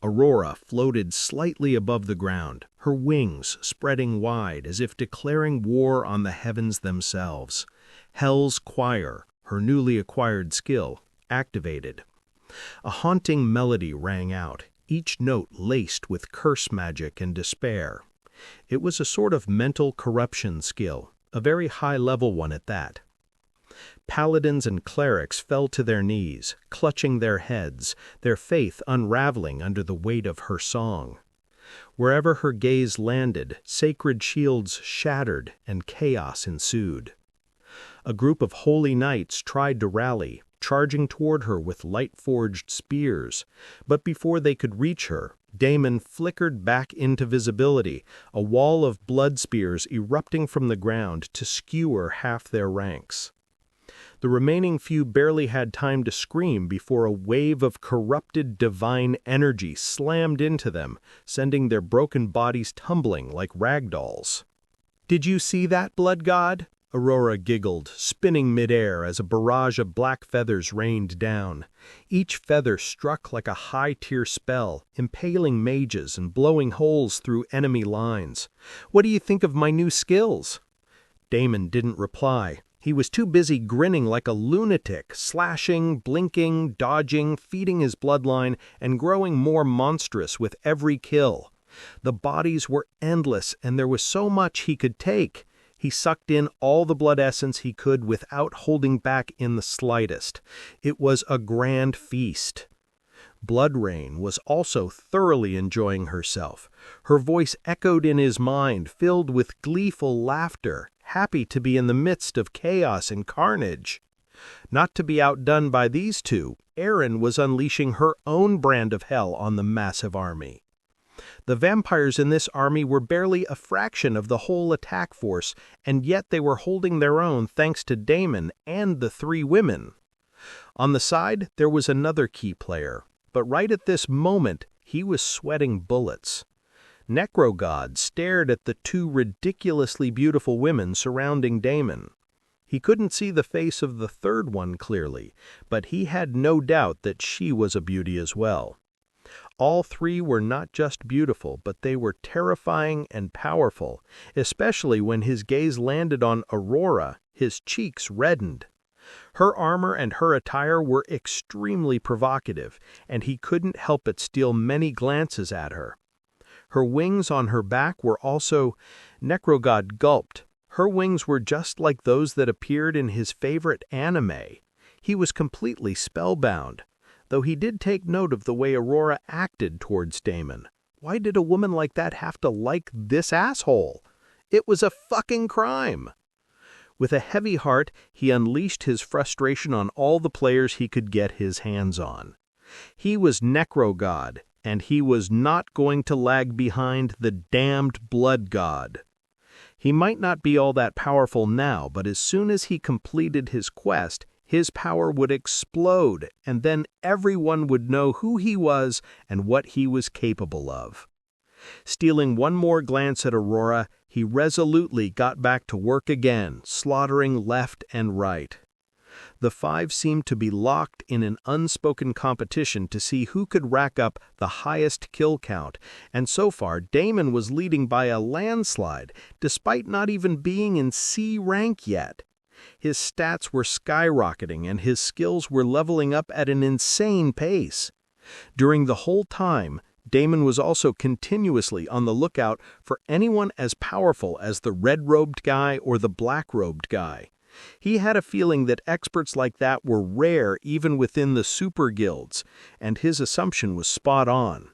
Aurora floated slightly above the ground, her wings spreading wide as if declaring war on the heavens themselves. Hell's choir, her newly acquired skill, activated. A haunting melody rang out, each note laced with curse magic and despair. It was a sort of mental corruption skill, a very high-level one at that. Paladins and clerics fell to their knees, clutching their heads, their faith unraveling under the weight of her song. Wherever her gaze landed, sacred shields shattered and chaos ensued. A group of holy knights tried to rally, charging toward her with light-forged spears, but before they could reach her, Damon flickered back into visibility, a wall of blood spears erupting from the ground to skewer half their ranks. The remaining few barely had time to scream before a wave of corrupted divine energy slammed into them, sending their broken bodies tumbling like rag dolls. "Did you see that, blood god?" Aurora giggled, spinning midair as a barrage of black feathers rained down. Each feather struck like a high-tier spell, impaling mages and blowing holes through enemy lines. "What do you think of my new skills?" Damon didn't reply. He was too busy grinning like a lunatic, slashing, blinking, dodging, feeding his bloodline, and growing more monstrous with every kill. The bodies were endless, and there was so much he could take. He sucked in all the blood essence he could without holding back in the slightest. It was a grand feast. Blood Rain was also thoroughly enjoying herself. Her voice echoed in his mind, filled with gleeful laughter, happy to be in the midst of chaos and carnage. Not to be outdone by these two, Erin was unleashing her own brand of hell on the massive army. The vampires in this army were barely a fraction of the whole attack force, and yet they were holding their own thanks to Damon and the three women. On the side, there was another key player, but right at this moment, he was sweating bullets. Necrogod stared at the two ridiculously beautiful women surrounding Damon. He couldn't see the face of the third one clearly, but he had no doubt that she was a beauty as well. All three were not just beautiful, but they were terrifying and powerful, especially when his gaze landed on Aurora, his cheeks reddened. Her armor and her attire were extremely provocative, and he couldn't help but steal many glances at her. Her wings on her back were also... Necrogod gulped. Her wings were just like those that appeared in his favorite anime. He was completely spellbound, though he did take note of the way Aurora acted towards Damon. Why did a woman like that have to like this asshole? It was a fucking crime! With a heavy heart, he unleashed his frustration on all the players he could get his hands on. He was Necrogod, and he was not going to lag behind the damned Blood God. He might not be all that powerful now, but as soon as he completed his quest, his power would explode, and then everyone would know who he was and what he was capable of. Stealing one more glance at Aurora, he resolutely got back to work again, slaughtering left and right. The five seemed to be locked in an unspoken competition to see who could rack up the highest kill count, and so far Damon was leading by a landslide, despite not even being in C rank yet. His stats were skyrocketing and his skills were leveling up at an insane pace. During the whole time, Damon was also continuously on the lookout for anyone as powerful as the red-robed guy or the black-robed guy. He had a feeling that experts like that were rare even within the super guilds, and his assumption was spot on.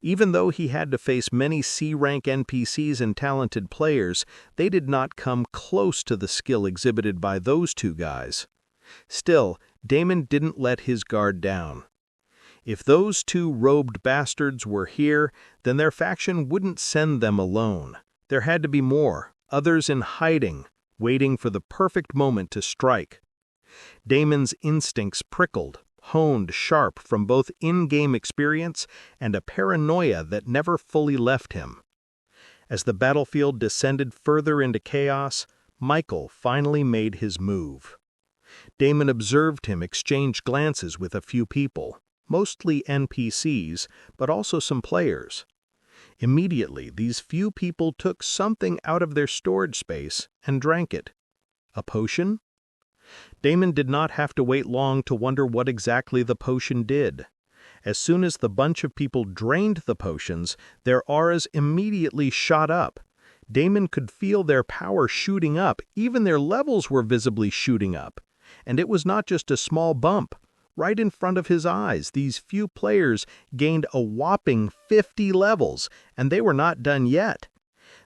Even though he had to face many C-rank NPCs and talented players, they did not come close to the skill exhibited by those two guys. Still, Damon didn't let his guard down. If those two robed bastards were here, then their faction wouldn't send them alone. There had to be more, others in hiding, waiting for the perfect moment to strike. Damon's instincts prickled, honed sharp from both in-game experience and a paranoia that never fully left him. As the battlefield descended further into chaos, Michael finally made his move. Damon observed him exchange glances with a few people. mostly NPCs, but also some players. Immediately, these few people took something out of their storage space and drank it. A potion? Damon did not have to wait long to wonder what exactly the potion did. As soon as the bunch of people drained the potions, their auras immediately shot up. Damon could feel their power shooting up, even their levels were visibly shooting up. And it was not just a small bump. Right in front of his eyes, these few players gained a whopping 50 levels, and they were not done yet.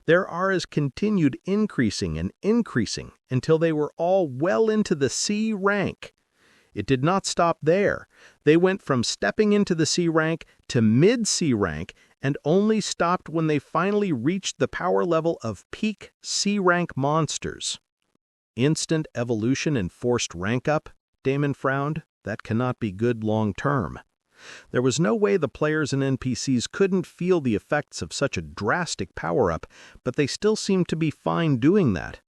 Their auras continued increasing and increasing until they were all well into the C rank. It did not stop there. They went from stepping into the C rank to mid-C rank and only stopped when they finally reached the power level of peak C rank monsters. Instant evolution and forced rank up? Damon frowned. That cannot be good long-term. There was no way the players and NPCs couldn't feel the effects of such a drastic power-up, but they still seemed to be fine doing that.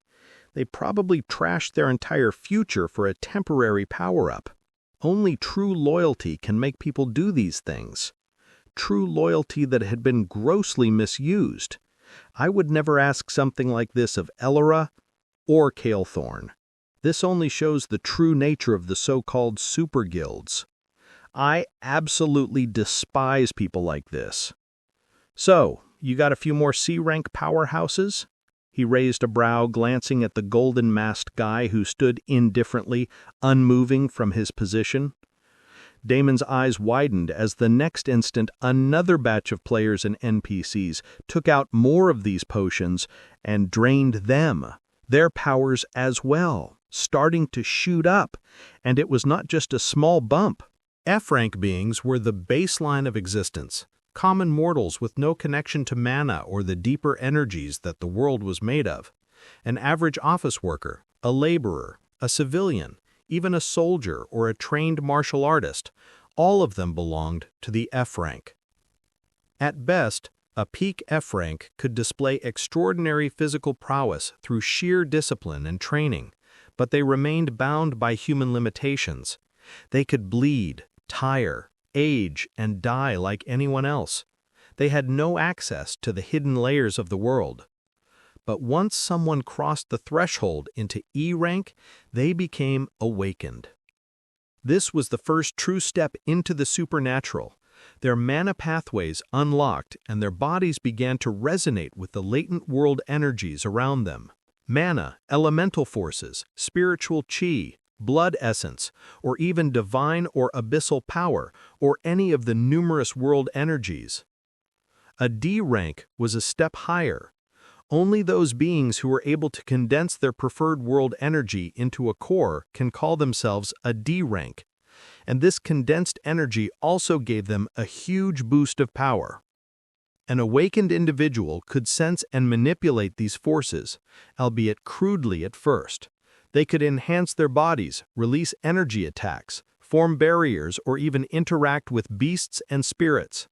They probably trashed their entire future for a temporary power-up. Only true loyalty can make people do these things. True loyalty that had been grossly misused. I would never ask something like this of Elora or Calethorn. This only shows the true nature of the so-called super guilds. I absolutely despise people like this. So, you got a few more C-rank powerhouses? He raised a brow, glancing at the golden-masked guy who stood indifferently, unmoving from his position. Damon's eyes widened as the next instant another batch of players and NPCs took out more of these potions and drained them, their powers as well, starting to shoot up, and it was not just a small bump. F-rank beings were the baseline of existence, common mortals with no connection to mana or the deeper energies that the world was made of. An average office worker, a laborer, a civilian, even a soldier or a trained martial artist, all of them belonged to the F-rank. At best, a peak F-rank could display extraordinary physical prowess through sheer discipline and training, but they remained bound by human limitations. They could bleed, tire, age, and die like anyone else. They had no access to the hidden layers of the world. But once someone crossed the threshold into E rank, they became awakened. This was the first true step into the supernatural. Their mana pathways unlocked and their bodies began to resonate with the latent world energies around them. Mana, elemental forces, spiritual chi, blood essence, or even divine or abyssal power, or any of the numerous world energies. A D rank was a step higher. Only those beings who were able to condense their preferred world energy into a core can call themselves a D rank, and this condensed energy also gave them a huge boost of power. An awakened individual could sense and manipulate these forces, albeit crudely at first. They could enhance their bodies, release energy attacks, form barriers, or even interact with beasts and spirits.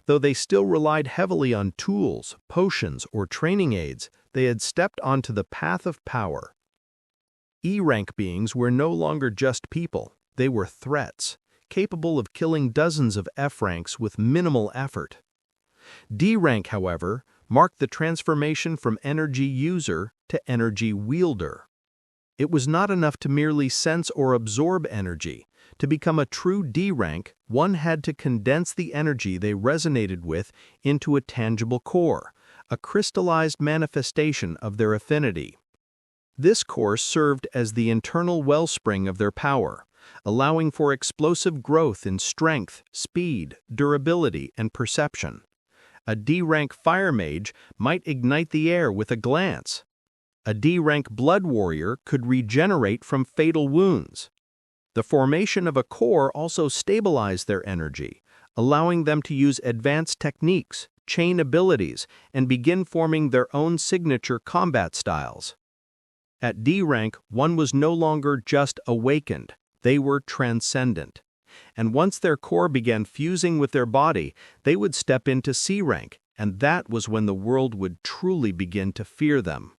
Though they still relied heavily on tools, potions, or training aids, they had stepped onto the path of power. E-rank beings were no longer just people, they were threats, capable of killing dozens of F-ranks with minimal effort. D-rank, however, marked the transformation from energy user to energy wielder. It was not enough to merely sense or absorb energy. To become a true D-rank, one had to condense the energy they resonated with into a tangible core, a crystallized manifestation of their affinity. This core served as the internal wellspring of their power, allowing for explosive growth in strength, speed, durability, and perception. A D-rank fire mage might ignite the air with a glance. A D-rank blood warrior could regenerate from fatal wounds. The formation of a core also stabilized their energy, allowing them to use advanced techniques, chain abilities, and begin forming their own signature combat styles. At D rank, one was no longer just awakened, they were transcendent. And once their core began fusing with their body, they would step into C rank, and that was when the world would truly begin to fear them.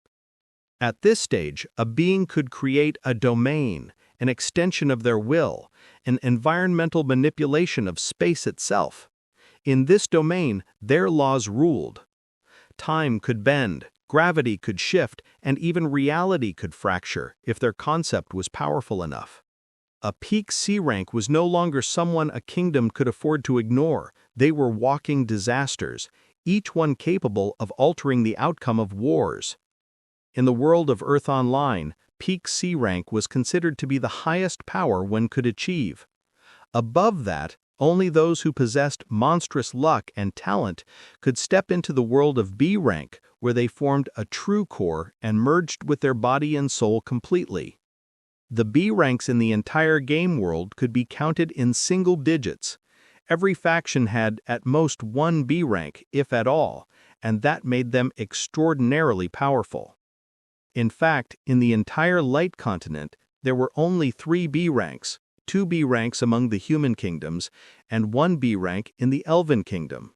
At this stage, a being could create a domain, an extension of their will, an environmental manipulation of space itself. In this domain, their laws ruled. Time could bend, gravity could shift, and even reality could fracture if their concept was powerful enough. A peak C rank was no longer someone a kingdom could afford to ignore. They were walking disasters, each one capable of altering the outcome of wars. In the world of Earth Online, peak C rank was considered to be the highest power one could achieve. Above that, only those who possessed monstrous luck and talent could step into the world of B rank, where they formed a true core and merged with their body and soul completely. The B ranks in the entire game world could be counted in single digits. Every faction had at most one B rank, if at all, and that made them extraordinarily powerful. In fact, in the entire Light Continent, there were only 3 B ranks, 2 B ranks among the human kingdoms, and 1 B rank in the Elven kingdom.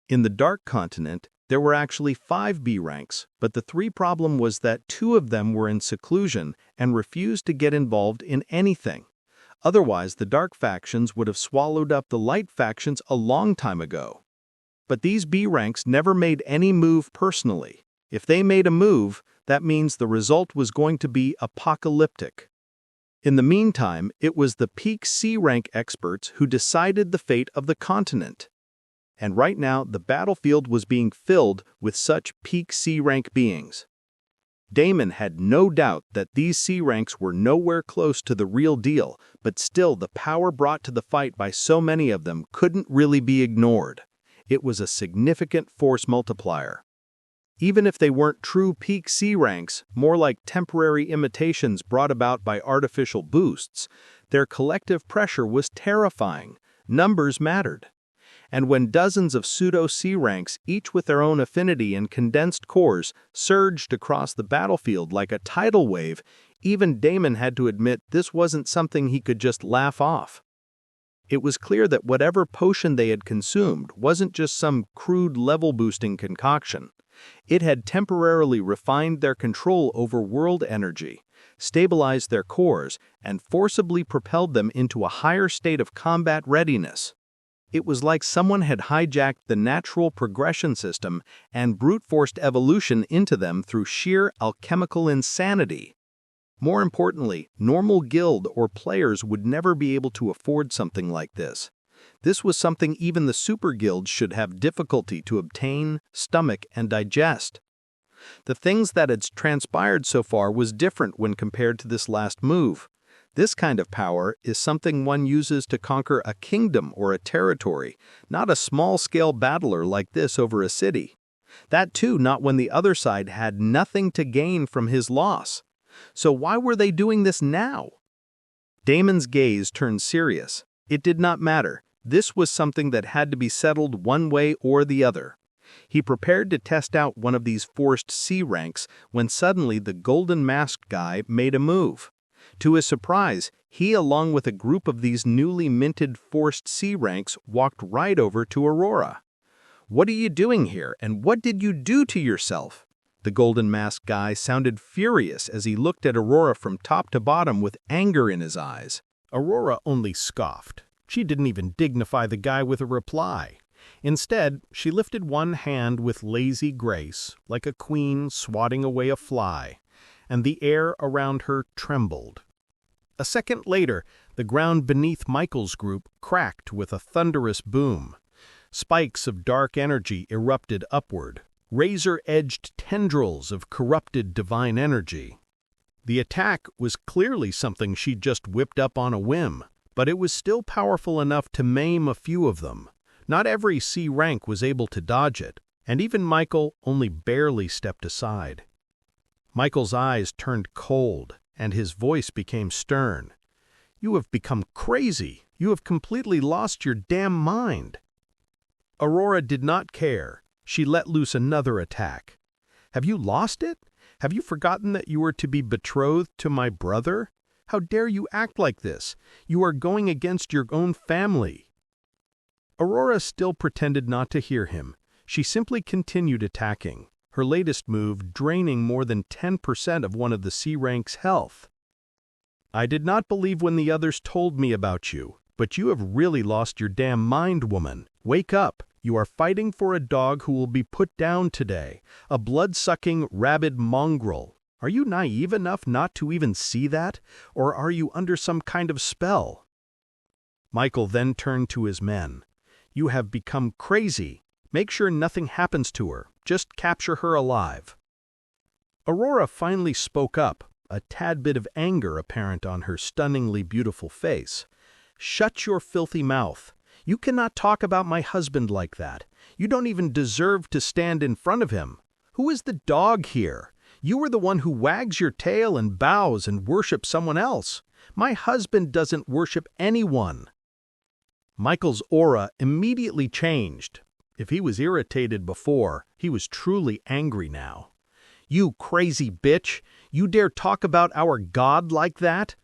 In the Dark Continent, there were actually 5 B ranks, but the 3 problem was that 2 of them were in seclusion and refused to get involved in anything. Otherwise, the Dark factions would have swallowed up the Light factions a long time ago. But these B ranks never made any move personally. If they made a move, that means the result was going to be apocalyptic. In the meantime, it was the peak C rank experts who decided the fate of the continent. And right now, the battlefield was being filled with such peak C rank beings. Damon had no doubt that these C ranks were nowhere close to the real deal, but still the power brought to the fight by so many of them couldn't really be ignored. It was a significant force multiplier. Even if they weren't true peak C ranks, more like temporary imitations brought about by artificial boosts, their collective pressure was terrifying. Numbers mattered. And when dozens of pseudo-C ranks, each with their own affinity and condensed cores, surged across the battlefield like a tidal wave, even Damon had to admit this wasn't something he could just laugh off. It was clear that whatever potion they had consumed wasn't just some crude level-boosting concoction. It had temporarily refined their control over world energy, stabilized their cores, and forcibly propelled them into a higher state of combat readiness. It was like someone had hijacked the natural progression system and brute-forced evolution into them through sheer alchemical insanity. More importantly, normal guild or players would never be able to afford something like this. This was something even the super guilds should have difficulty to obtain, stomach, and digest. The things that had transpired so far was different when compared to this last move. This kind of power is something one uses to conquer a kingdom or a territory, not a small-scale battler like this over a city. That too, not when the other side had nothing to gain from his loss. So why were they doing this now? Damon's gaze turned serious. It did not matter. This was something that had to be settled one way or the other. He prepared to test out one of these forced C ranks when suddenly the golden masked guy made a move. To his surprise, he, along with a group of these newly minted forced C ranks, walked right over to Aurora. "What are you doing here, and what did you do to yourself?" The golden masked guy sounded furious as he looked at Aurora from top to bottom with anger in his eyes. Aurora only scoffed. She didn't even dignify the guy with a reply. Instead, she lifted one hand with lazy grace, like a queen swatting away a fly, and the air around her trembled. A second later, the ground beneath Michael's group cracked with a thunderous boom. Spikes of dark energy erupted upward, razor-edged tendrils of corrupted divine energy. The attack was clearly something she'd just whipped up on a whim, but it was still powerful enough to maim a few of them. Not every C rank was able to dodge it, and even Michael only barely stepped aside. Michael's eyes turned cold, and his voice became stern. "You have become crazy. You have completely lost your damn mind." Aurora did not care. She let loose another attack. "Have you lost it? Have you forgotten that you are to be betrothed to my brother? How dare you act like this? You are going against your own family." Aurora still pretended not to hear him. She simply continued attacking, her latest move draining more than 10% of one of the C rank's health. I did not believe when the others told me about you, but you have really lost your damn mind, woman. Wake up. You are fighting for a dog who will be put down today, a blood-sucking, rabid mongrel. Are you naive enough not to even see that, or are you under some kind of spell? Michael then turned to his men. You have become crazy. Make sure nothing happens to her. Just capture her alive. Aurora finally spoke up, a tad bit of anger apparent on her stunningly beautiful face. Shut your filthy mouth. You cannot talk about my husband like that. You don't even deserve to stand in front of him. Who is the dog here? You are the one who wags your tail and bows and worships someone else. My husband doesn't worship anyone. Michael's aura immediately changed. If he was irritated before, he was truly angry now. You crazy bitch! You dare talk about our God like that?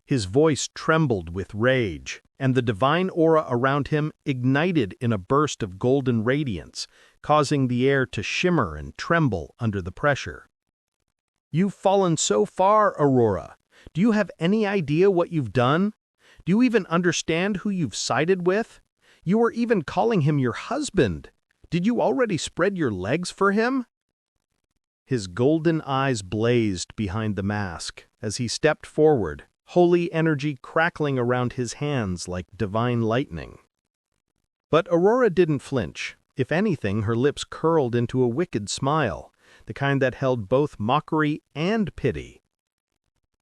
His voice trembled with rage, and the divine aura around him ignited in a burst of golden radiance, causing the air to shimmer and tremble under the pressure. You've fallen so far, Aurora. Do you have any idea what you've done? Do you even understand who you've sided with? You are even calling him your husband. Did you already spread your legs for him? His golden eyes blazed behind the mask as he stepped forward, holy energy crackling around his hands like divine lightning. But Aurora didn't flinch. If anything, her lips curled into a wicked smile, the kind that held both mockery and pity.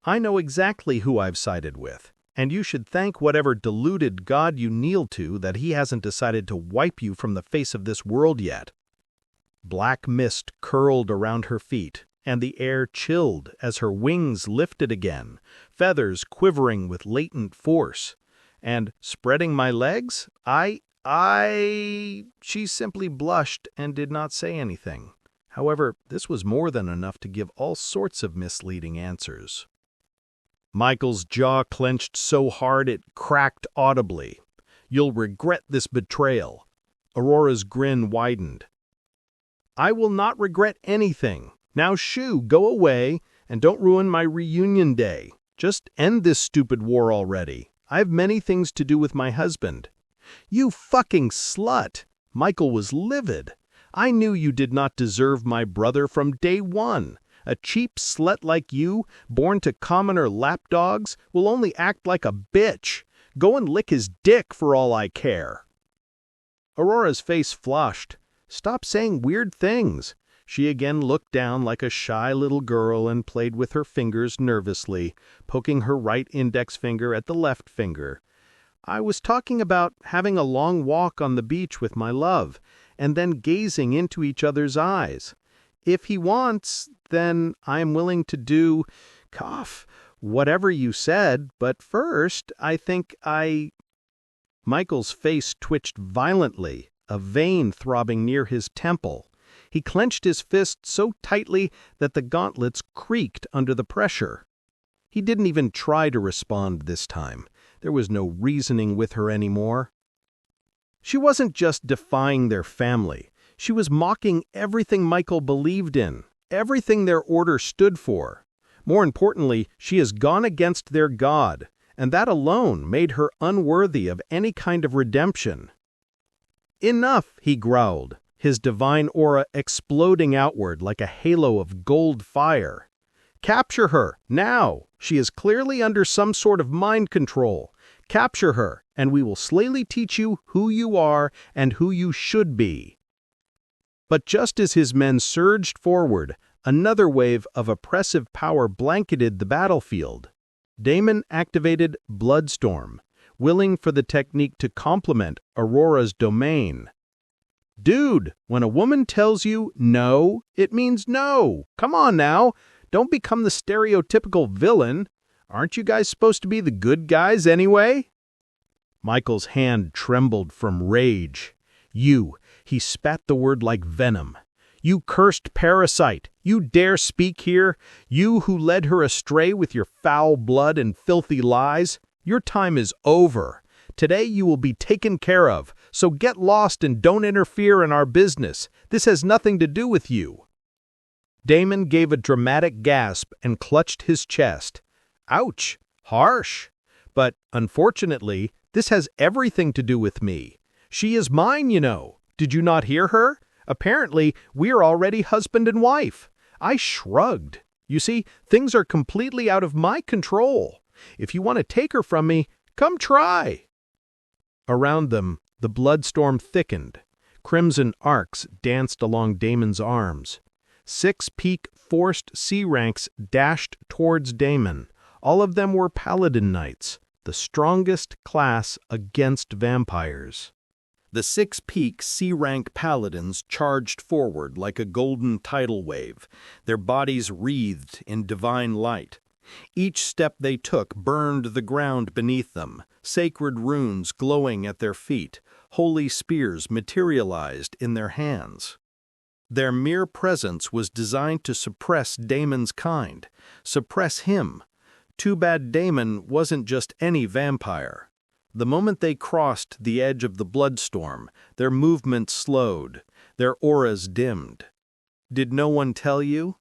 I know exactly who I've sided with, and you should thank whatever deluded god you kneel to that he hasn't decided to wipe you from the face of this world yet. Black mist curled around her feet, and the air chilled as her wings lifted again, feathers quivering with latent force. And spreading my legs, She simply blushed and did not say anything. However, this was more than enough to give all sorts of misleading answers. Michael's jaw clenched so hard it cracked audibly. You'll regret this betrayal. Aurora's grin widened. I will not regret anything. Now shoo, go away, and don't ruin my reunion day. Just end this stupid war already. I have many things to do with my husband. You fucking slut! Michael was livid. I knew you did not deserve my brother from day one. A cheap slut like you, born to commoner lapdogs, will only act like a bitch. Go and lick his dick for all I care. Aurora's face flushed. Stop saying weird things. She again looked down like a shy little girl and played with her fingers nervously, poking her right index finger at the left finger. I was talking about having a long walk on the beach with my love, and then gazing into each other's eyes. If he wants, then I am willing to do, whatever you said, but first, I think Michael's face twitched violently, a vein throbbing near his temple. He clenched his fist so tightly that the gauntlets creaked under the pressure. He didn't even try to respond this time. There was no reasoning with her anymore. She wasn't just defying their family. She was mocking everything Michael believed in, everything their order stood for. More importantly, she has gone against their God, and that alone made her unworthy of any kind of redemption. Enough, he growled, his divine aura exploding outward like a halo of gold fire. Capture her, now! She is clearly under some sort of mind control. Capture her, and we will slyly teach you who you are and who you should be. But just as his men surged forward, another wave of oppressive power blanketed the battlefield. Damon activated Bloodstorm, willing for the technique to complement Aurora's domain. Dude, when a woman tells you no, it means no. Come on now. Don't become the stereotypical villain. Aren't you guys supposed to be the good guys anyway? Michael's hand trembled from rage. He spat the word like venom. You cursed parasite! You dare speak here? You who led her astray with your foul blood and filthy lies? Your time is over. Today you will be taken care of, so get lost and don't interfere in our business. This has nothing to do with you. Damon gave a dramatic gasp and clutched his chest. Ouch! Harsh! But, unfortunately, this has everything to do with me. She is mine, you know. Did you not hear her? Apparently, we're already husband and wife. I shrugged. You see, things are completely out of my control. If you want to take her from me, come try. Around them, the bloodstorm thickened. Crimson arcs danced along Damon's arms. 6 peak forced sea ranks dashed towards Damon. All of them were paladin knights, the strongest class against vampires. The 6 peak C-rank paladins charged forward like a golden tidal wave, their bodies wreathed in divine light. Each step they took burned the ground beneath them, sacred runes glowing at their feet, holy spears materialized in their hands. Their mere presence was designed to suppress Damon's kind, suppress him. Too bad Damon wasn't just any vampire. The moment they crossed the edge of the bloodstorm, their movement slowed, their auras dimmed. Did no one tell you?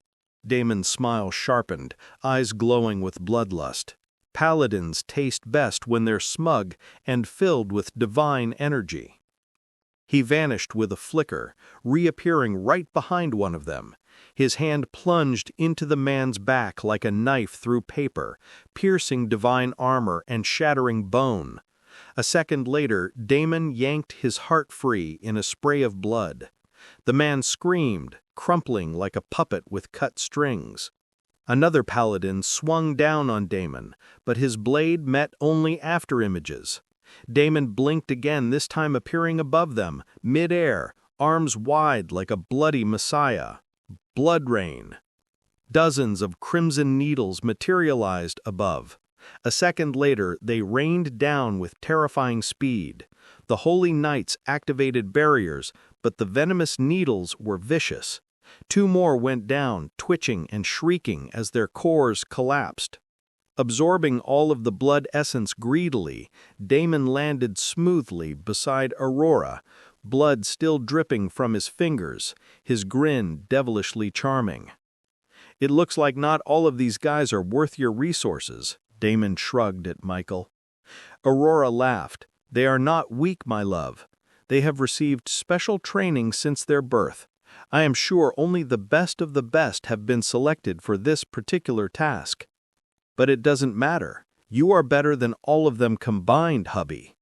Damon's smile sharpened, eyes glowing with bloodlust. Paladins taste best when they're smug and filled with divine energy. He vanished with a flicker, reappearing right behind one of them. His hand plunged into the man's back like a knife through paper, piercing divine armor and shattering bone. A second later, Damon yanked his heart free in a spray of blood. The man screamed, crumpling like a puppet with cut strings. Another paladin swung down on Damon, but his blade met only afterimages. Damon blinked again, this time appearing above them, mid-air, arms wide like a bloody messiah. Blood rain. Dozens of crimson needles materialized above. A second later, they rained down with terrifying speed. The holy knights activated barriers, but the venomous needles were vicious. 2 more went down, twitching and shrieking as their cores collapsed. Absorbing all of the blood essence greedily, Damon landed smoothly beside Aurora, blood still dripping from his fingers, his grin devilishly charming. "It looks like not all of these guys are worth your resources," Damon shrugged at Michael. Aurora laughed. "They are not weak, my love. They have received special training since their birth. I am sure only the best of the best have been selected for this particular task. But it doesn't matter. You are better than all of them combined, hubby."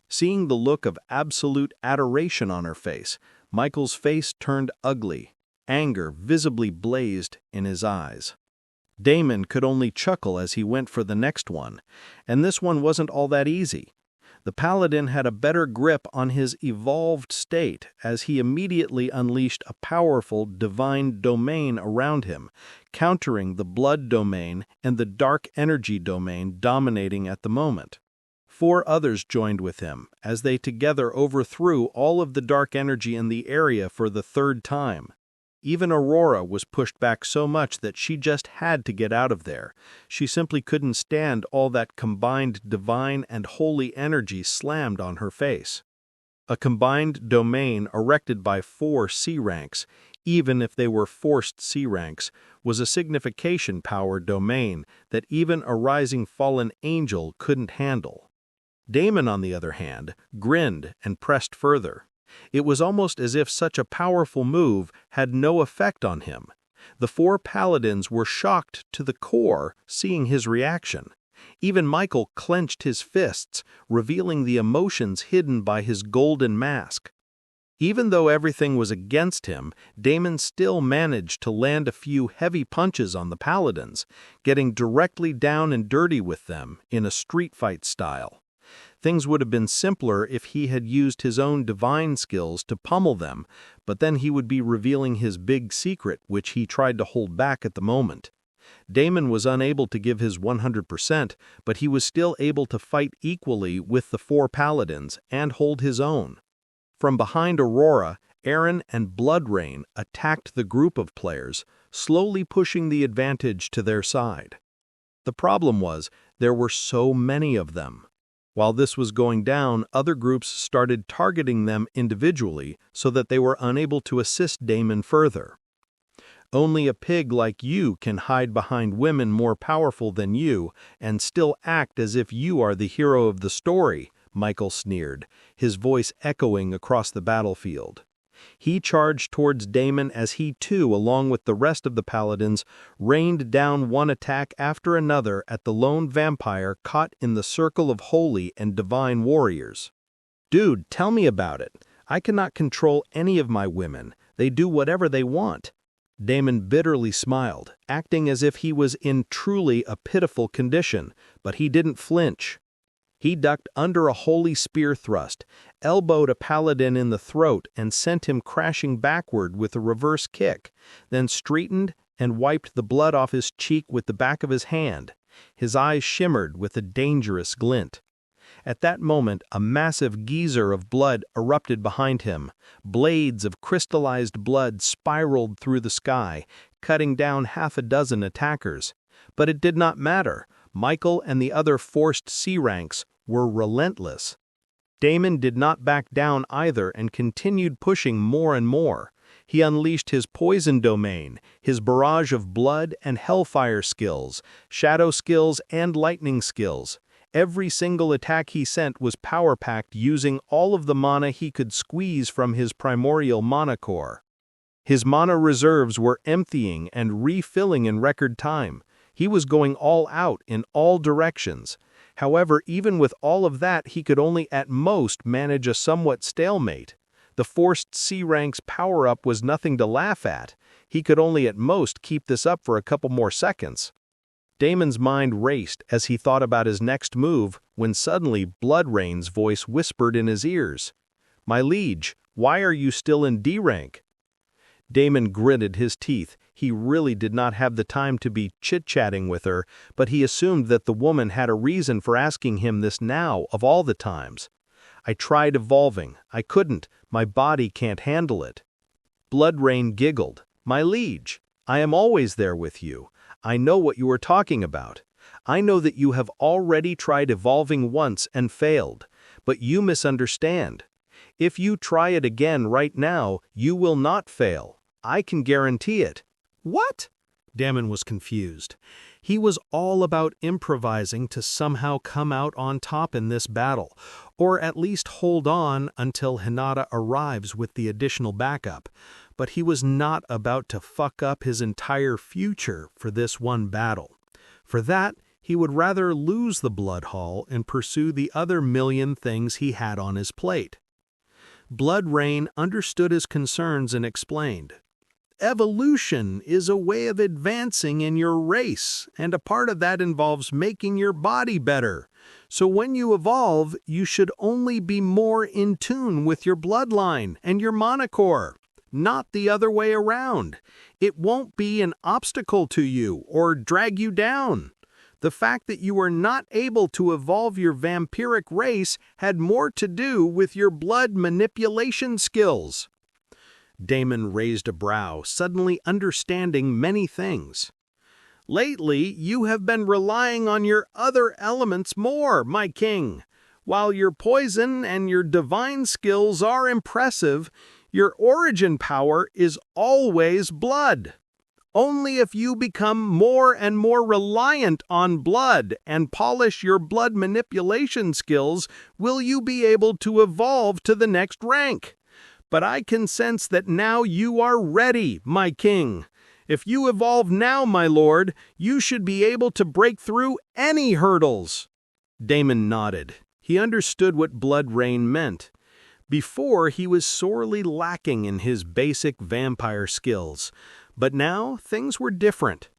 Seeing the look of absolute adoration on her face, Michael's face turned ugly. Anger visibly blazed in his eyes. Damon could only chuckle as he went for the next one, and this one wasn't all that easy. The paladin had a better grip on his evolved state as he immediately unleashed a powerful divine domain around him, countering the blood domain and the dark energy domain dominating at the moment. 4 others joined with him as they together overthrew all of the dark energy in the area for the 3rd time. Even Aurora was pushed back so much that she just had to get out of there. She simply couldn't stand all that combined divine and holy energy slammed on her face. A combined domain erected by 4 C-ranks, even if they were forced C-ranks, was a signification power domain that even a rising fallen angel couldn't handle. Damon, on the other hand, grinned and pressed further. It was almost as if such a powerful move had no effect on him. The 4 paladins were shocked to the core seeing his reaction. Even Michael clenched his fists, revealing the emotions hidden by his golden mask. Even though everything was against him, Damon still managed to land a few heavy punches on the paladins, getting directly down and dirty with them in a street fight style. Things would have been simpler if he had used his own divine skills to pummel them, but then he would be revealing his big secret, which he tried to hold back at the moment. Damon was unable to give his 100%, but he was still able to fight equally with the 4 paladins and hold his own. From behind Aurora, Aaron and Blood Rain attacked the group of players, slowly pushing the advantage to their side. The problem was, there were so many of them. While this was going down, other groups started targeting them individually so that they were unable to assist Damon further. Only a pig like you can hide behind women more powerful than you and still act as if you are the hero of the story, Michael sneered, his voice echoing across the battlefield. He charged towards Damon as he too, along with the rest of the paladins, rained down one attack after another at the lone vampire caught in the circle of holy and divine warriors. "Dude, tell me about it. I cannot control any of my women. They do whatever they want." Damon bitterly smiled, acting as if he was in truly a pitiful condition, but he didn't flinch. He ducked under a holy spear thrust, elbowed a paladin in the throat and sent him crashing backward with a reverse kick, then straightened and wiped the blood off his cheek with the back of his hand. His eyes shimmered with a dangerous glint. At that moment, a massive geyser of blood erupted behind him. Blades of crystallized blood spiraled through the sky, cutting down half a dozen attackers. But it did not matter. Michael and the other forced C-ranks were relentless. Damon did not back down either and continued pushing more and more. He unleashed his poison domain, his barrage of blood and hellfire skills, shadow skills and lightning skills. Every single attack he sent was power-packed using all of the mana he could squeeze from his primordial mana core. His mana reserves were emptying and refilling in record time. He was going all out in all directions. However, even with all of that, he could only at most manage a somewhat stalemate. The forced C-Rank's power-up was nothing to laugh at. He could only at most keep this up for a couple more seconds. Damon's mind raced as he thought about his next move when suddenly Bloodrain's voice whispered in his ears, "My liege, why are you still in D rank?" Damon gritted his teeth. He really did not have the time to be chit-chatting with her, but he assumed that the woman had a reason for asking him this now of all the times. "I tried evolving. I couldn't. My body can't handle it." Bloodrain giggled. "My liege, I am always there with you. I know what you are talking about. I know that you have already tried evolving once and failed, but you misunderstand. If you try it again right now, you will not fail. I can guarantee it." "What?" Damon was confused. He was all about improvising to somehow come out on top in this battle, or at least hold on until Hinata arrives with the additional backup. But he was not about to fuck up his entire future for this one battle. For that, he would rather lose the Blood Hall and pursue the other million things he had on his plate. Bloodrain understood his concerns and explained, "Evolution is a way of advancing in your race, and a part of that involves making your body better. So when you evolve, you should only be more in tune with your bloodline and your mana core, not the other way around. It won't be an obstacle to you or drag you down. The fact that you are not able to evolve your vampiric race had more to do with your blood manipulation skills." Damon raised a brow, suddenly understanding many things. "Lately, you have been relying on your other elements more, my king. While your poison and your divine skills are impressive, your origin power is always blood. Only if you become more and more reliant on blood and polish your blood manipulation skills will you be able to evolve to the next rank. But I can sense that now you are ready, my king. If you evolve now, my lord, you should be able to break through any hurdles." Damon nodded. He understood what Bloodrain meant. Before, he was sorely lacking in his basic vampire skills. But now, things were different.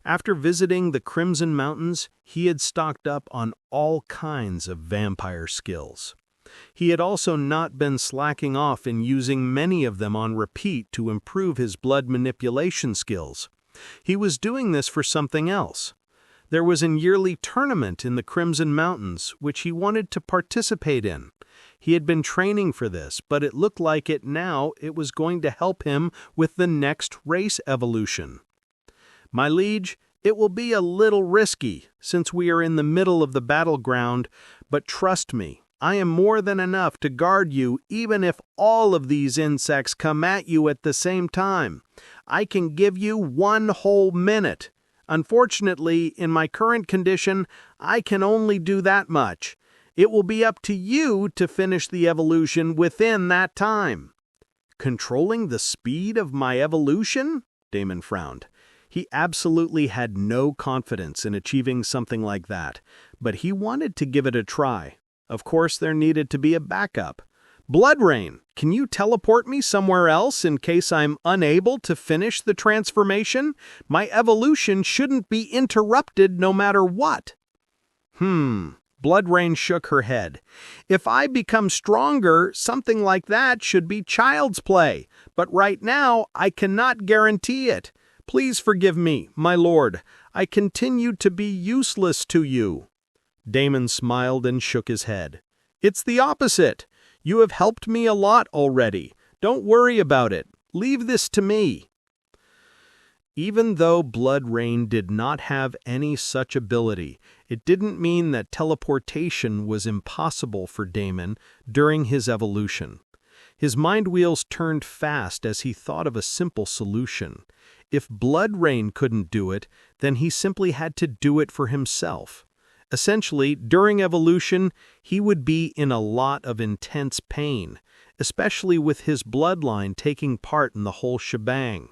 After visiting the Crimson Mountains, he had stocked up on all kinds of vampire skills. He had also not been slacking off in using many of them on repeat to improve his blood manipulation skills. He was doing this for something else. There was a yearly tournament in the Crimson Mountains, which he wanted to participate in. He had been training for this, but it looked like it was going to help him with the next race evolution. "My liege, it will be a little risky, since we are in the middle of the battleground, but trust me, I am more than enough to guard you even if all of these insects come at you at the same time. I can give you 1 whole minute. Unfortunately, in my current condition, I can only do that much. It will be up to you to finish the evolution within that time." "Controlling the speed of my evolution?" Damon frowned. He absolutely had no confidence in achieving something like that, but he wanted to give it a try. Of course, there needed to be a backup. "Blood Rain, can you teleport me somewhere else in case I'm unable to finish the transformation? My evolution shouldn't be interrupted no matter what." Blood Rain shook her head. "If I become stronger, something like that should be child's play, but right now I cannot guarantee it. Please forgive me, my lord. I continue to be useless to you." Damon smiled and shook his head. "It's the opposite. You have helped me a lot already. Don't worry about it. Leave this to me." Even though Blood Rain did not have any such ability, it didn't mean that teleportation was impossible for Damon during his evolution. His mind wheels turned fast as he thought of a simple solution. If Blood Rain couldn't do it, then he simply had to do it for himself. Essentially, during evolution, he would be in a lot of intense pain, especially with his bloodline taking part in the whole shebang.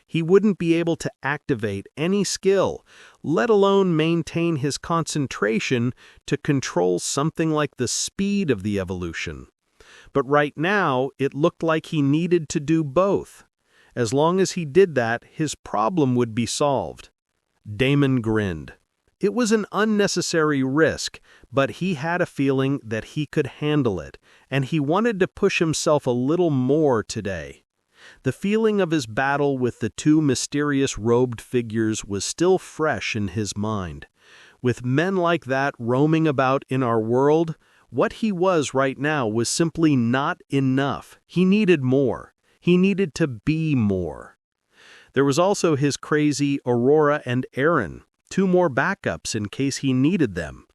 He wouldn't be able to activate any skill, let alone maintain his concentration to control something like the speed of the evolution. But right now, it looked like he needed to do both. As long as he did that, his problem would be solved. Damon grinned. It was an unnecessary risk, but he had a feeling that he could handle it, and he wanted to push himself a little more today. The feeling of his battle with the 2 mysterious robed figures was still fresh in his mind. With men like that roaming about in our world, what he was right now was simply not enough. He needed more. He needed to be more. There was also his crazy Aurora and Aaron, 2 more backups in case he needed them.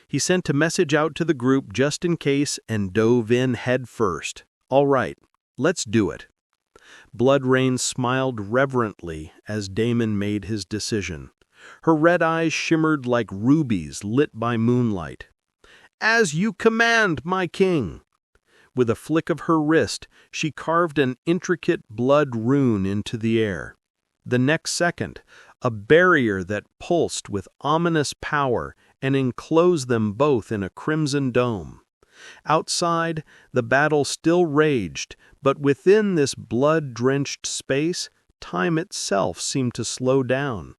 He sent a message out to the group just in case and dove in head first. "All right, let's do it." Blood Rain smiled reverently as Damon made his decision. Her red eyes shimmered like rubies lit by moonlight. "As you command, my king!" With a flick of her wrist, she carved an intricate blood rune into the air. The next second, a barrier that pulsed with ominous power and enclosed them both in a crimson dome. Outside, the battle still raged, but within this blood-drenched space, time itself seemed to slow down.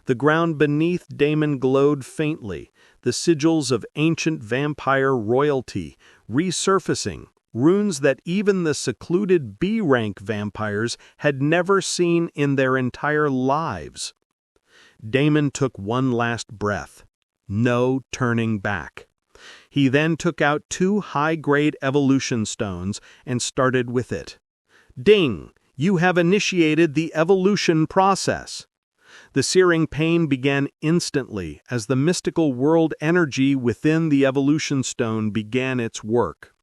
The ground beneath Damon glowed faintly, the sigils of ancient vampire royalty resurfacing, runes that even the secluded B-rank vampires had never seen in their entire lives. Damon took one last breath. No turning back. He then took out 2 high-grade evolution stones and started with it. Ding! You have initiated the evolution process. The searing pain began instantly as the mystical world energy within the evolution stone began its work.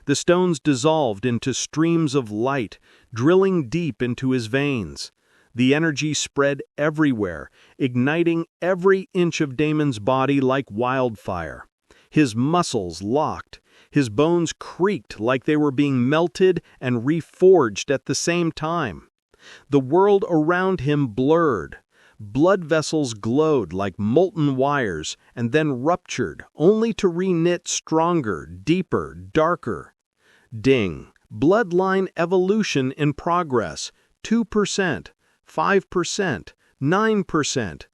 The stones dissolved into streams of light, drilling deep into his veins. The energy spread everywhere, igniting every inch of Damon's body like wildfire. His muscles locked. His bones creaked like they were being melted and reforged at the same time. The world around him blurred. Blood vessels glowed like molten wires and then ruptured, only to re-knit stronger, deeper, darker. Ding! Bloodline evolution in progress. 2%, 5%, 9%.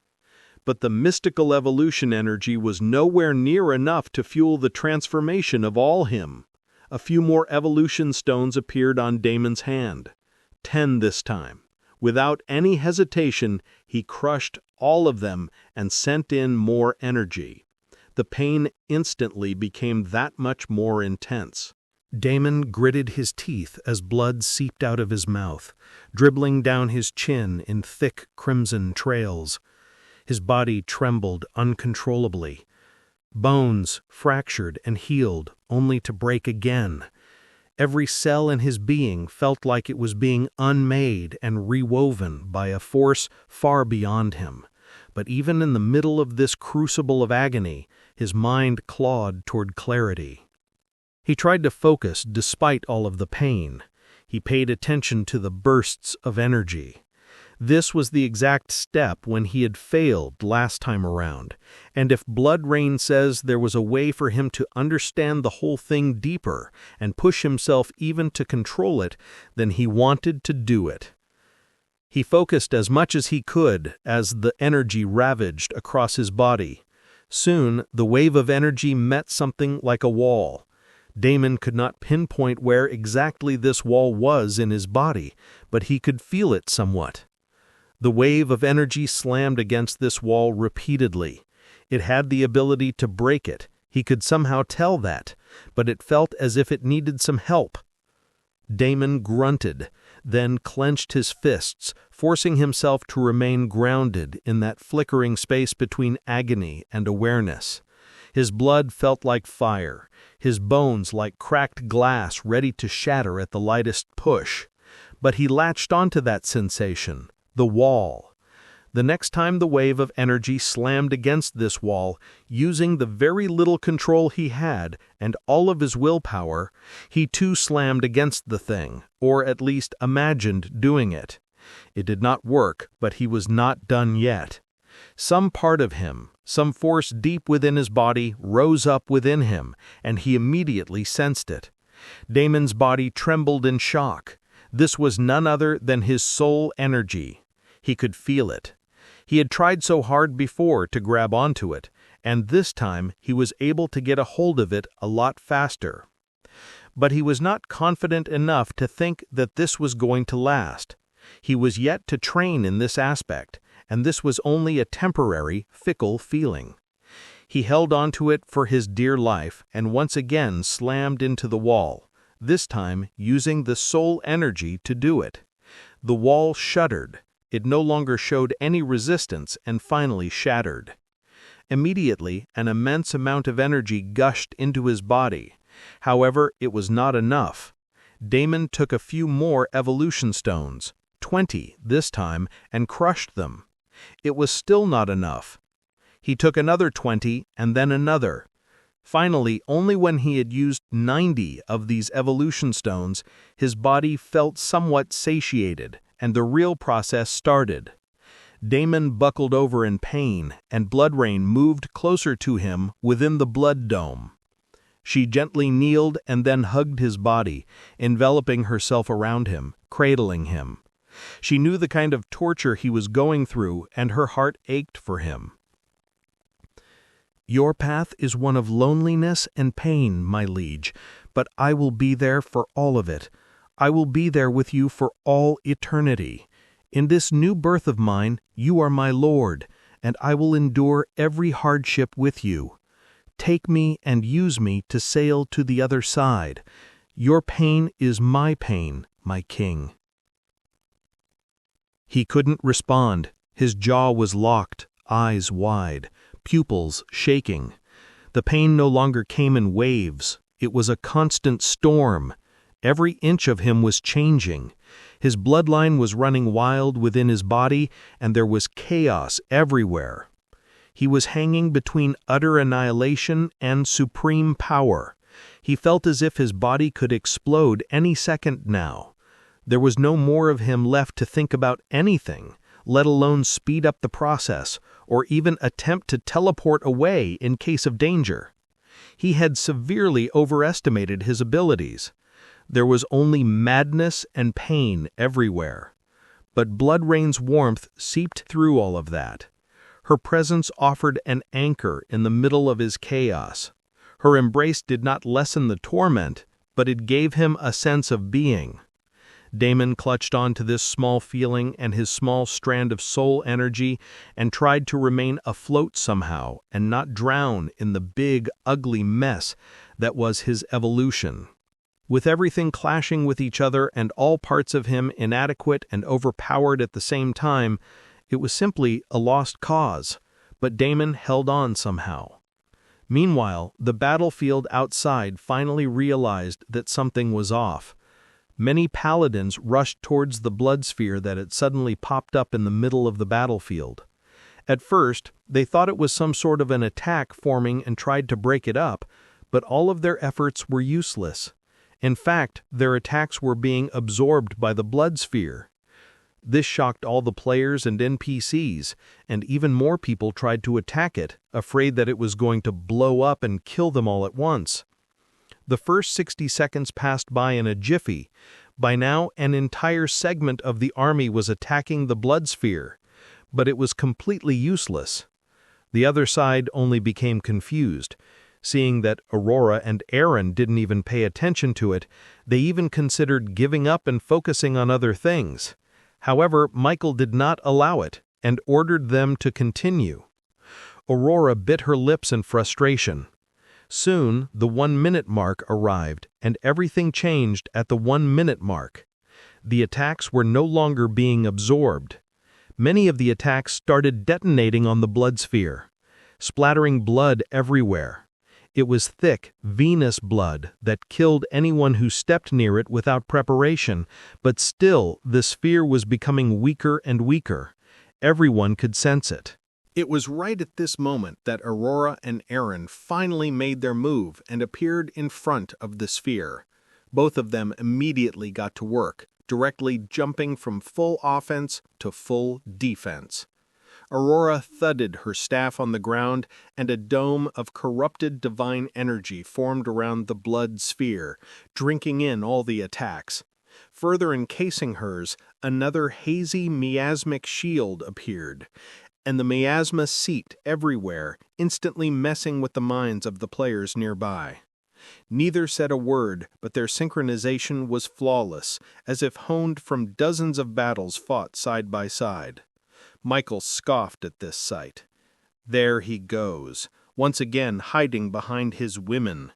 But the mystical evolution energy was nowhere near enough to fuel the transformation of all him. A few more evolution stones appeared on Damon's hand. 10 this time. Without any hesitation, he crushed all of them and sent in more energy. The pain instantly became that much more intense. Damon gritted his teeth as blood seeped out of his mouth, dribbling down his chin in thick crimson trails. His body trembled uncontrollably. Bones fractured and healed only to break again. Every cell in his being felt like it was being unmade and rewoven by a force far beyond him. But even in the middle of this crucible of agony, his mind clawed toward clarity. He tried to focus despite all of the pain. He paid attention to the bursts of energy. This was the exact step when he had failed last time around, and if Blood Rain says there was a way for him to understand the whole thing deeper and push himself even to control it, then he wanted to do it. He focused as much as he could as the energy ravaged across his body. Soon, the wave of energy met something like a wall. Damon could not pinpoint where exactly this wall was in his body, but he could feel it somewhat. The wave of energy slammed against this wall repeatedly. It had the ability to break it. He could somehow tell that, but it felt as if it needed some help. Damon grunted, then clenched his fists, forcing himself to remain grounded in that flickering space between agony and awareness. His blood felt like fire, his bones like cracked glass ready to shatter at the lightest push. But he latched onto that sensation. The wall. The next time the wave of energy slammed against this wall, using the very little control he had and all of his willpower, he too slammed against the thing, or at least imagined doing it. It did not work, but he was not done yet. Some part of him, some force deep within his body, rose up within him, and he immediately sensed it. Damon's body trembled in shock. This was none other than his soul energy. He could feel it. He had tried so hard before to grab onto it, and this time he was able to get a hold of it a lot faster. But he was not confident enough to think that this was going to last. He was yet to train in this aspect, and this was only a temporary, fickle feeling. He held onto it for his dear life and once again slammed into the wall, this time using the soul energy to do it. The wall shuddered. It no longer showed any resistance and finally shattered. Immediately, an immense amount of energy gushed into his body. However, it was not enough. Damon took a few more evolution stones, 20 this time, and crushed them. It was still not enough. He took another 20 and then another. Finally, only when he had used 90 of these evolution stones, his body felt somewhat satiated, and the real process started. Damon buckled over in pain, and Blood Rain moved closer to him within the blood dome. She gently kneeled and then hugged his body, enveloping herself around him, cradling him. She knew the kind of torture he was going through, and her heart ached for him. "Your path is one of loneliness and pain, my liege, but I will be there for all of it. I will be there with you for all eternity. In this new birth of mine, you are my Lord, and I will endure every hardship with you. Take me and use me to sail to the other side. Your pain is my pain, my king." He couldn't respond. His jaw was locked, eyes wide, pupils shaking. The pain no longer came in waves. It was a constant storm. Every inch of him was changing. His bloodline was running wild within his body, and there was chaos everywhere. He was hanging between utter annihilation and supreme power. He felt as if his body could explode any second now. There was no more of him left to think about anything, let alone speed up the process, or even attempt to teleport away in case of danger. He had severely overestimated his abilities. There was only madness and pain everywhere. But Blood Rain's warmth seeped through all of that. Her presence offered an anchor in the middle of his chaos. Her embrace did not lessen the torment, but it gave him a sense of being. Damon clutched on to this small feeling and his small strand of soul energy and tried to remain afloat somehow and not drown in the big, ugly mess that was his evolution. With everything clashing with each other and all parts of him inadequate and overpowered at the same time, it was simply a lost cause, but Damon held on somehow. Meanwhile, the battlefield outside finally realized that something was off. Many paladins rushed towards the blood sphere that had suddenly popped up in the middle of the battlefield. At first, they thought it was some sort of an attack forming and tried to break it up, but all of their efforts were useless. In fact, their attacks were being absorbed by the blood sphere. This shocked all the players and NPCs, and even more people tried to attack it, afraid that it was going to blow up and kill them all at once. The first 60 seconds passed by in a jiffy. By now, an entire segment of the army was attacking the blood sphere, but it was completely useless. The other side only became confused. Seeing that Aurora and Aaron didn't even pay attention to it, they even considered giving up and focusing on other things. However, Michael did not allow it, and ordered them to continue. Aurora bit her lips in frustration. Soon, the 1-minute mark arrived, and everything changed at the 1-minute mark. The attacks were no longer being absorbed. Many of the attacks started detonating on the blood sphere, splattering blood everywhere. It was thick, venous blood that killed anyone who stepped near it without preparation, but still, the sphere was becoming weaker and weaker. Everyone could sense it. It was right at this moment that Aurora and Aaron finally made their move and appeared in front of the sphere. Both of them immediately got to work, directly jumping from full offense to full defense. Aurora thudded her staff on the ground, and a dome of corrupted divine energy formed around the blood sphere, drinking in all the attacks. Further encasing hers, another hazy miasmic shield appeared, and the miasma seeped everywhere, instantly messing with the minds of the players nearby. Neither said a word, but their synchronization was flawless, as if honed from dozens of battles fought side by side. Michael scoffed at this sight. There he goes, once again hiding behind his women.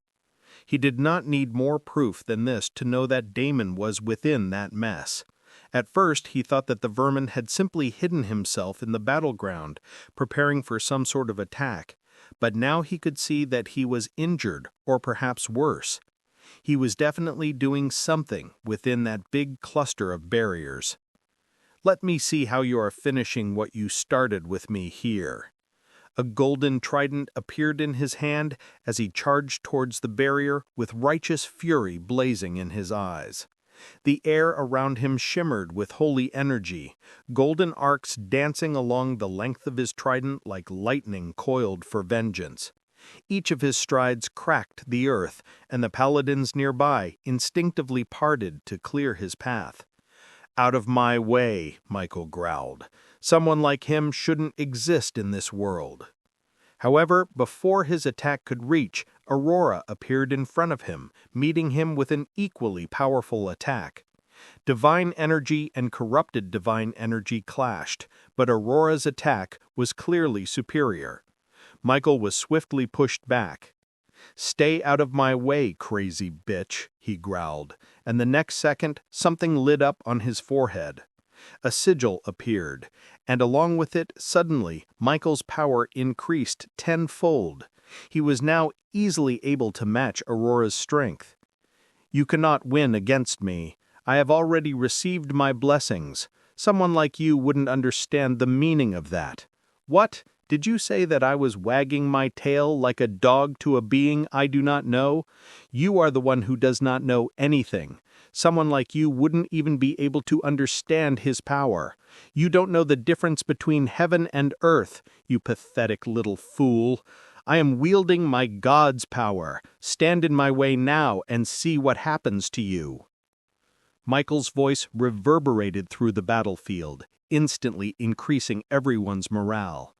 He did not need more proof than this to know that Damon was within that mess. At first, he thought that the vermin had simply hidden himself in the battleground, preparing for some sort of attack, but now he could see that he was injured, or perhaps worse. He was definitely doing something within that big cluster of barriers. Let me see how you are finishing what you started with me here. A golden trident appeared in his hand as he charged towards the barrier with righteous fury blazing in his eyes. The air around him shimmered with holy energy, golden arcs dancing along the length of his trident like lightning coiled for vengeance. Each of his strides cracked the earth, and the paladins nearby instinctively parted to clear his path. "Out of my way," Michael growled. "Someone like him shouldn't exist in this world." However, before his attack could reach, Aurora appeared in front of him, meeting him with an equally powerful attack. Divine energy and corrupted divine energy clashed, but Aurora's attack was clearly superior. Michael was swiftly pushed back. "Stay out of my way, crazy bitch," he growled, and the next second something lit up on his forehead. A sigil appeared, and along with it, suddenly, Michael's power increased tenfold. He was now easily able to match Aurora's strength. "You cannot win against me. I have already received my blessings. Someone like you wouldn't understand the meaning of that. What? Did you say that I was wagging my tail like a dog to a being I do not know? You are the one who does not know anything. Someone like you wouldn't even be able to understand his power. You don't know the difference between heaven and earth, you pathetic little fool. I am wielding my God's power. Stand in my way now and see what happens to you." Michael's voice reverberated through the battlefield, instantly increasing everyone's morale.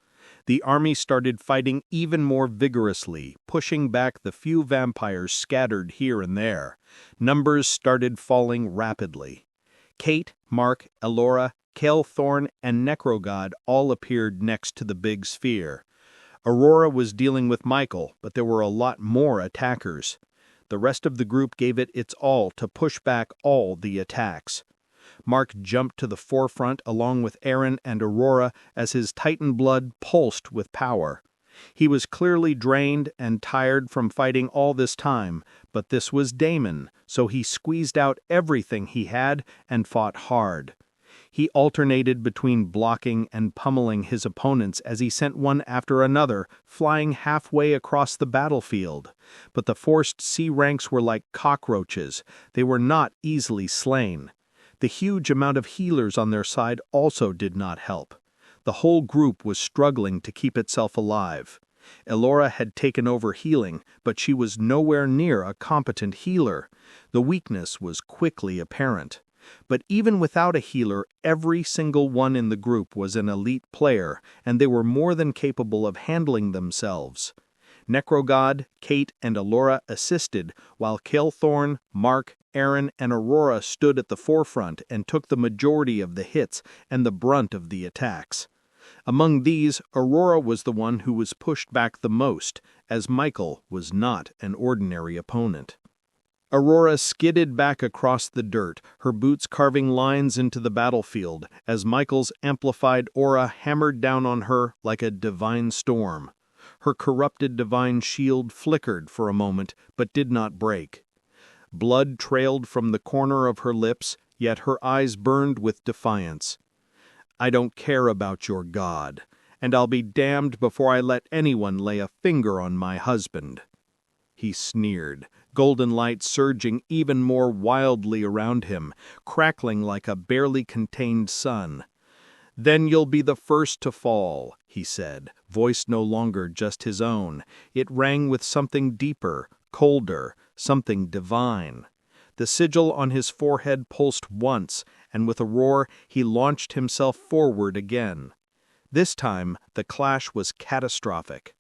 The army started fighting even more vigorously, pushing back the few vampires scattered here and there. Numbers started falling rapidly. Kate, Mark, Elora, Kalethorn, and Necrogod all appeared next to the big sphere. Aurora was dealing with Michael, but there were a lot more attackers. The rest of the group gave it its all to push back all the attacks. Mark jumped to the forefront along with Aaron and Aurora as his Titan blood pulsed with power. He was clearly drained and tired from fighting all this time, but this was Damon, so he squeezed out everything he had and fought hard. He alternated between blocking and pummeling his opponents as he sent one after another flying halfway across the battlefield. But the forced sea ranks were like cockroaches. They were not easily slain. The huge amount of healers on their side also did not help. The whole group was struggling to keep itself alive. Elora had taken over healing, but she was nowhere near a competent healer. The weakness was quickly apparent. But even without a healer, every single one in the group was an elite player, and they were more than capable of handling themselves. Necrogod, Kate, and Elora assisted, while Kilthorn, Mark, Aaron, and Aurora stood at the forefront and took the majority of the hits and the brunt of the attacks. Among these, Aurora was the one who was pushed back the most, as Michael was not an ordinary opponent. Aurora skidded back across the dirt, her boots carving lines into the battlefield, as Michael's amplified aura hammered down on her like a divine storm. Her corrupted divine shield flickered for a moment, but did not break. Blood trailed from the corner of her lips, yet her eyes burned with defiance. "I don't care about your god, and I'll be damned before I let anyone lay a finger on my husband." He sneered, golden light surging even more wildly around him, crackling like a barely contained sun. "Then you'll be the first to fall," he said, voice no longer just his own. It rang with something deeper, colder, something divine. The sigil on his forehead pulsed once, and with a roar he launched himself forward again. This time the clash was catastrophic.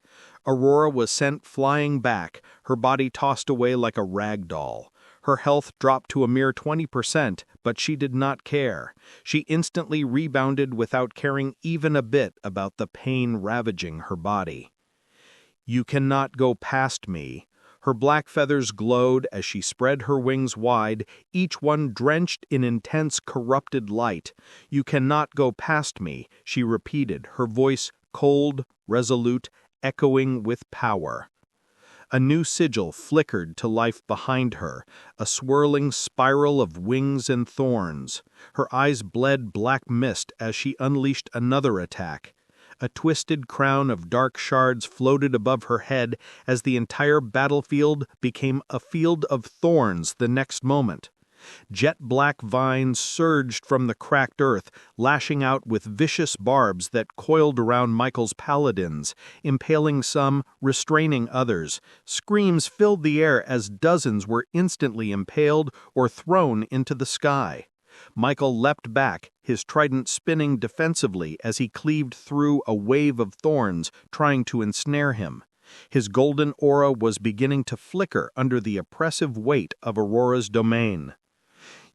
Aurora was sent flying back, her body tossed away like a rag doll. Her health dropped to a mere 20%, but she did not care. She instantly rebounded without caring even a bit about the pain ravaging her body. "You cannot go past me." Her black feathers glowed as she spread her wings wide, each one drenched in intense corrupted light. "You cannot go past me," she repeated, her voice cold, resolute, echoing with power. A new sigil flickered to life behind her, a swirling spiral of wings and thorns. Her eyes bled black mist as she unleashed another attack. A twisted crown of dark shards floated above her head as the entire battlefield became a field of thorns the next moment. Jet-black vines surged from the cracked earth, lashing out with vicious barbs that coiled around Michael's paladins, impaling some, restraining others. Screams filled the air as dozens were instantly impaled or thrown into the sky. Michael leapt back, his trident spinning defensively as he cleaved through a wave of thorns trying to ensnare him. His golden aura was beginning to flicker under the oppressive weight of Aurora's domain.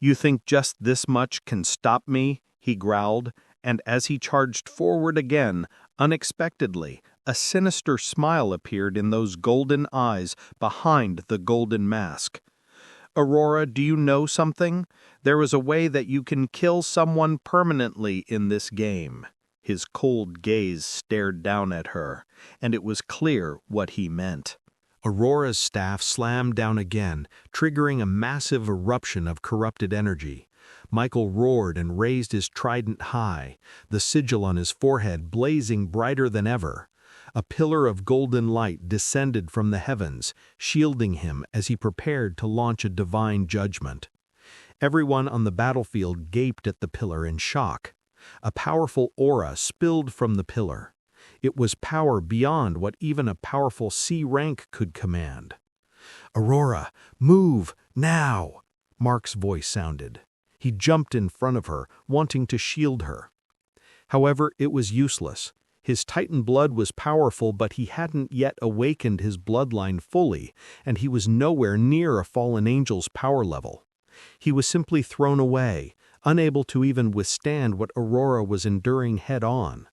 "You think just this much can stop me?" he growled, and as he charged forward again, unexpectedly, a sinister smile appeared in those golden eyes behind the golden mask. "Aurora, do you know something? There is a way that you can kill someone permanently in this game." His cold gaze stared down at her, and it was clear what he meant. Aurora's staff slammed down again, triggering a massive eruption of corrupted energy. Michael roared and raised his trident high, the sigil on his forehead blazing brighter than ever. A pillar of golden light descended from the heavens, shielding him as he prepared to launch a divine judgment. Everyone on the battlefield gaped at the pillar in shock. A powerful aura spilled from the pillar. It was power beyond what even a powerful C rank could command. "Aurora, move, now!" Mark's voice sounded. He jumped in front of her, wanting to shield her. However, it was useless. His Titan blood was powerful, but he hadn't yet awakened his bloodline fully, and he was nowhere near a fallen angel's power level. He was simply thrown away, unable to even withstand what Aurora was enduring head-on.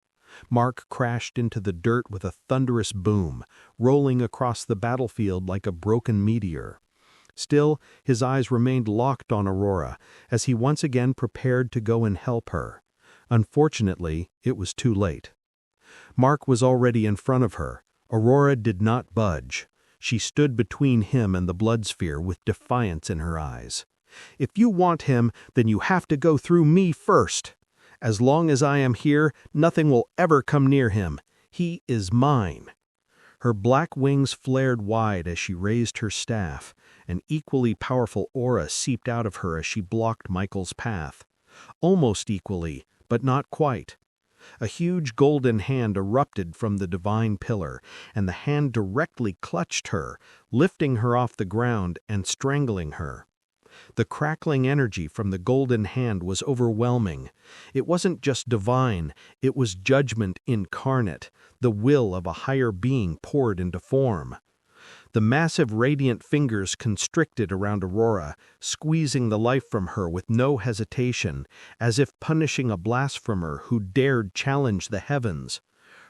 Mark crashed into the dirt with a thunderous boom, rolling across the battlefield like a broken meteor. Still, his eyes remained locked on Aurora, as he once again prepared to go and help her. Unfortunately, it was too late. Mark was already in front of her, Aurora did not budge. She stood between him and the blood sphere with defiance in her eyes. "If you want him, then you have to go through me first. As long as I am here, nothing will ever come near him. He is mine." Her black wings flared wide as she raised her staff. An equally powerful aura seeped out of her as she blocked Michael's path. Almost equally, but not quite. A huge golden hand erupted from the divine pillar, and the hand directly clutched her, lifting her off the ground and strangling her. The crackling energy from the golden hand was overwhelming. It wasn't just divine, it was judgment incarnate, the will of a higher being poured into form. The massive radiant fingers constricted around Aurora, squeezing the life from her with no hesitation, as if punishing a blasphemer who dared challenge the heavens.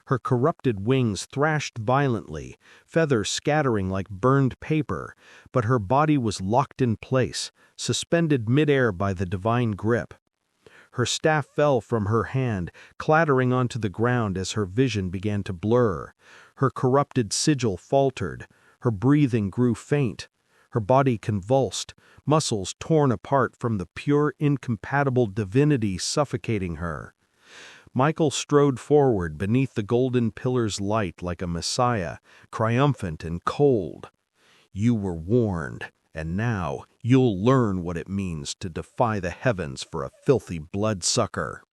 Her corrupted wings thrashed violently, feathers scattering like burned paper, but her body was locked in place, suspended midair by the divine grip. Her staff fell from her hand, clattering onto the ground as her vision began to blur. Her corrupted sigil faltered. Her breathing grew faint. Her body convulsed, muscles torn apart from the pure, incompatible divinity suffocating her. Michael strode forward beneath the golden pillar's light like a messiah, triumphant and cold. "You were warned, and now you'll learn what it means to defy the heavens for a filthy bloodsucker."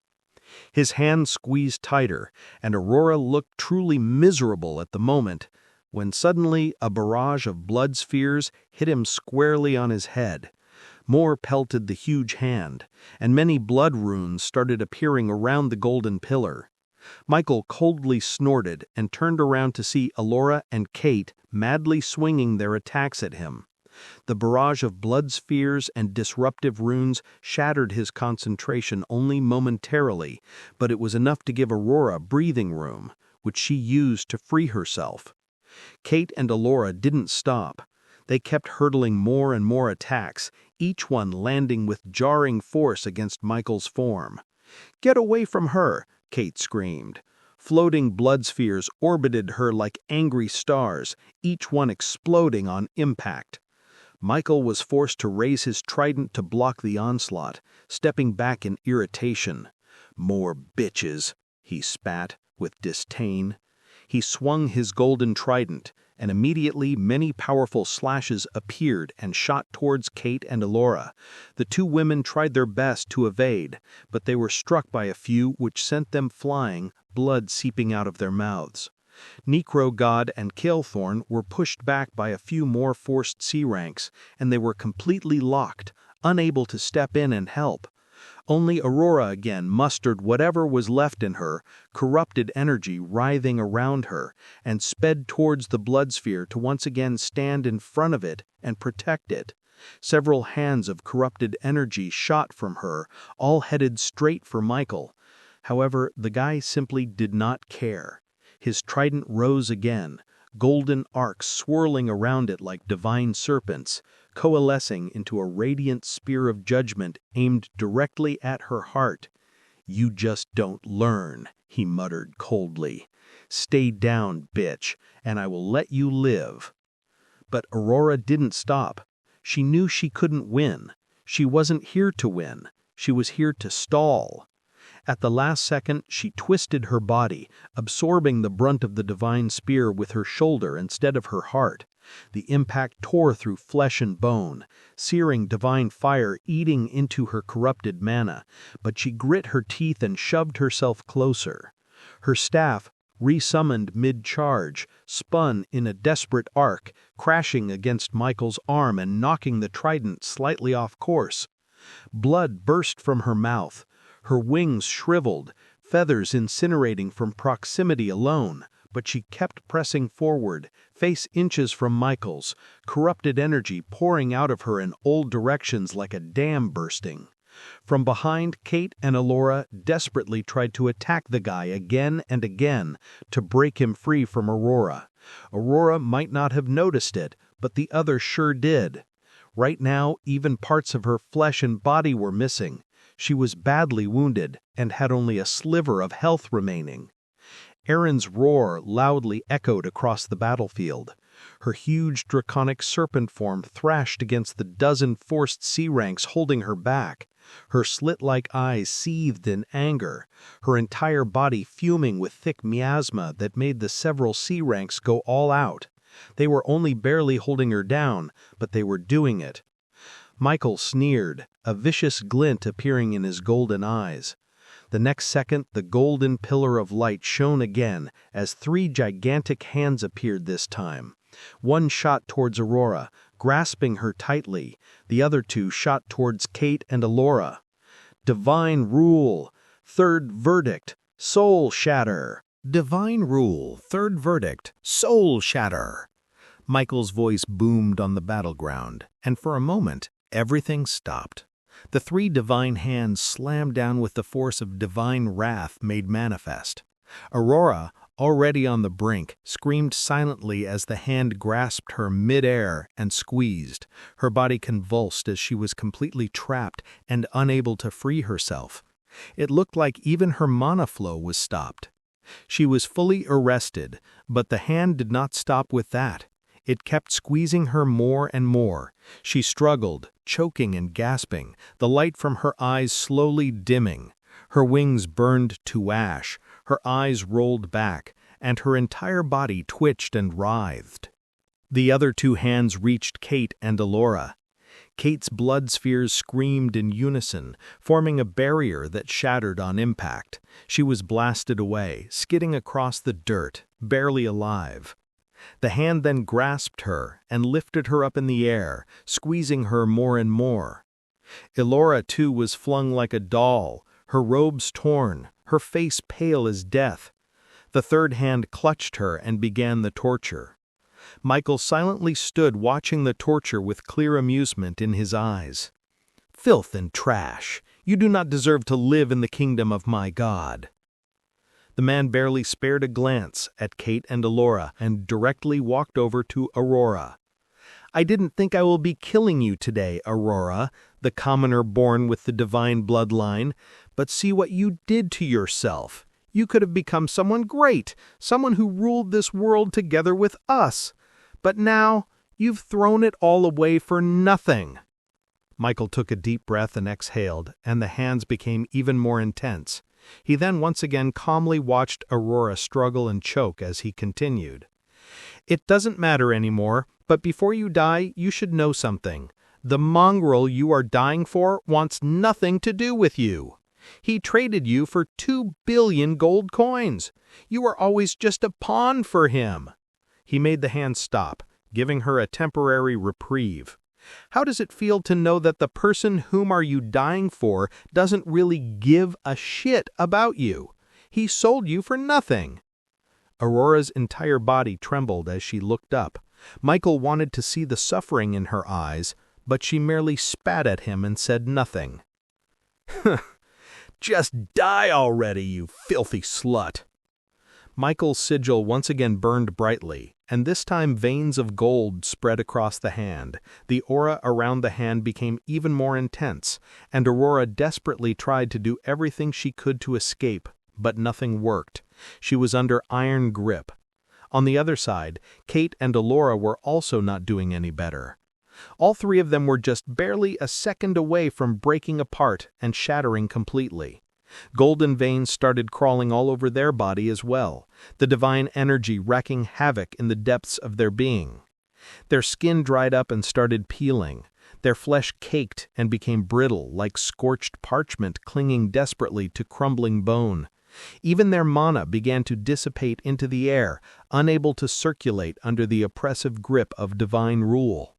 His hand squeezed tighter, and Aurora looked truly miserable at the moment, when suddenly a barrage of blood spheres hit him squarely on his head. More pelted the huge hand, and many blood runes started appearing around the golden pillar. Michael coldly snorted and turned around to see Alora and Kate madly swinging their attacks at him. The barrage of blood spheres and disruptive runes shattered his concentration only momentarily, but it was enough to give Aurora breathing room, which she used to free herself. Kate and Alora didn't stop. They kept hurtling more and more attacks, each one landing with jarring force against Michael's form. "Get away from her!" Kate screamed. Floating blood spheres orbited her like angry stars, each one exploding on impact. Michael was forced to raise his trident to block the onslaught, stepping back in irritation. "More bitches," he spat, with disdain. He swung his golden trident, and immediately many powerful slashes appeared and shot towards Kate and Alora. The two women tried their best to evade, but they were struck by a few which sent them flying, blood seeping out of their mouths. Necro God and Kalethorn were pushed back by a few more forced sea ranks, and they were completely locked, unable to step in and help. Only Aurora again mustered whatever was left in her, corrupted energy writhing around her, and sped towards the blood sphere to once again stand in front of it and protect it. Several hands of corrupted energy shot from her, all headed straight for Michael. However, the guy simply did not care. His trident rose again, golden arcs swirling around it like divine serpents, coalescing into a radiant spear of judgment aimed directly at her heart. "You just don't learn," he muttered coldly. "Stay down, bitch, and I will let you live." But Aurora didn't stop. She knew she couldn't win. She wasn't here to win. She was here to stall. At the last second, she twisted her body, absorbing the brunt of the divine spear with her shoulder instead of her heart. The impact tore through flesh and bone, searing divine fire eating into her corrupted mana, but she grit her teeth and shoved herself closer. Her staff, resummoned mid-charge, spun in a desperate arc, crashing against Michael's arm and knocking the trident slightly off course. Blood burst from her mouth. Her wings shriveled, feathers incinerating from proximity alone, but she kept pressing forward, face inches from Michael's, corrupted energy pouring out of her in all directions like a dam bursting. From behind, Kate and Alora desperately tried to attack the guy again and again to break him free from Aurora. Aurora might not have noticed it, but the other sure did. Right now, even parts of her flesh and body were missing. She was badly wounded and had only a sliver of health remaining. Erin's roar loudly echoed across the battlefield. Her huge draconic serpent form thrashed against the dozen forced sea ranks holding her back. Her slit-like eyes seethed in anger, her entire body fuming with thick miasma that made the several sea ranks go all out. They were only barely holding her down, but they were doing it. Michael sneered, a vicious glint appearing in his golden eyes. The next second, the golden pillar of light shone again as 3 gigantic hands appeared this time. One shot towards Aurora, grasping her tightly. The other 2 shot towards Kate and Allura. Divine rule, third verdict, soul shatter. Divine rule, third verdict, soul shatter. Michael's voice boomed on the battleground, and for a moment, everything stopped. The 3 divine hands slammed down with the force of divine wrath made manifest. Aurora, already on the brink, screamed silently as the hand grasped her mid-air and squeezed. Her body convulsed as she was completely trapped and unable to free herself. It looked like even her mana flow was stopped. She was fully arrested, but the hand did not stop with that. It kept squeezing her more and more. She struggled, choking and gasping, the light from her eyes slowly dimming. Her wings burned to ash, her eyes rolled back, and her entire body twitched and writhed. The other 2 hands reached Kate and Allura. Kate's blood spheres screamed in unison, forming a barrier that shattered on impact. She was blasted away, skidding across the dirt, barely alive. The hand then grasped her and lifted her up in the air, squeezing her more and more. Allura, too, was flung like a doll, her robes torn, her face pale as death. The third hand clutched her and began the torture. Michael silently stood watching the torture with clear amusement in his eyes. "Filth and trash! You do not deserve to live in the kingdom of my God." The man barely spared a glance at Kate and Allura and directly walked over to Aurora. "I didn't think I will be killing you today, Aurora, the commoner born with the divine bloodline, but see what you did to yourself. You could have become someone great, someone who ruled this world together with us. But now, you've thrown it all away for nothing." Michael took a deep breath and exhaled, and the hands became even more intense. He then once again calmly watched Aurora struggle and choke as he continued. "It doesn't matter anymore, but before you die, you should know something. The mongrel you are dying for wants nothing to do with you. He traded you for 2 billion gold coins. You were always just a pawn for him." He made the hand stop, giving her a temporary reprieve. "How does it feel to know that the person whom are you dying for doesn't really give a shit about you? He sold you for nothing." Aurora's entire body trembled as she looked up. Michael wanted to see the suffering in her eyes, but she merely spat at him and said nothing. "Just die already, you filthy slut." Michael's sigil once again burned brightly, and this time veins of gold spread across the hand. The aura around the hand became even more intense, and Aurora desperately tried to do everything she could to escape, but nothing worked. She was under iron grip. On the other side, Kate and Allura were also not doing any better. All 3 of them were just barely a second away from breaking apart and shattering completely. Golden veins started crawling all over their body as well, the divine energy wreaking havoc in the depths of their being. Their skin dried up and started peeling. Their flesh caked and became brittle, like scorched parchment clinging desperately to crumbling bone. Even their mana began to dissipate into the air, unable to circulate under the oppressive grip of divine rule.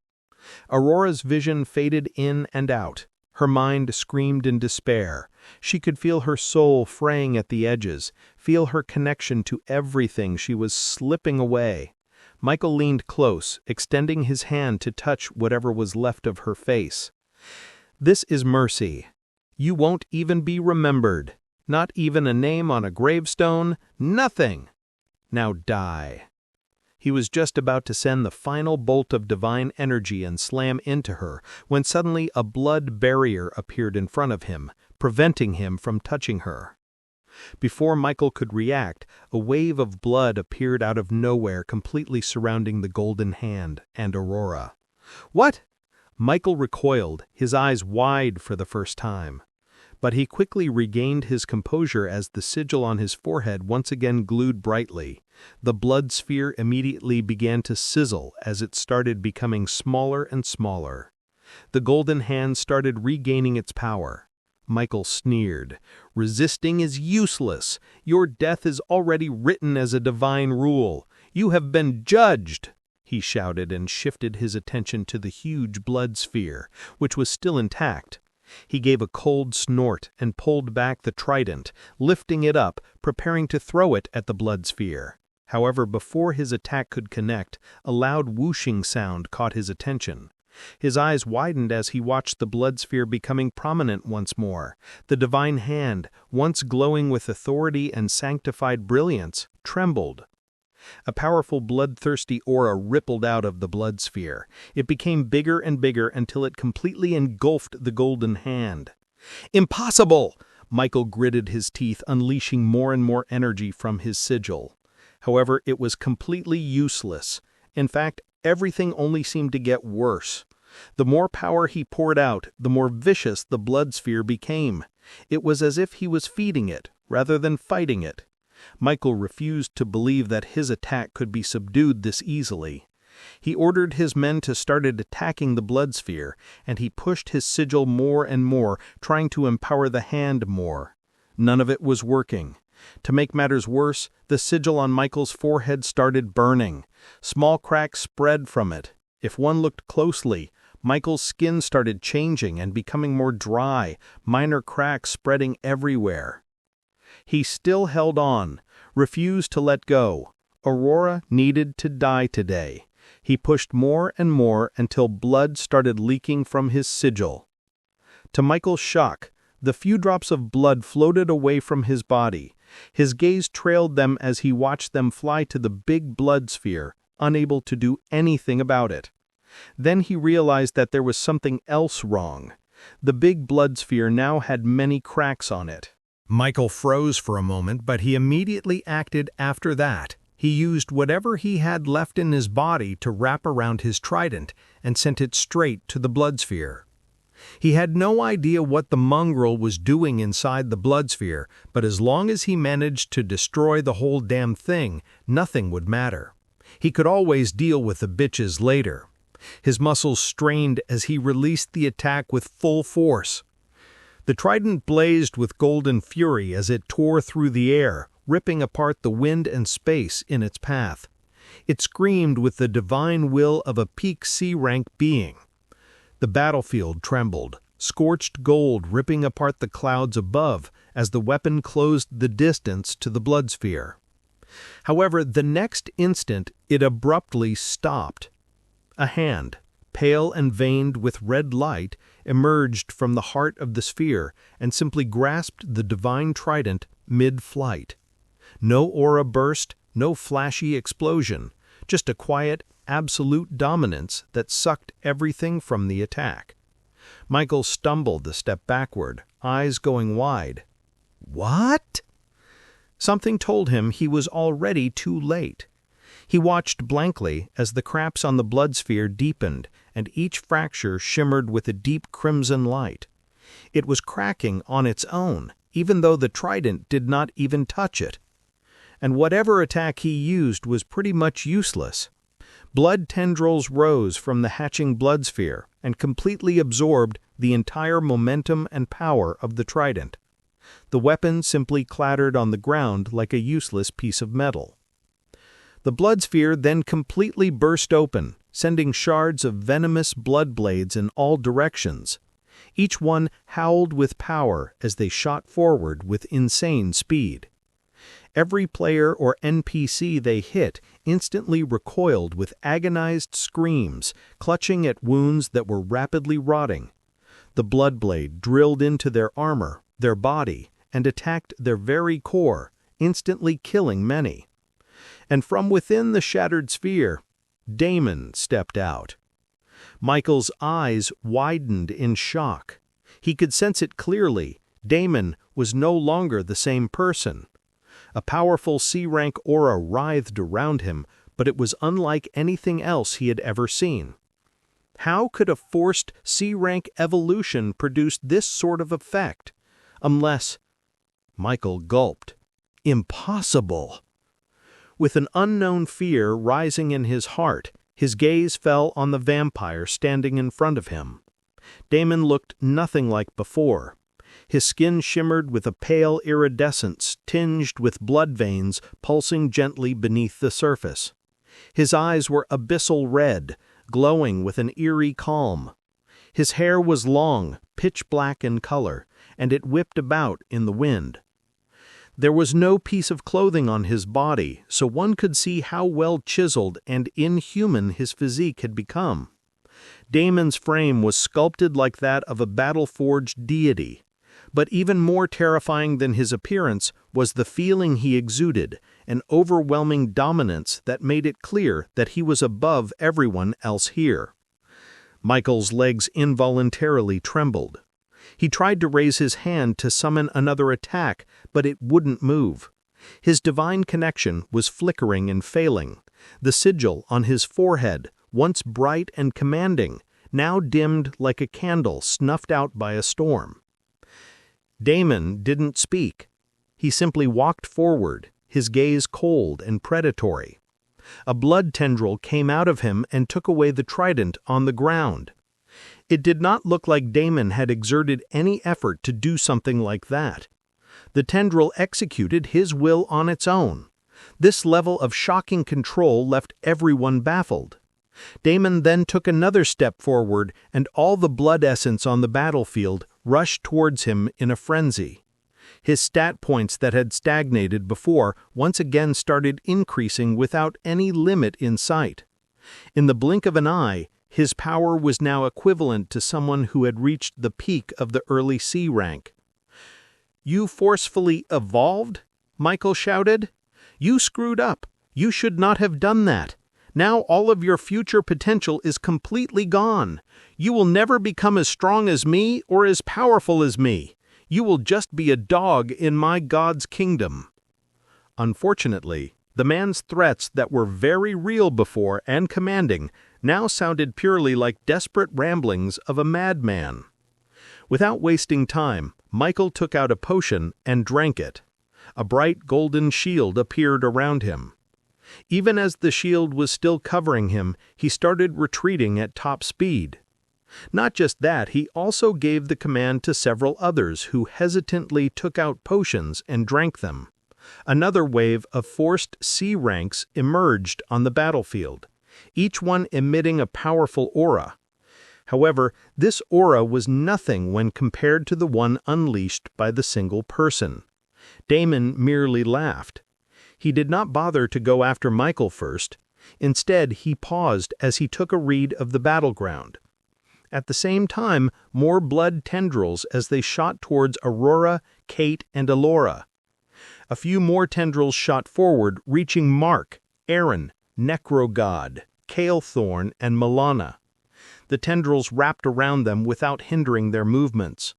Aurora's vision faded in and out. Her mind screamed in despair. She could feel her soul fraying at the edges, feel her connection to everything she was slipping away. Michael leaned close, extending his hand to touch whatever was left of her face. "This is mercy. You won't even be remembered. Not even a name on a gravestone. Nothing. Now die." He was just about to send the final bolt of divine energy and slam into her, when suddenly a blood barrier appeared in front of him, preventing him from touching her. Before Michael could react, a wave of blood appeared out of nowhere, completely surrounding the golden hand and Aurora. "What?" Michael recoiled, his eyes wide for the first time. But he quickly regained his composure as the sigil on his forehead once again glued brightly. The blood sphere immediately began to sizzle as it started becoming smaller and smaller. The golden hand started regaining its power. Michael sneered. "Resisting is useless. Your death is already written as a divine rule. You have been judged," he shouted and shifted his attention to the huge blood sphere, which was still intact. He gave a cold snort and pulled back the trident, lifting it up, preparing to throw it at the blood sphere. However, before his attack could connect, a loud whooshing sound caught his attention. His eyes widened as he watched the blood sphere becoming prominent once more. The divine hand, once glowing with authority and sanctified brilliance, trembled. A powerful bloodthirsty aura rippled out of the blood sphere. It became bigger and bigger until it completely engulfed the golden hand. "Impossible!" Michael gritted his teeth, unleashing more and more energy from his sigil. However, it was completely useless. In fact, everything only seemed to get worse. The more power he poured out, the more vicious the blood sphere became. It was as if he was feeding it, rather than fighting it. Michael refused to believe that his attack could be subdued this easily. He ordered his men to start attacking the blood sphere, and he pushed his sigil more and more, trying to empower the hand more. None of it was working. To make matters worse, the sigil on Michael's forehead started burning. Small cracks spread from it. If one looked closely, Michael's skin started changing and becoming more dry, minor cracks spreading everywhere. He still held on, refused to let go. Aurora needed to die today. He pushed more and more until blood started leaking from his sigil. To Michael's shock, the few drops of blood floated away from his body. His gaze trailed them as he watched them fly to the big blood sphere, unable to do anything about it. Then he realized that there was something else wrong. The big blood sphere now had many cracks on it. Michael froze for a moment, but he immediately acted after that. He used whatever he had left in his body to wrap around his trident and sent it straight to the blood sphere. He had no idea what the mongrel was doing inside the blood sphere, but as long as he managed to destroy the whole damn thing, nothing would matter. He could always deal with the bitches later. His muscles strained as he released the attack with full force. The trident blazed with golden fury as it tore through the air, ripping apart the wind and space in its path. It screamed with the divine will of a peak C-rank being. The battlefield trembled, scorched gold ripping apart the clouds above as the weapon closed the distance to the blood sphere. However, the next instant it abruptly stopped. A hand, pale and veined with red light, emerged from the heart of the sphere and simply grasped the divine trident mid-flight. No aura burst, no flashy explosion, just a quiet, absolute dominance that sucked everything from the attack. Michael stumbled a step backward, eyes going wide. What? Something told him he was already too late. He watched blankly as the cracks on the blood sphere deepened and each fracture shimmered with a deep crimson light. It was cracking on its own, even though the trident did not even touch it. And whatever attack he used was pretty much useless. Blood tendrils rose from the hatching blood sphere and completely absorbed the entire momentum and power of the trident. The weapon simply clattered on the ground like a useless piece of metal. The blood sphere then completely burst open, sending shards of venomous blood blades in all directions. Each one howled with power as they shot forward with insane speed. Every player or NPC they hit instantly recoiled with agonized screams, clutching at wounds that were rapidly rotting. The blood blade drilled into their armor, their body, and attacked their very core, instantly killing many. And from within the shattered sphere, Damon stepped out. Michael's eyes widened in shock. He could sense it clearly. Damon was no longer the same person. A powerful C-rank aura writhed around him, but it was unlike anything else he had ever seen. How could a forced C-rank evolution produce this sort of effect? Unless... Michael gulped. Impossible! With an unknown fear rising in his heart, his gaze fell on the vampire standing in front of him. Damon looked nothing like before. His skin shimmered with a pale iridescence tinged with blood veins pulsing gently beneath the surface. His eyes were abyssal red, glowing with an eerie calm. His hair was long, pitch black in color, and it whipped about in the wind. There was no piece of clothing on his body, so one could see how well chiseled and inhuman his physique had become. Damon's frame was sculpted like that of a battle-forged deity. But even more terrifying than his appearance was the feeling he exuded, an overwhelming dominance that made it clear that he was above everyone else here. Michael's legs involuntarily trembled. He tried to raise his hand to summon another attack, but it wouldn't move. His divine connection was flickering and failing. The sigil on his forehead, once bright and commanding, now dimmed like a candle snuffed out by a storm. Damon didn't speak. He simply walked forward, his gaze cold and predatory. A blood tendril came out of him and took away the trident on the ground. It did not look like Damon had exerted any effort to do something like that. The tendril executed his will on its own. This level of shocking control left everyone baffled. Damon then took another step forward, and all the blood essence on the battlefield rushed towards him in a frenzy. His stat points that had stagnated before once again started increasing without any limit in sight. In the blink of an eye, his power was now equivalent to someone who had reached the peak of the early C rank. "You forcefully evolved?" Michael shouted. "You screwed up. You should not have done that. Now all of your future potential is completely gone. You will never become as strong as me or as powerful as me. You will just be a dog in my God's kingdom." Unfortunately, the man's threats that were very real before and commanding now sounded purely like desperate ramblings of a madman. Without wasting time, Michael took out a potion and drank it. A bright golden shield appeared around him. Even as the shield was still covering him, he started retreating at top speed. Not just that, he also gave the command to several others who hesitantly took out potions and drank them. Another wave of forced C ranks emerged on the battlefield, each one emitting a powerful aura. However, this aura was nothing when compared to the one unleashed by the single person. Damon merely laughed. He did not bother to go after Michael first. Instead, he paused as he took a read of the battleground. At the same time, more blood tendrils as they shot towards Aurora, Kate, and Alora. A few more tendrils shot forward, reaching Mark, Aaron, Necrogod, Kalethorn, and Milana. The tendrils wrapped around them without hindering their movements.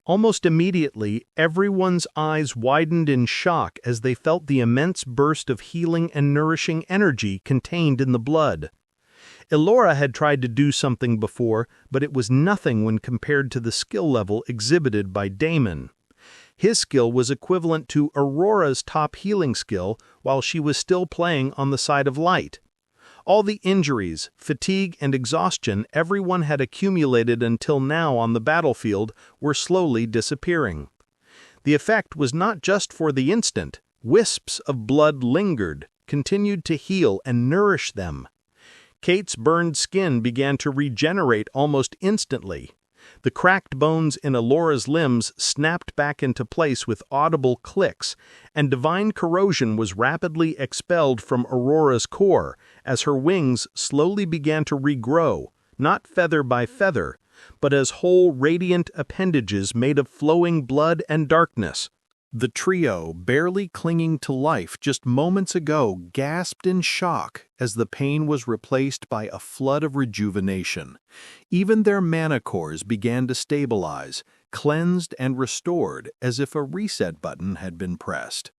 Almost immediately, everyone's eyes widened in shock as they felt the immense burst of healing and nourishing energy contained in the blood. Elora had tried to do something before, but it was nothing when compared to the skill level exhibited by Damon. His skill was equivalent to Aurora's top healing skill while she was still playing on the side of light. All the injuries, fatigue, and exhaustion everyone had accumulated until now on the battlefield were slowly disappearing. The effect was not just for the instant. Wisps of blood lingered, continued to heal and nourish them. Kate's burned skin began to regenerate almost instantly. The cracked bones in Alora's limbs snapped back into place with audible clicks, and divine corrosion was rapidly expelled from Aurora's core as her wings slowly began to regrow, not feather by feather, but as whole radiant appendages made of flowing blood and darkness. The trio, barely clinging to life just moments ago, gasped in shock as the pain was replaced by a flood of rejuvenation. Even their mana cores began to stabilize, cleansed and restored as if a reset button had been pressed.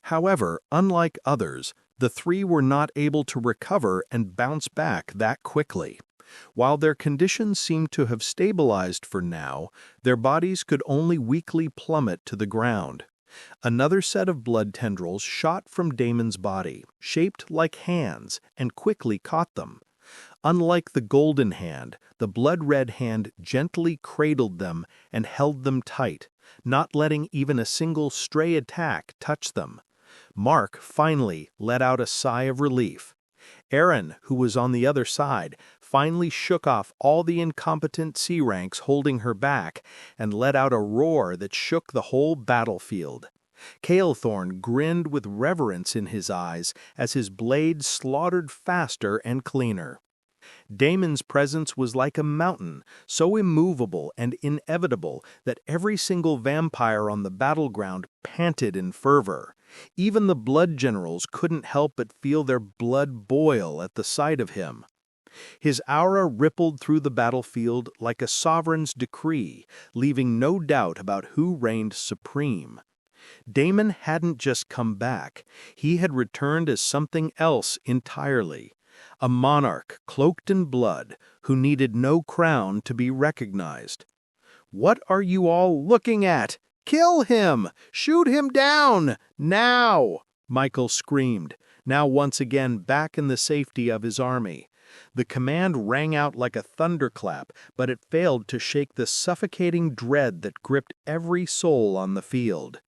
However, unlike others, the three were not able to recover and bounce back that quickly. While their conditions seemed to have stabilized for now, their bodies could only weakly plummet to the ground. Another set of blood tendrils shot from Damon's body, shaped like hands, and quickly caught them. Unlike the golden hand, the blood-red hand gently cradled them and held them tight, not letting even a single stray attack touch them. Mark finally let out a sigh of relief. Aaron, who was on the other side, finally shook off all the incompetent sea ranks holding her back and let out a roar that shook the whole battlefield. Calethorn grinned with reverence in his eyes as his blade slaughtered faster and cleaner. Damon's presence was like a mountain, so immovable and inevitable that every single vampire on the battleground panted in fervor. Even the blood generals couldn't help but feel their blood boil at the sight of him. His aura rippled through the battlefield like a sovereign's decree, leaving no doubt about who reigned supreme. Damon hadn't just come back, he had returned as something else entirely. A monarch cloaked in blood who needed no crown to be recognized. "What are you all looking at? Kill him! Shoot him down! Now!" Michael screamed, now once again back in the safety of his army. The command rang out like a thunderclap, but it failed to shake the suffocating dread that gripped every soul on the field.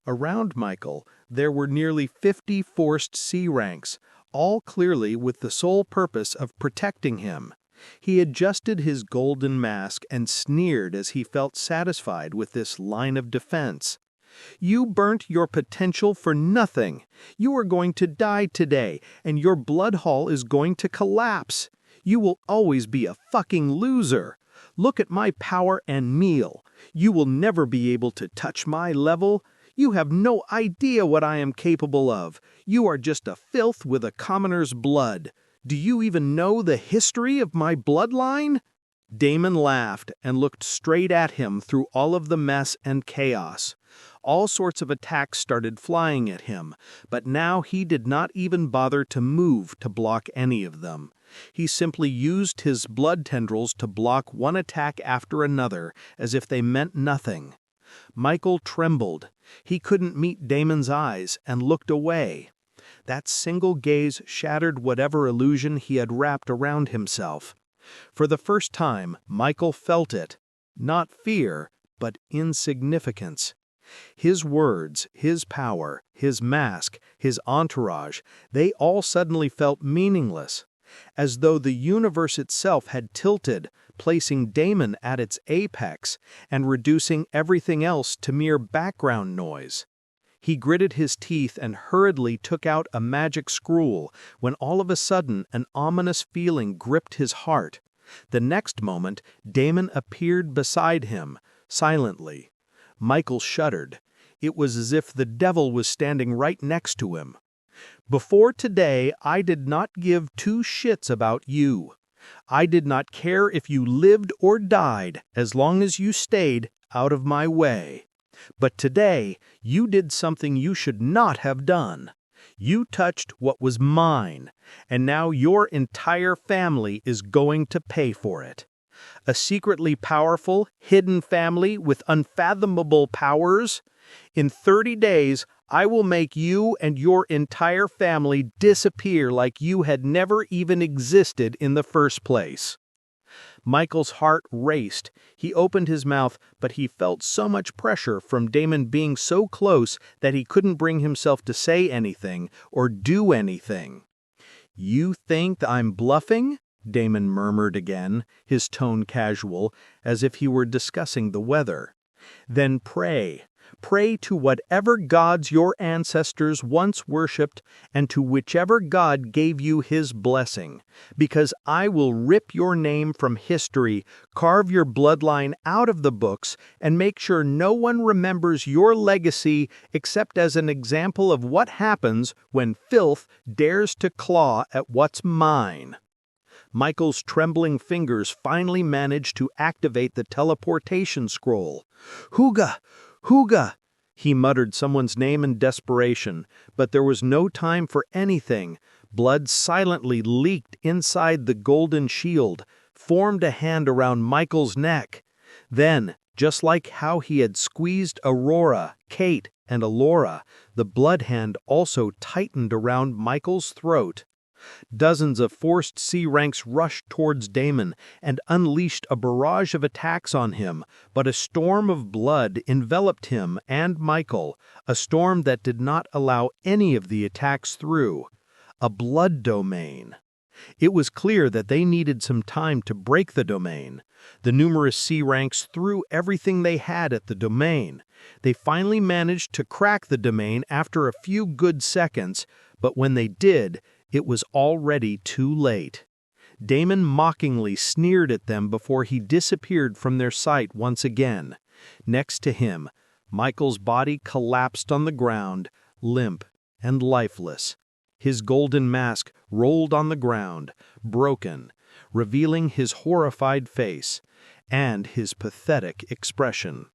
Around Michael, there were nearly 50 forced sea ranks, all clearly with the sole purpose of protecting him. He adjusted his golden mask and sneered as he felt satisfied with this line of defense. "You burnt your potential for nothing. You are going to die today, and your blood hall is going to collapse. You will always be a fucking loser. Look at my power and meal. You will never be able to touch my level. You have no idea what I am capable of. You are just a filth with a commoner's blood. Do you even know the history of my bloodline?" Damon laughed and looked straight at him through all of the mess and chaos. All sorts of attacks started flying at him, but now he did not even bother to move to block any of them. He simply used his blood tendrils to block one attack after another, as if they meant nothing. Michael trembled. He couldn't meet Damon's eyes and looked away. That single gaze shattered whatever illusion he had wrapped around himself. For the first time, Michael felt it. Not fear, but insignificance. His words, his power, his mask, his entourage, they all suddenly felt meaningless. As though the universe itself had tilted, placing Damon at its apex and reducing everything else to mere background noise. He gritted his teeth and hurriedly took out a magic scroll when all of a sudden an ominous feeling gripped his heart. The next moment, Damon appeared beside him, silently. Michael shuddered. It was as if the devil was standing right next to him. "Before today, I did not give two shits about you. I did not care if you lived or died as long as you stayed out of my way. But today, you did something you should not have done. You touched what was mine, and now your entire family is going to pay for it. A secretly powerful, hidden family with unfathomable powers? In 30 days, I will make you and your entire family disappear like you had never even existed in the first place." Michael's heart raced. He opened his mouth, but he felt so much pressure from Damon being so close that he couldn't bring himself to say anything or do anything. "You think I'm bluffing?" Damon murmured again, his tone casual, as if he were discussing the weather. "Then pray. Pray to whatever gods your ancestors once worshipped and to whichever god gave you his blessing, because I will rip your name from history, carve your bloodline out of the books, and make sure no one remembers your legacy except as an example of what happens when filth dares to claw at what's mine." Michael's trembling fingers finally managed to activate the teleportation scroll. "Huga! Huga!" He muttered someone's name in desperation, but there was no time for anything. Blood silently leaked inside the golden shield, formed a hand around Michael's neck. Then, just like how he had squeezed Aurora, Kate, and Alora, the blood hand also tightened around Michael's throat. Dozens of forced C-ranks rushed towards Damon and unleashed a barrage of attacks on him, but a storm of blood enveloped him and Michael, a storm that did not allow any of the attacks through. A blood domain. It was clear that they needed some time to break the domain. The numerous C-ranks threw everything they had at the domain. They finally managed to crack the domain after a few good seconds, but when they did, it was already too late. Damon mockingly sneered at them before he disappeared from their sight once again. Next to him, Michael's body collapsed on the ground, limp and lifeless. His golden mask rolled on the ground, broken, revealing his horrified face and his pathetic expression.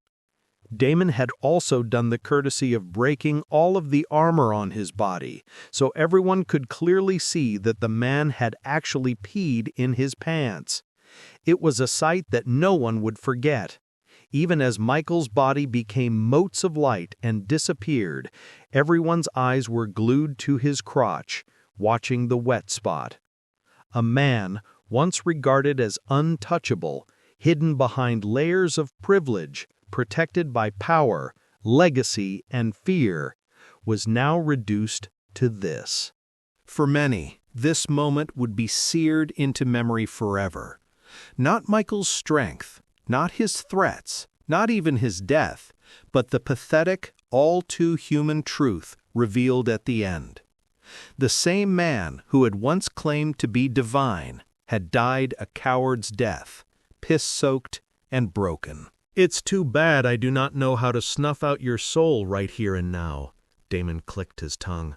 Damon had also done the courtesy of breaking all of the armor on his body, so everyone could clearly see that the man had actually peed in his pants. It was a sight that no one would forget. Even as Michael's body became motes of light and disappeared, everyone's eyes were glued to his crotch, watching the wet spot. A man, once regarded as untouchable, hidden behind layers of privilege, protected by power, legacy, and fear, was now reduced to this. For many, this moment would be seared into memory forever. Not Michael's strength, not his threats, not even his death, but the pathetic, all-too-human truth revealed at the end. The same man who had once claimed to be divine had died a coward's death, piss-soaked and broken. "It's too bad I do not know how to snuff out your soul right here and now," Damon clicked his tongue.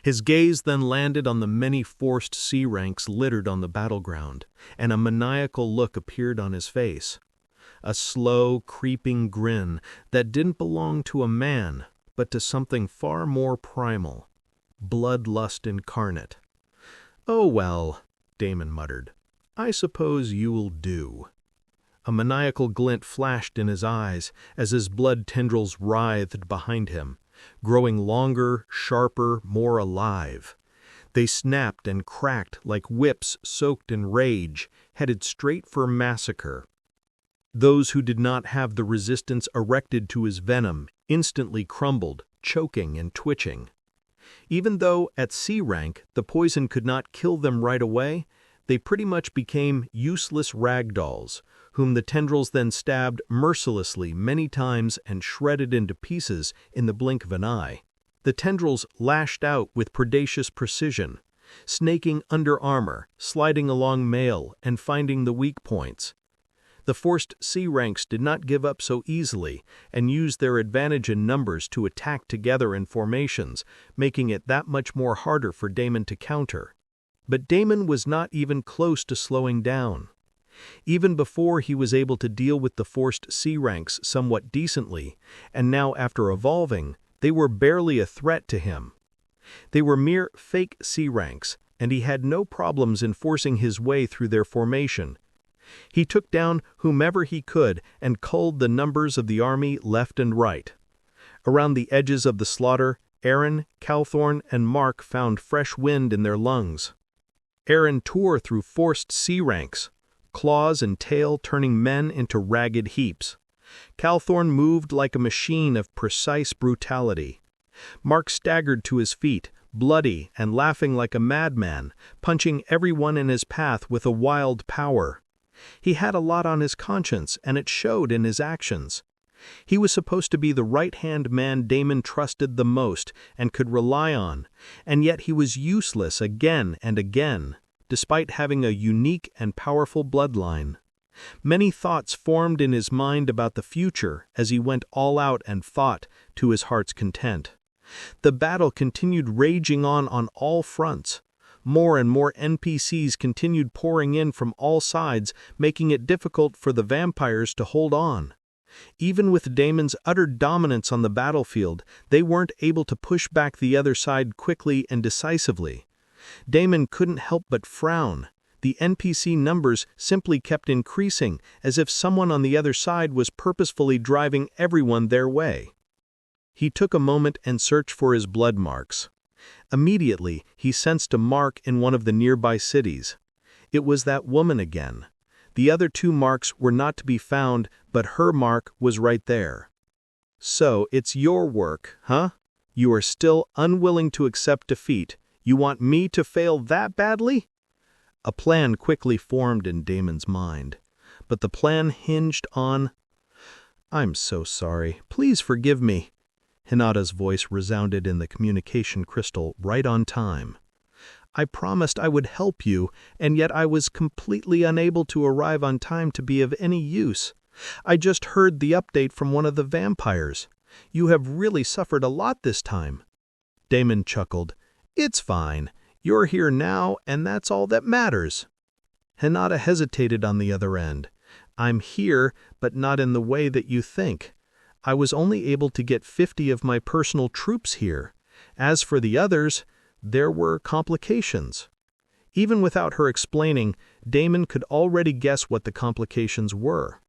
His gaze then landed on the many forced C-ranks littered on the battleground, and a maniacal look appeared on his face. A slow, creeping grin that didn't belong to a man, but to something far more primal. Bloodlust incarnate. "Oh well," Damon muttered. "I suppose you'll do." A maniacal glint flashed in his eyes as his blood tendrils writhed behind him, growing longer, sharper, more alive. They snapped and cracked like whips soaked in rage, headed straight for massacre. Those who did not have the resistance erected to his venom instantly crumbled, choking and twitching. Even though, at C rank, the poison could not kill them right away, they pretty much became useless ragdolls, whom the tendrils then stabbed mercilessly many times and shredded into pieces in the blink of an eye. The tendrils lashed out with predacious precision, snaking under armor, sliding along mail, and finding the weak points. The forced C-ranks did not give up so easily and used their advantage in numbers to attack together in formations, making it that much more harder for Damon to counter. But Damon was not even close to slowing down. Even before he was able to deal with the forced C-ranks somewhat decently, and now after evolving, they were barely a threat to him. They were mere fake C-ranks, and he had no problems in forcing his way through their formation. He took down whomever he could and culled the numbers of the army left and right. Around the edges of the slaughter, Aaron, Calthorn, and Mark found fresh wind in their lungs. Aaron tore through forced C-ranks, claws and tail turning men into ragged heaps. Calthorn moved like a machine of precise brutality. Mark staggered to his feet, bloody and laughing like a madman, punching everyone in his path with a wild power. He had a lot on his conscience, and it showed in his actions. He was supposed to be the right-hand man Damon trusted the most and could rely on, and yet he was useless again and again, despite having a unique and powerful bloodline. Many thoughts formed in his mind about the future as he went all out and fought to his heart's content. The battle continued raging on all fronts. More and more NPCs continued pouring in from all sides, making it difficult for the vampires to hold on. Even with Damon's utter dominance on the battlefield, they weren't able to push back the other side quickly and decisively. Damon couldn't help but frown. The NPC numbers simply kept increasing, as if someone on the other side was purposefully driving everyone their way. He took a moment and searched for his blood marks. Immediately, he sensed a mark in one of the nearby cities. It was that woman again. The other two marks were not to be found, but her mark was right there. So, it's your work, huh? You are still unwilling to accept defeat. You want me to fail that badly? A plan quickly formed in Damon's mind. But the plan hinged on... "I'm so sorry. Please forgive me." Hinata's voice resounded in the communication crystal right on time. "I promised I would help you, and yet I was completely unable to arrive on time to be of any use. I just heard the update from one of the vampires. You have really suffered a lot this time." Damon chuckled. "It's fine. You're here now, and that's all that matters." Hinata hesitated on the other end. "I'm here, but not in the way that you think. I was only able to get 50 of my personal troops here. As for the others, there were complications." Even without her explaining, Damon could already guess what the complications were.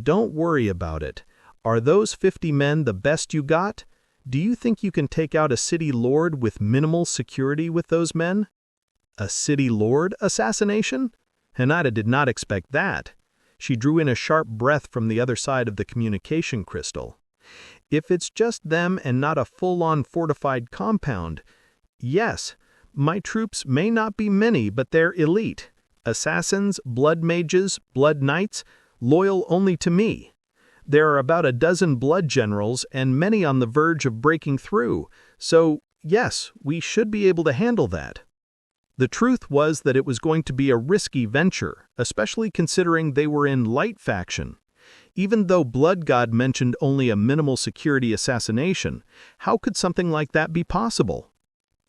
"Don't worry about it. Are those 50 men the best you got? Do you think you can take out a city lord with minimal security with those men?" A city lord assassination? Hinata did not expect that. She drew in a sharp breath from the other side of the communication crystal. "If it's just them and not a full-on fortified compound, yes, my troops may not be many, but they're elite. Assassins, blood mages, blood knights, loyal only to me. There are about a dozen blood generals and many on the verge of breaking through, so yes, we should be able to handle that." The truth was that it was going to be a risky venture, especially considering they were in Light faction. Even though Blood God mentioned only a minimal security assassination, how could something like that be possible?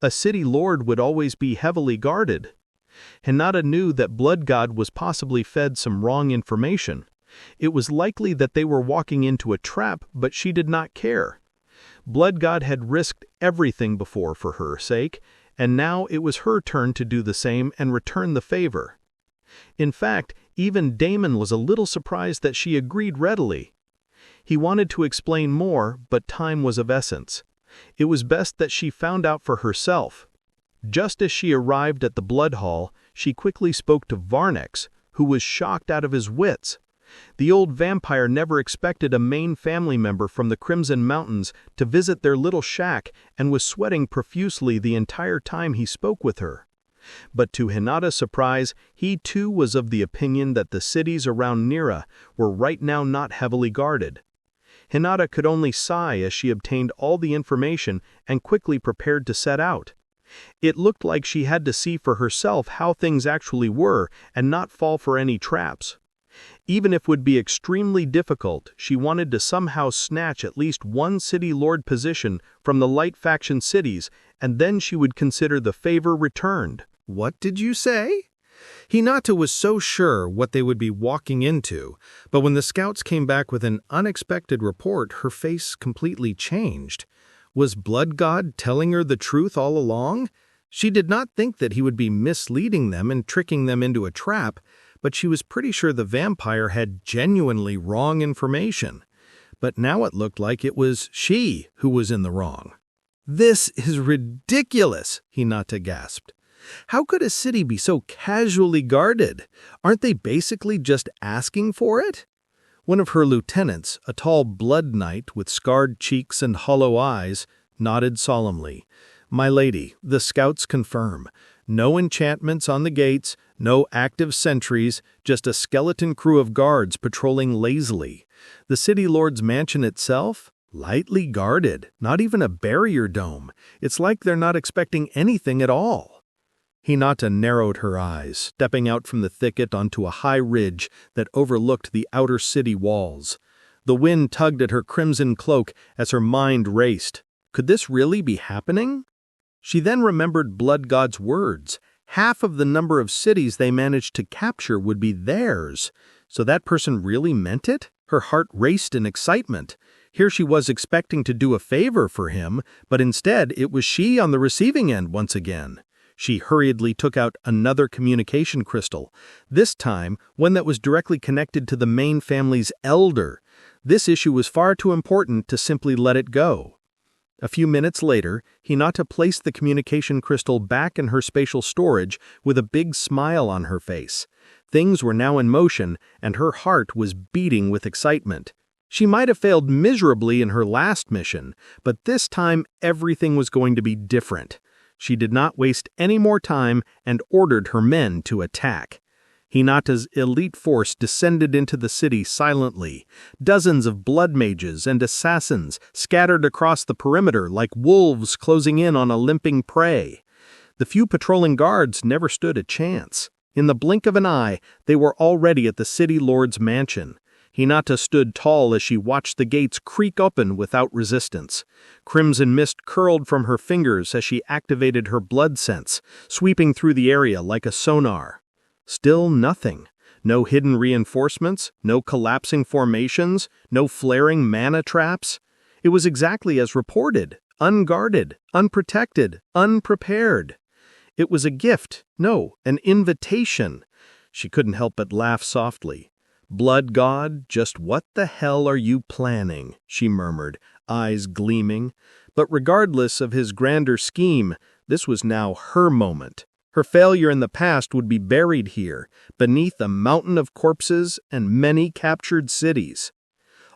A city lord would always be heavily guarded. Hinata knew that Blood God was possibly fed some wrong information. It was likely that they were walking into a trap, but she did not care. Blood God had risked everything before for her sake, and now it was her turn to do the same and return the favor. In fact, even Damon was a little surprised that she agreed readily. He wanted to explain more, but time was of essence. It was best that she found out for herself. Just as she arrived at the blood hall, she quickly spoke to Varnex, who was shocked out of his wits. The old vampire never expected a main family member from the Crimson Mountains to visit their little shack and was sweating profusely the entire time he spoke with her. But to Hinata's surprise, he too was of the opinion that the cities around Nira were right now not heavily guarded. Hinata could only sigh as she obtained all the information and quickly prepared to set out. It looked like she had to see for herself how things actually were and not fall for any traps. Even if it would be extremely difficult, she wanted to somehow snatch at least one city lord position from the Light faction cities, and then she would consider the favor returned. "What did you say?" Hinata was so sure what they would be walking into, but when the scouts came back with an unexpected report, her face completely changed. Was Blood God telling her the truth all along? She did not think that he would be misleading them and tricking them into a trap, but she was pretty sure the vampire had genuinely wrong information. But now it looked like it was she who was in the wrong. "This is ridiculous," Hinata gasped. "How could a city be so casually guarded? Aren't they basically just asking for it?" One of her lieutenants, a tall blood knight with scarred cheeks and hollow eyes, nodded solemnly. "My lady, the scouts confirm. No enchantments on the gates, no active sentries, just a skeleton crew of guards patrolling lazily. The city lord's mansion itself? Lightly guarded, not even a barrier dome. It's like they're not expecting anything at all." Hinata narrowed her eyes, stepping out from the thicket onto a high ridge that overlooked the outer city walls. The wind tugged at her crimson cloak as her mind raced. Could this really be happening? She then remembered Blood God's words, Half of the number of cities they managed to capture would be theirs. So that person really meant it? Her heart raced in excitement. Here she was expecting to do a favor for him, but instead it was she on the receiving end once again. She hurriedly took out another communication crystal, this time one that was directly connected to the main family's elder. This issue was far too important to simply let it go. A few minutes later, Hinata placed the communication crystal back in her spatial storage with a big smile on her face. Things were now in motion, and her heart was beating with excitement. She might have failed miserably in her last mission, but this time everything was going to be different. She did not waste any more time and ordered her men to attack. Hinata's elite force descended into the city silently. Dozens of blood mages and assassins scattered across the perimeter like wolves closing in on a limping prey. The few patrolling guards never stood a chance. In the blink of an eye, they were already at the city lord's mansion. Hinata stood tall as she watched the gates creak open without resistance. Crimson mist curled from her fingers as she activated her blood sense, sweeping through the area like a sonar. Still nothing. No hidden reinforcements, no collapsing formations, no flaring mana traps. It was exactly as reported, unguarded, unprotected, unprepared. It was a gift, no, an invitation. She couldn't help but laugh softly. "Blood God, just what the hell are you planning?" she murmured, eyes gleaming. But regardless of his grander scheme, this was now her moment. Her failure in the past would be buried here, beneath a mountain of corpses and many captured cities.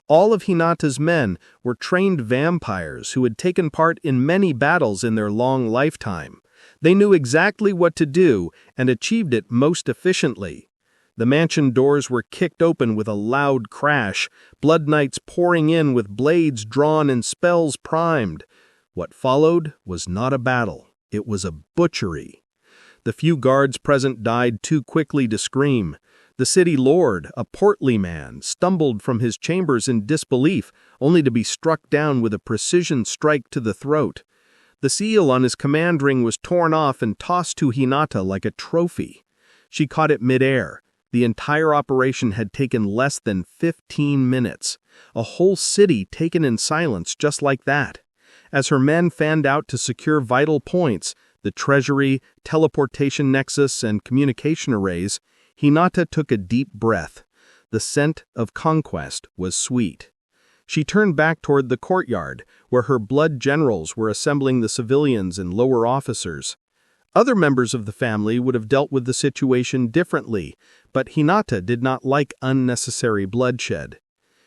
All of Hinata's men were trained vampires who had taken part in many battles in their long lifetime. They knew exactly what to do and achieved it most efficiently. The mansion doors were kicked open with a loud crash, blood knights pouring in with blades drawn and spells primed. What followed was not a battle, it was a butchery. The few guards present died too quickly to scream. The city lord, a portly man, stumbled from his chambers in disbelief, only to be struck down with a precision strike to the throat. The seal on his command ring was torn off and tossed to Hinata like a trophy. She caught it midair. The entire operation had taken less than 15 minutes. A whole city taken in silence just like that. As her men fanned out to secure vital points, the treasury, teleportation nexus, and communication arrays, Hinata took a deep breath. The scent of conquest was sweet. She turned back toward the courtyard, where her blood generals were assembling the civilians and lower officers. Other members of the family would have dealt with the situation differently, but Hinata did not like unnecessary bloodshed.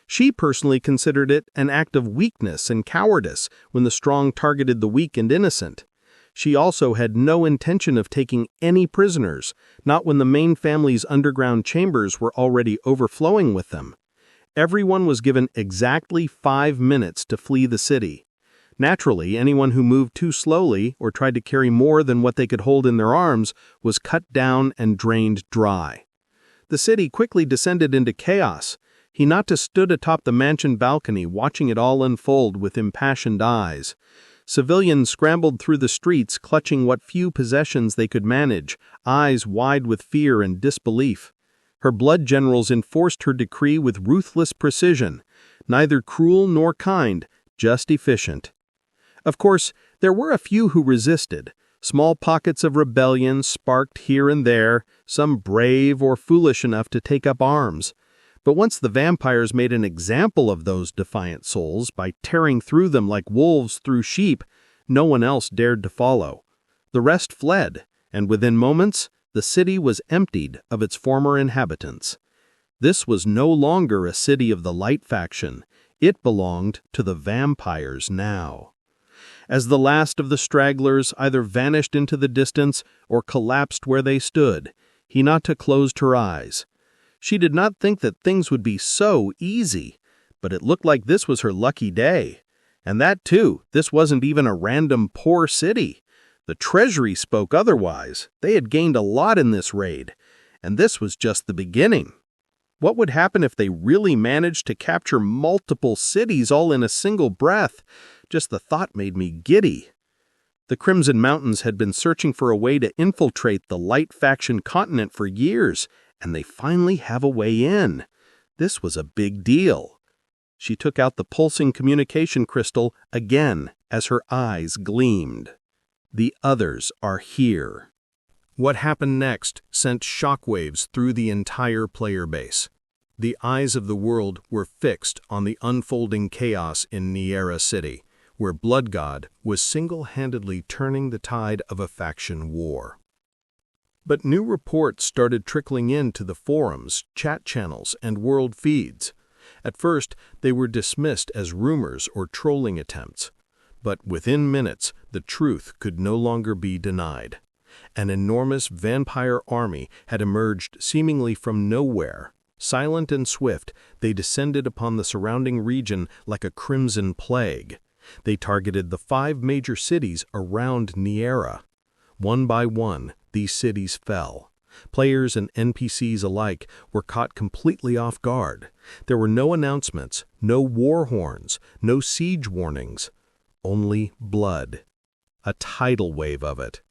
She personally considered it an act of weakness and cowardice when the strong targeted the weak and innocent. She also had no intention of taking any prisoners, not when the main family's underground chambers were already overflowing with them. Everyone was given exactly 5 minutes to flee the city. Naturally, anyone who moved too slowly or tried to carry more than what they could hold in their arms was cut down and drained dry. The city quickly descended into chaos. Hinata stood atop the mansion balcony watching it all unfold with impassioned eyes. Civilians scrambled through the streets clutching what few possessions they could manage, eyes wide with fear and disbelief. Her blood generals enforced her decree with ruthless precision, neither cruel nor kind, just efficient. Of course, there were a few who resisted. Small pockets of rebellion sparked here and there, some brave or foolish enough to take up arms. But once the vampires made an example of those defiant souls by tearing through them like wolves through sheep, no one else dared to follow. The rest fled, and within moments, the city was emptied of its former inhabitants. This was no longer a city of the Light faction. It belonged to the vampires now. As the last of the stragglers either vanished into the distance or collapsed where they stood, Hinata closed her eyes. She did not think that things would be so easy, but it looked like this was her lucky day. And that too, this wasn't even a random poor city. The treasury spoke otherwise. They had gained a lot in this raid, and this was just the beginning. What would happen if they really managed to capture multiple cities all in a single breath? Just the thought made me giddy. The Crimson Mountains had been searching for a way to infiltrate the Light Faction continent for years, and they finally have a way in. This was a big deal. She took out the pulsing communication crystal again as her eyes gleamed. The others are here. What happened next sent shockwaves through the entire player base. The eyes of the world were fixed on the unfolding chaos in Niera City, where Blood God was single-handedly turning the tide of a faction war. But new reports started trickling into the forums, chat channels, and world feeds. At first, they were dismissed as rumors or trolling attempts. But within minutes, the truth could no longer be denied. An enormous vampire army had emerged seemingly from nowhere. Silent and swift, they descended upon the surrounding region like a crimson plague. They targeted the 5 major cities around Niera. One by one, these cities fell. Players and NPCs alike were caught completely off guard. There were no announcements, no war horns, no siege warnings. Only blood. A tidal wave of it.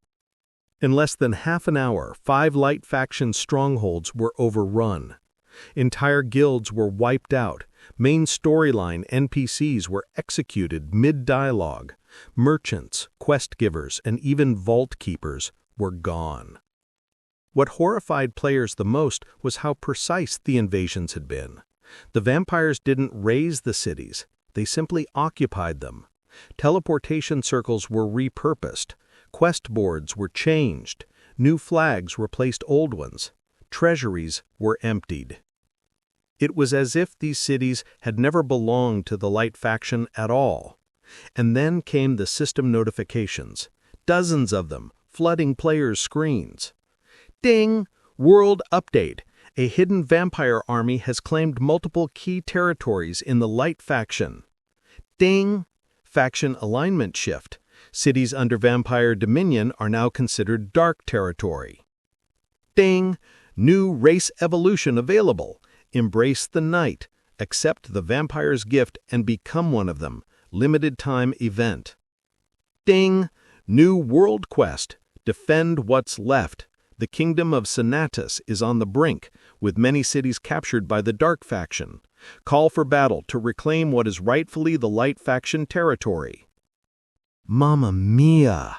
In less than half an hour, 5 Light Faction strongholds were overrun. Entire guilds were wiped out. Main storyline NPCs were executed mid-dialogue. Merchants, quest givers, and even vault keepers were gone. What horrified players the most was how precise the invasions had been. The vampires didn't raze the cities, they simply occupied them. Teleportation circles were repurposed, quest boards were changed, new flags replaced old ones, treasuries were emptied. It was as if these cities had never belonged to the Light Faction at all. And then came the system notifications, dozens of them, flooding players' screens. Ding! World update. A hidden vampire army has claimed multiple key territories in the Light Faction. Ding! Faction alignment shift. Cities under vampire dominion are now considered dark territory. Ding! New race evolution available. Embrace the night. Accept the vampire's gift and become one of them. Limited time event. Ding! New world quest. Defend what's left. The kingdom of Senatus is on the brink, with many cities captured by the Dark Faction. Call for battle to reclaim what is rightfully the Light Faction territory. Mamma mia!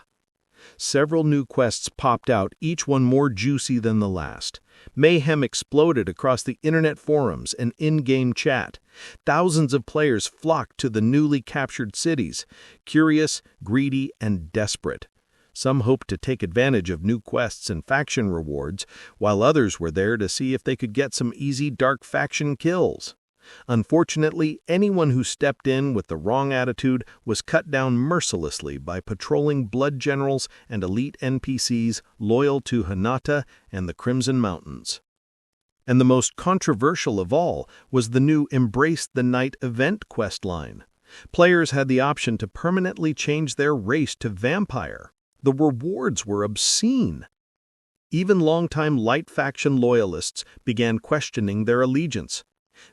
Several new quests popped out, each one more juicy than the last. Mayhem exploded across the internet forums and in-game chat. Thousands of players flocked to the newly captured cities, curious, greedy, and desperate. Some hoped to take advantage of new quests and faction rewards, while others were there to see if they could get some easy Dark Faction kills. Unfortunately, anyone who stepped in with the wrong attitude was cut down mercilessly by patrolling blood generals and elite NPCs loyal to Hinata and the Crimson Mountains. And the most controversial of all was the new Embrace the Night event questline. Players had the option to permanently change their race to vampire. The rewards were obscene. Even longtime Light Faction loyalists began questioning their allegiance.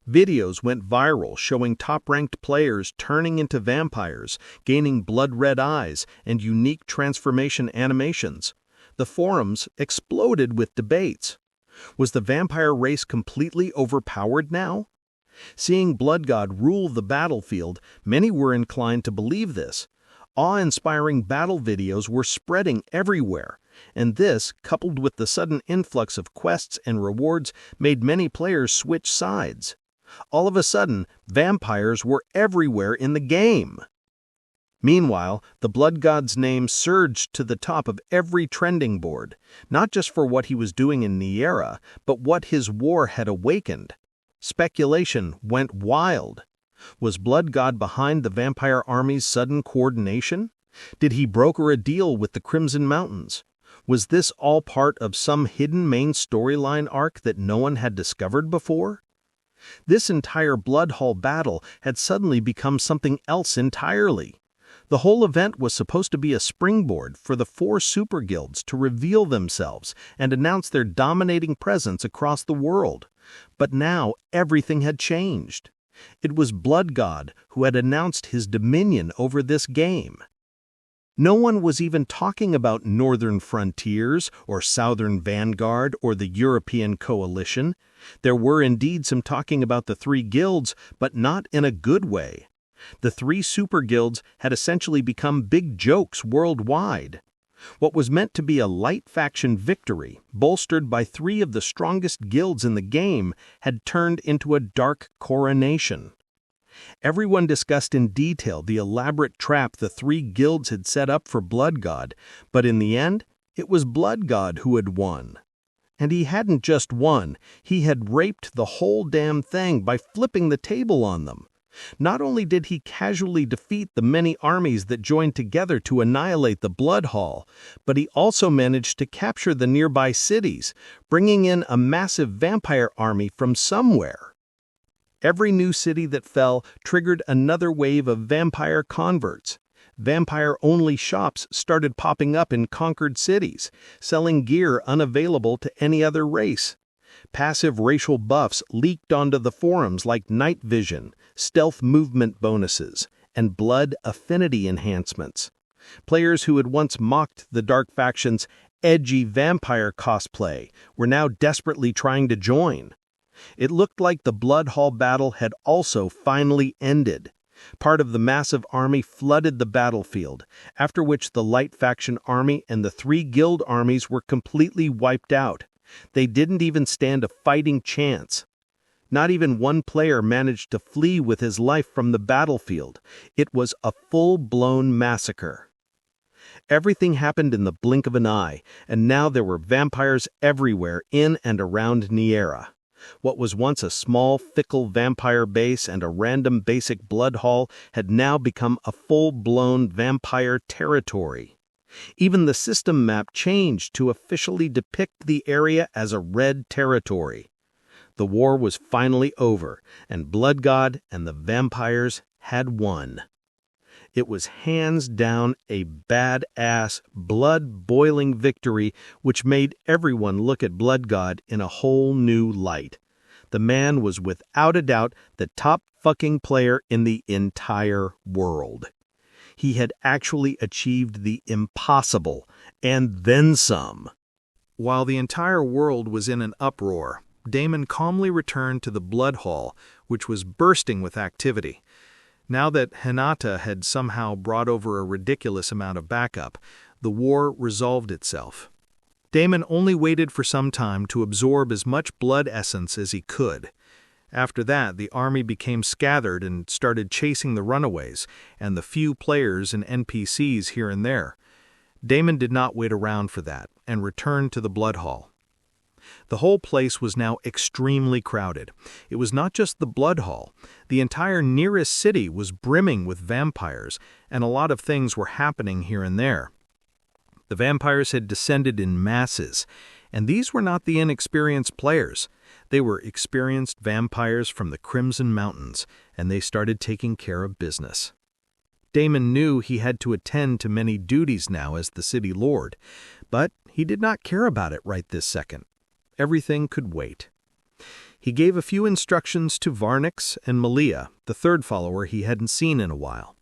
Videos went viral showing top-ranked players turning into vampires, gaining blood-red eyes and unique transformation animations. The forums exploded with debates. Was the vampire race completely overpowered now? Seeing Blood God rule the battlefield, many were inclined to believe this. Awe-inspiring battle videos were spreading everywhere, and this, coupled with the sudden influx of quests and rewards, made many players switch sides. All of a sudden, vampires were everywhere in the game. Meanwhile, the Blood God's name surged to the top of every trending board, not just for what he was doing in Niera, but what his war had awakened. Speculation went wild. Was Blood God behind the vampire army's sudden coordination? Did he broker a deal with the Crimson Mountains? Was this all part of some hidden main storyline arc that no one had discovered before? This entire Blood Hall battle had suddenly become something else entirely. The whole event was supposed to be a springboard for the 4 super guilds to reveal themselves and announce their dominating presence across the world. But now everything had changed. It was Blood God who had announced his dominion over this game. No one was even talking about Northern Frontiers or Southern Vanguard or the European Coalition. There were indeed some talking about the three guilds, but not in a good way. The three super guilds had essentially become big jokes worldwide. What was meant to be a light faction victory, bolstered by three of the strongest guilds in the game, had turned into a dark coronation. Everyone discussed in detail the elaborate trap the three guilds had set up for Blood God, but in the end, it was Blood God who had won. And he hadn't just won, he had raped the whole damn thing by flipping the table on them. Not only did he casually defeat the many armies that joined together to annihilate the Blood Hall, but he also managed to capture the nearby cities, bringing in a massive vampire army from somewhere. Every new city that fell triggered another wave of vampire converts. Vampire-only shops started popping up in conquered cities, selling gear unavailable to any other race. Passive racial buffs leaked onto the forums like night vision, stealth movement bonuses, and blood affinity enhancements. Players who had once mocked the Dark Faction's edgy vampire cosplay were now desperately trying to join. It looked like the Blood Hall battle had also finally ended. Part of the massive army flooded the battlefield, after which the Light Faction army and the three guild armies were completely wiped out. They didn't even stand a fighting chance. Not even one player managed to flee with his life from the battlefield. It was a full-blown massacre. Everything happened in the blink of an eye, and now there were vampires everywhere in and around Niera. What was once a small, fickle vampire base and a random basic blood hall had now become a full-blown vampire territory. Even the system map changed to officially depict the area as a red territory. The war was finally over, and Blood God and the vampires had won. It was hands down a badass, blood-boiling victory which made everyone look at Blood God in a whole new light. The man was without a doubt the top fucking player in the entire world. He had actually achieved the impossible, and then some. While the entire world was in an uproar, Damon calmly returned to the Blood Hall, which was bursting with activity. Now that Hinata had somehow brought over a ridiculous amount of backup, the war resolved itself. Damon only waited for some time to absorb as much blood essence as he could. After that, the army became scattered and started chasing the runaways and the few players and NPCs here and there. Damon did not wait around for that and returned to the Blood Hall. The whole place was now extremely crowded. It was not just the Blood Hall. The entire nearest city was brimming with vampires, and a lot of things were happening here and there. The vampires had descended in masses, and these were not the inexperienced players. They were experienced vampires from the Crimson Mountains, and they started taking care of business. Damon knew he had to attend to many duties now as the city lord, but he did not care about it right this second. Everything could wait. He gave a few instructions to Varnix and Malia, the third follower he hadn't seen in a while.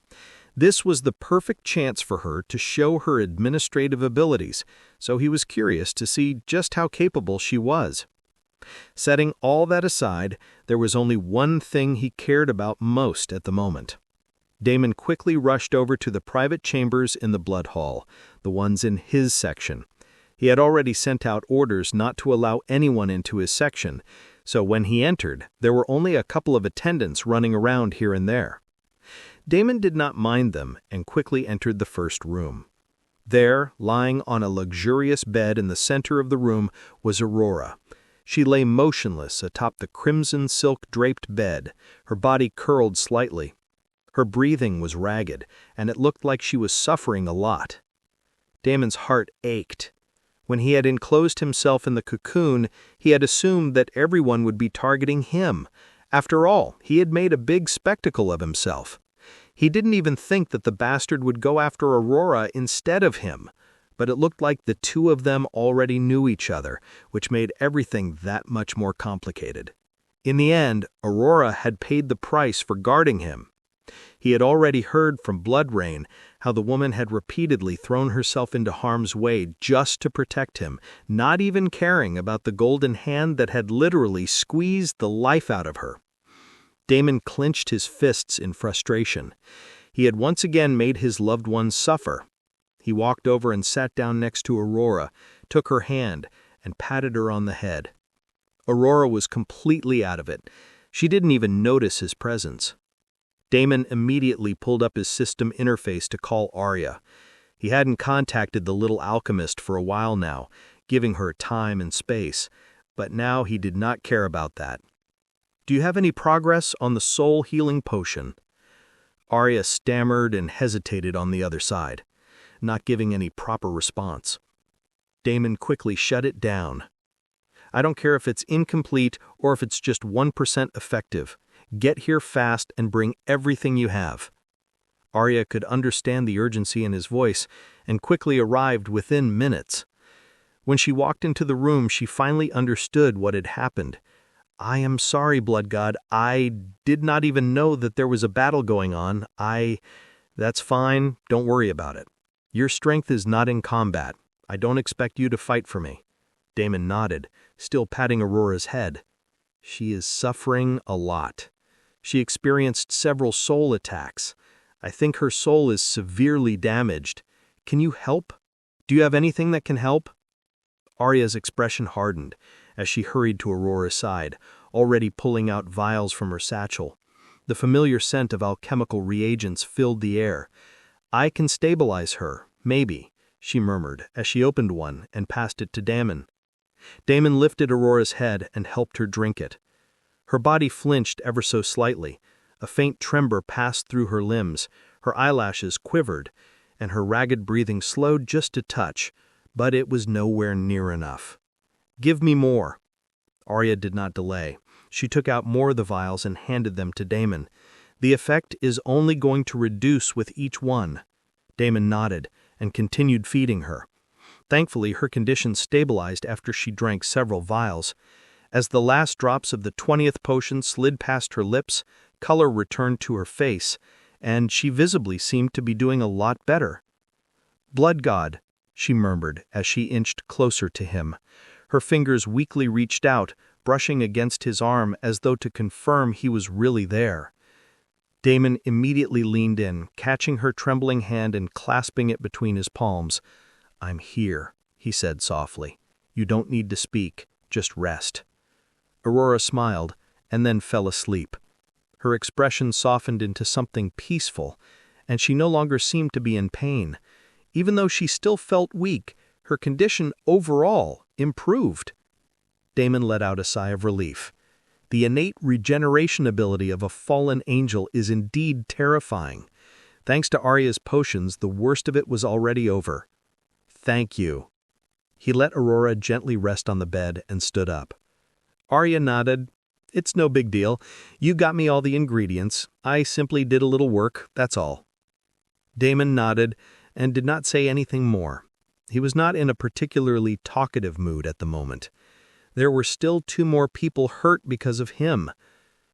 This was the perfect chance for her to show her administrative abilities, so he was curious to see just how capable she was. Setting all that aside, there was only one thing he cared about most at the moment. Damon quickly rushed over to the private chambers in the Blood Hall, the ones in his section. He had already sent out orders not to allow anyone into his section, so when he entered, there were only a couple of attendants running around here and there. Damon did not mind them and quickly entered the first room. There, lying on a luxurious bed in the center of the room, was Aurora. She lay motionless atop the crimson silk-draped bed, her body curled slightly. Her breathing was ragged, and it looked like she was suffering a lot. Damon's heart ached. When he had enclosed himself in the cocoon, he had assumed that everyone would be targeting him. After all, he had made a big spectacle of himself. He didn't even think that the bastard would go after Aurora instead of him, but it looked like the two of them already knew each other, which made everything that much more complicated. In the end, Aurora had paid the price for guarding him. He had already heard from Blood Rain how the woman had repeatedly thrown herself into harm's way just to protect him, not even caring about the golden hand that had literally squeezed the life out of her. Damon clenched his fists in frustration. He had once again made his loved ones suffer. He walked over and sat down next to Aurora, took her hand, and patted her on the head. Aurora was completely out of it. She didn't even notice his presence. Damon immediately pulled up his system interface to call Arya. He hadn't contacted the little alchemist for a while now, giving her time and space, but now he did not care about that. "Do you have any progress on the soul healing potion?" Arya stammered and hesitated on the other side, not giving any proper response. Damon quickly shut it down. "I don't care if it's incomplete or if it's just 1% effective. Get here fast and bring everything you have." Arya could understand the urgency in his voice and quickly arrived within minutes. When she walked into the room, she finally understood what had happened. "I am sorry, Blood God. I did not even know that there was a battle going on. That's fine. Don't worry about it. Your strength is not in combat. I don't expect you to fight for me." Damon nodded, still patting Aurora's head. "She is suffering a lot. She experienced several soul attacks. I think her soul is severely damaged. Can you help? Do you have anything that can help?" Arya's expression hardened as she hurried to Aurora's side, already pulling out vials from her satchel. The familiar scent of alchemical reagents filled the air. "I can stabilize her, maybe," she murmured as she opened one and passed it to Damon. Damon lifted Aurora's head and helped her drink it. Her body flinched ever so slightly. A faint tremor passed through her limbs, her eyelashes quivered, and her ragged breathing slowed just a touch, but it was nowhere near enough. "Give me more." Arya did not delay. She took out more of the vials and handed them to Damon. "The effect is only going to reduce with each one." Damon nodded and continued feeding her. Thankfully, her condition stabilized after she drank several vials. As the last drops of the 20th potion slid past her lips, color returned to her face, and she visibly seemed to be doing a lot better. "Blood God," she murmured as she inched closer to him. Her fingers weakly reached out, brushing against his arm as though to confirm he was really there. Damon immediately leaned in, catching her trembling hand and clasping it between his palms. "I'm here," he said softly. "You don't need to speak, just rest." Aurora smiled and then fell asleep. Her expression softened into something peaceful, and she no longer seemed to be in pain. Even though she still felt weak, her condition overall improved. Damon let out a sigh of relief. The innate regeneration ability of a fallen angel is indeed terrifying. Thanks to Arya's potions, the worst of it was already over. "Thank you." He let Aurora gently rest on the bed and stood up. Arya nodded. "It's no big deal. You got me all the ingredients. I simply did a little work, that's all." Damon nodded and did not say anything more. He was not in a particularly talkative mood at the moment. There were still 2 more people hurt because of him.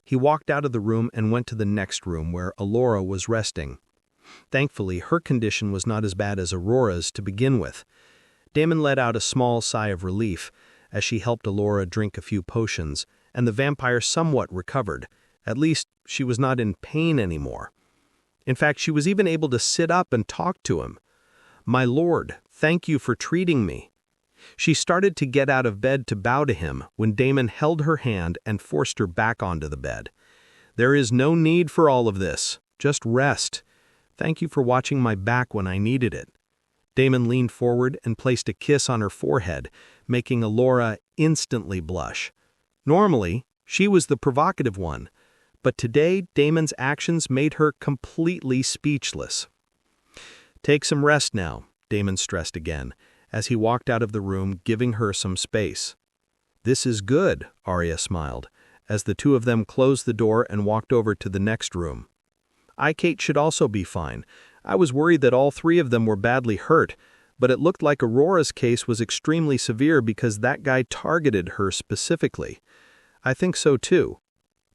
He walked out of the room and went to the next room where Aurora was resting. Thankfully, her condition was not as bad as Aurora's to begin with. Damon let out a small sigh of relief as she helped Aurora drink a few potions, and the vampire somewhat recovered. At least, she was not in pain anymore. In fact, she was even able to sit up and talk to him. "My lord, thank you for treating me." She started to get out of bed to bow to him when Damon held her hand and forced her back onto the bed. "There is no need for all of this. Just rest. Thank you for watching my back when I needed it." Damon leaned forward and placed a kiss on her forehead, making Aurora instantly blush. Normally, she was the provocative one, but today Damon's actions made her completely speechless. "Take some rest now," Damon stressed again, as he walked out of the room, giving her some space. "This is good," Arya smiled, as the 2 of them closed the door and walked over to the next room. Kate should also be fine. I was worried that all 3 of them were badly hurt, but it looked like Aurora's case was extremely severe because that guy targeted her specifically. I think so too."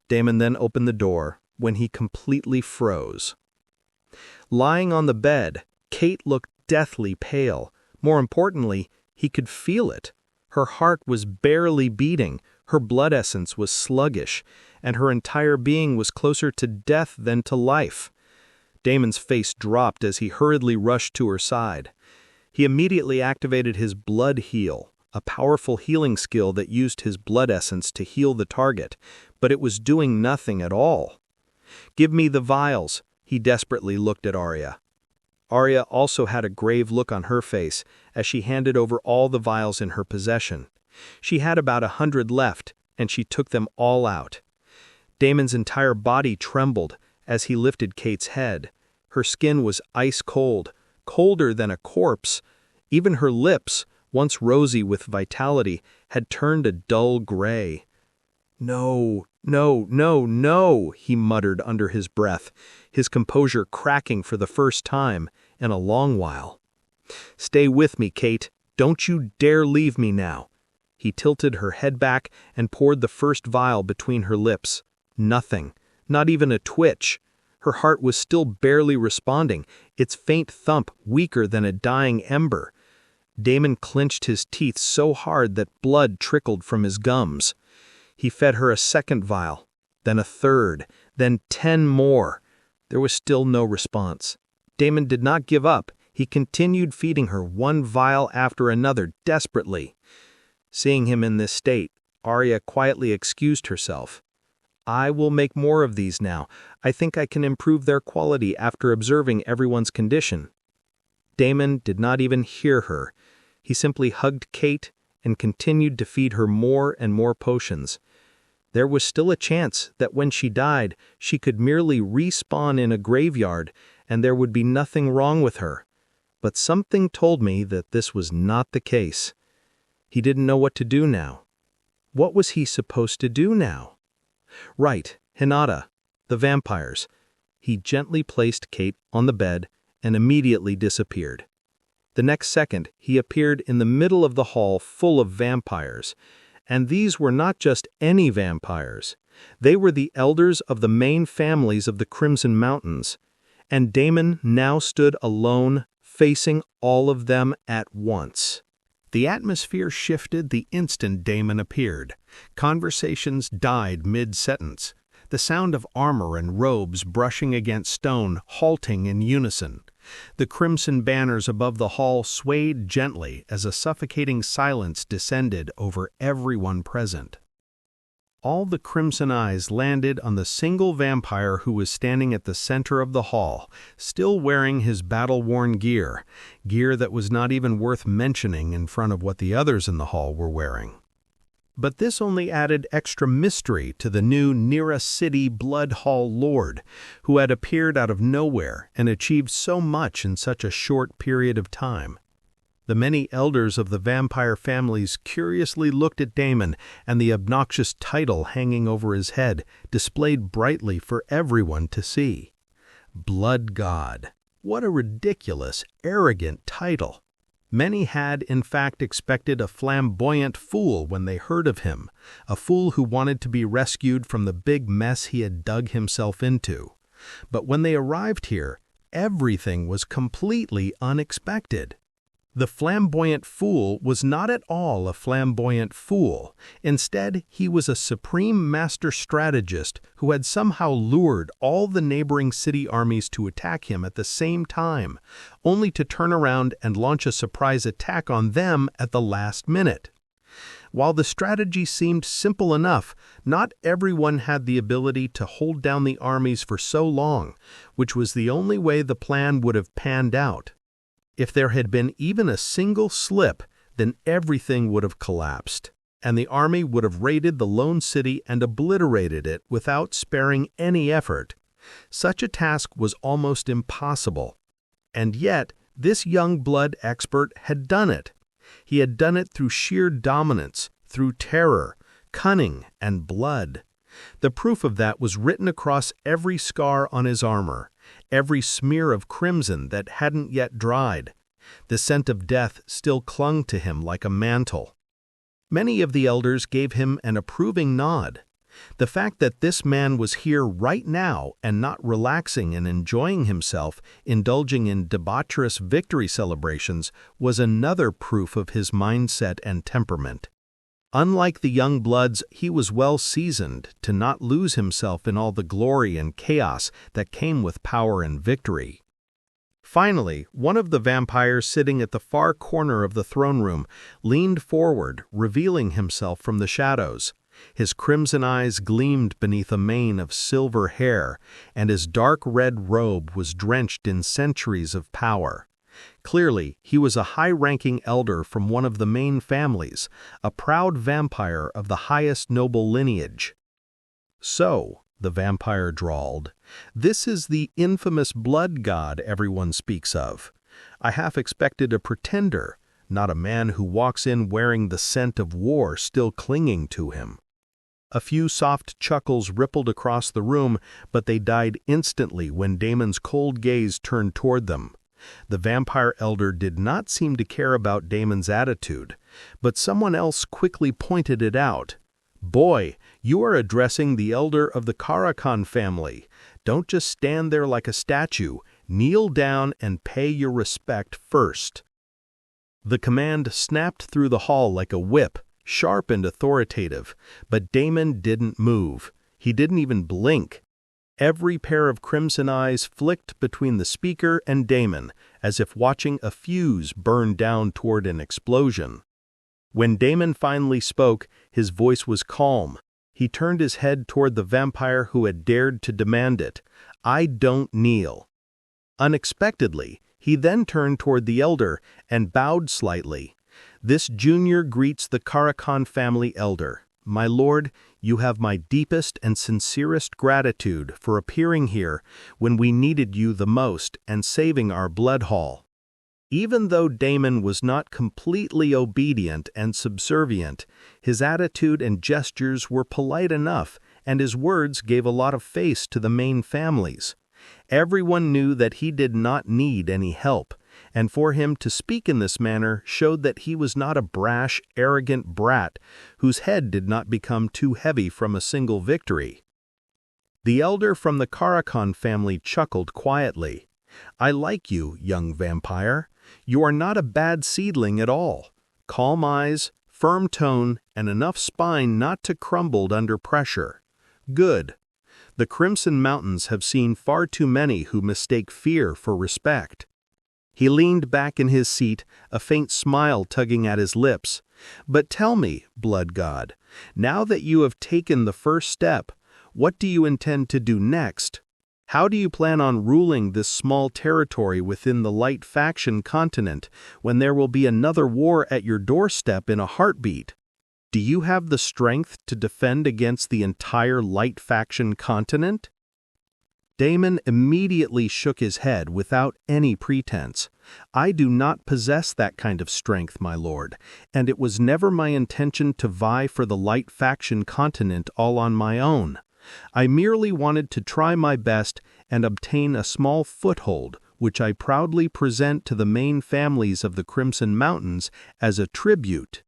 Damon then opened the door when he completely froze. Lying on the bed, Kate looked deathly pale. More importantly, he could feel it. Her heart was barely beating, her blood essence was sluggish, and her entire being was closer to death than to life. Damon's face dropped as he hurriedly rushed to her side. He immediately activated his blood heal, a powerful healing skill that used his blood essence to heal the target, but it was doing nothing at all. "Give me the vials," he desperately looked at Arya. Arya also had a grave look on her face as she handed over all the vials in her possession. She had about 100 left, and she took them all out. Damon's entire body trembled as he lifted Kate's head. Her skin was ice cold, colder than a corpse. Even her lips, once rosy with vitality, had turned a dull gray. "No, no, no, no," he muttered under his breath, his composure cracking for the first time in a long while. "Stay with me, Kate. Don't you dare leave me now." He tilted her head back and poured the first vial between her lips. Nothing, not even a twitch. Her heart was still barely responding, its faint thump weaker than a dying ember. Damon clenched his teeth so hard that blood trickled from his gums. He fed her a second vial, then a third, then 10 more. There was still no response. Damon did not give up. He continued feeding her one vial after another desperately. Seeing him in this state, Arya quietly excused herself. "I will make more of these now. I think I can improve their quality after observing everyone's condition." Damon did not even hear her. He simply hugged Kate and continued to feed her more and more potions. There was still a chance that when she died, she could merely respawn in a graveyard and there would be nothing wrong with her. But something told me that this was not the case. He didn't know what to do now. What was he supposed to do now? Right, Hinata, the vampires. He gently placed Kate on the bed and immediately disappeared. The next second, he appeared in the middle of the hall full of vampires. And these were not just any vampires. They were the elders of the main families of the Crimson Mountains. And Damon now stood alone, facing all of them at once. The atmosphere shifted the instant Damon appeared. Conversations died mid-sentence, the sound of armor and robes brushing against stone halting in unison. The crimson banners above the hall swayed gently as a suffocating silence descended over everyone present. All the crimson eyes landed on the single vampire who was standing at the center of the hall, still wearing his battle-worn gear that was not even worth mentioning in front of what the others in the hall were wearing. But this only added extra mystery to the new Nira City Blood Hall Lord, who had appeared out of nowhere and achieved so much in such a short period of time. The many elders of the vampire families curiously looked at Damon and the obnoxious title hanging over his head, displayed brightly for everyone to see. Blood God. What a ridiculous, arrogant title. Many had, in fact, expected a flamboyant fool when they heard of him, a fool who wanted to be rescued from the big mess he had dug himself into. But when they arrived here, everything was completely unexpected. The flamboyant fool was not at all a flamboyant fool. Instead, he was a supreme master strategist who had somehow lured all the neighboring city armies to attack him at the same time, only to turn around and launch a surprise attack on them at the last minute. While the strategy seemed simple enough, not everyone had the ability to hold down the armies for so long, which was the only way the plan would have panned out. If there had been even a single slip, then everything would have collapsed, and the army would have raided the lone city and obliterated it without sparing any effort. Such a task was almost impossible. And yet, this young blood expert had done it. He had done it through sheer dominance, through terror, cunning, and blood. The proof of that was written across every scar on his armor, every smear of crimson that hadn't yet dried. The scent of death still clung to him like a mantle. Many of the elders gave him an approving nod. The fact that this man was here right now and not relaxing and enjoying himself, indulging in debaucherous victory celebrations, was another proof of his mindset and temperament. Unlike the young bloods, he was well seasoned to not lose himself in all the glory and chaos that came with power and victory. Finally, one of the vampires sitting at the far corner of the throne room leaned forward, revealing himself from the shadows. His crimson eyes gleamed beneath a mane of silver hair, and his dark red robe was drenched in centuries of power. Clearly, he was a high-ranking elder from one of the main families, a proud vampire of the highest noble lineage. "So," the vampire drawled, "this is the infamous blood god everyone speaks of. I half expected a pretender, not a man who walks in wearing the scent of war still clinging to him." A few soft chuckles rippled across the room, but they died instantly when Damon's cold gaze turned toward them. The vampire elder did not seem to care about Damon's attitude, but someone else quickly pointed it out. "Boy, you are addressing the elder of the Karakan family. Don't just stand there like a statue. Kneel down and pay your respect first." The command snapped through the hall like a whip, sharp and authoritative, but Damon didn't move. He didn't even blink. Every pair of crimson eyes flicked between the speaker and Damon, as if watching a fuse burn down toward an explosion. When Damon finally spoke, his voice was calm. He turned his head toward the vampire who had dared to demand it. "I don't kneel." Unexpectedly, he then turned toward the elder and bowed slightly. "This junior greets the Karakan family elder. My lord, you have my deepest and sincerest gratitude for appearing here when we needed you the most and saving our blood hall." Even though Damon was not completely obedient and subservient, his attitude and gestures were polite enough, and his words gave a lot of face to the main families. Everyone knew that he did not need any help, and for him to speak in this manner showed that he was not a brash, arrogant brat whose head did not become too heavy from a single victory. The elder from the Karakan family chuckled quietly. "I like you, young vampire. You are not a bad seedling at all. Calm eyes, firm tone, and enough spine not to crumble under pressure. Good. The Crimson Mountains have seen far too many who mistake fear for respect." He leaned back in his seat, a faint smile tugging at his lips. "But tell me, blood god, now that you have taken the first step, what do you intend to do next? How do you plan on ruling this small territory within the Light Faction continent when there will be another war at your doorstep in a heartbeat? Do you have the strength to defend against the entire Light Faction continent?" Damon immediately shook his head without any pretense. "I do not possess that kind of strength, my lord, and it was never my intention to vie for the Light Faction continent all on my own. I merely wanted to try my best and obtain a small foothold, which I proudly present to the main families of the Crimson Mountains as a tribute."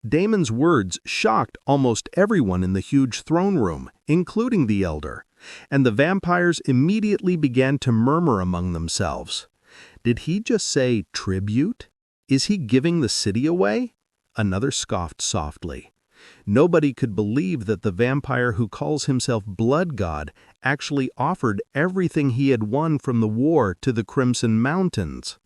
Damon's words shocked almost everyone in the huge throne room, including the elder, and the vampires immediately began to murmur among themselves. Did he just say tribute? Is he giving the city away? Another scoffed softly. Nobody could believe that the vampire who calls himself Blood God actually offered everything he had won from the war to the Crimson Mountains.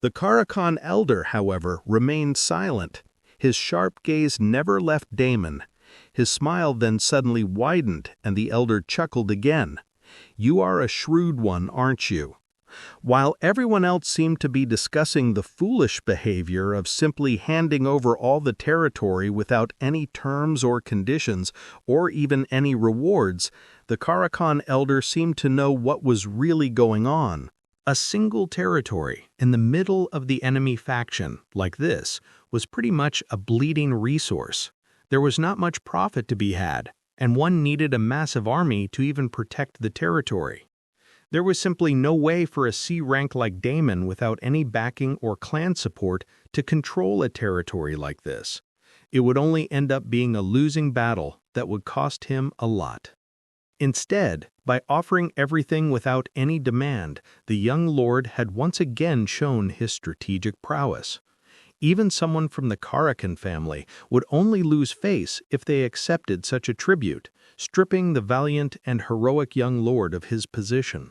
The Karakan elder, however, remained silent. His sharp gaze never left Damon. His smile then suddenly widened, and the elder chuckled again. "You are a shrewd one, aren't you?" While everyone else seemed to be discussing the foolish behavior of simply handing over all the territory without any terms or conditions, or even any rewards, the Karakan elder seemed to know what was really going on. A single territory in the middle of the enemy faction, like this, was pretty much a bleeding resource. There was not much profit to be had, and one needed a massive army to even protect the territory. There was simply no way for a C rank like Damon without any backing or clan support to control a territory like this. It would only end up being a losing battle that would cost him a lot. Instead, by offering everything without any demand, the young lord had once again shown his strategic prowess. Even someone from the Karakan family would only lose face if they accepted such a tribute, stripping the valiant and heroic young lord of his position.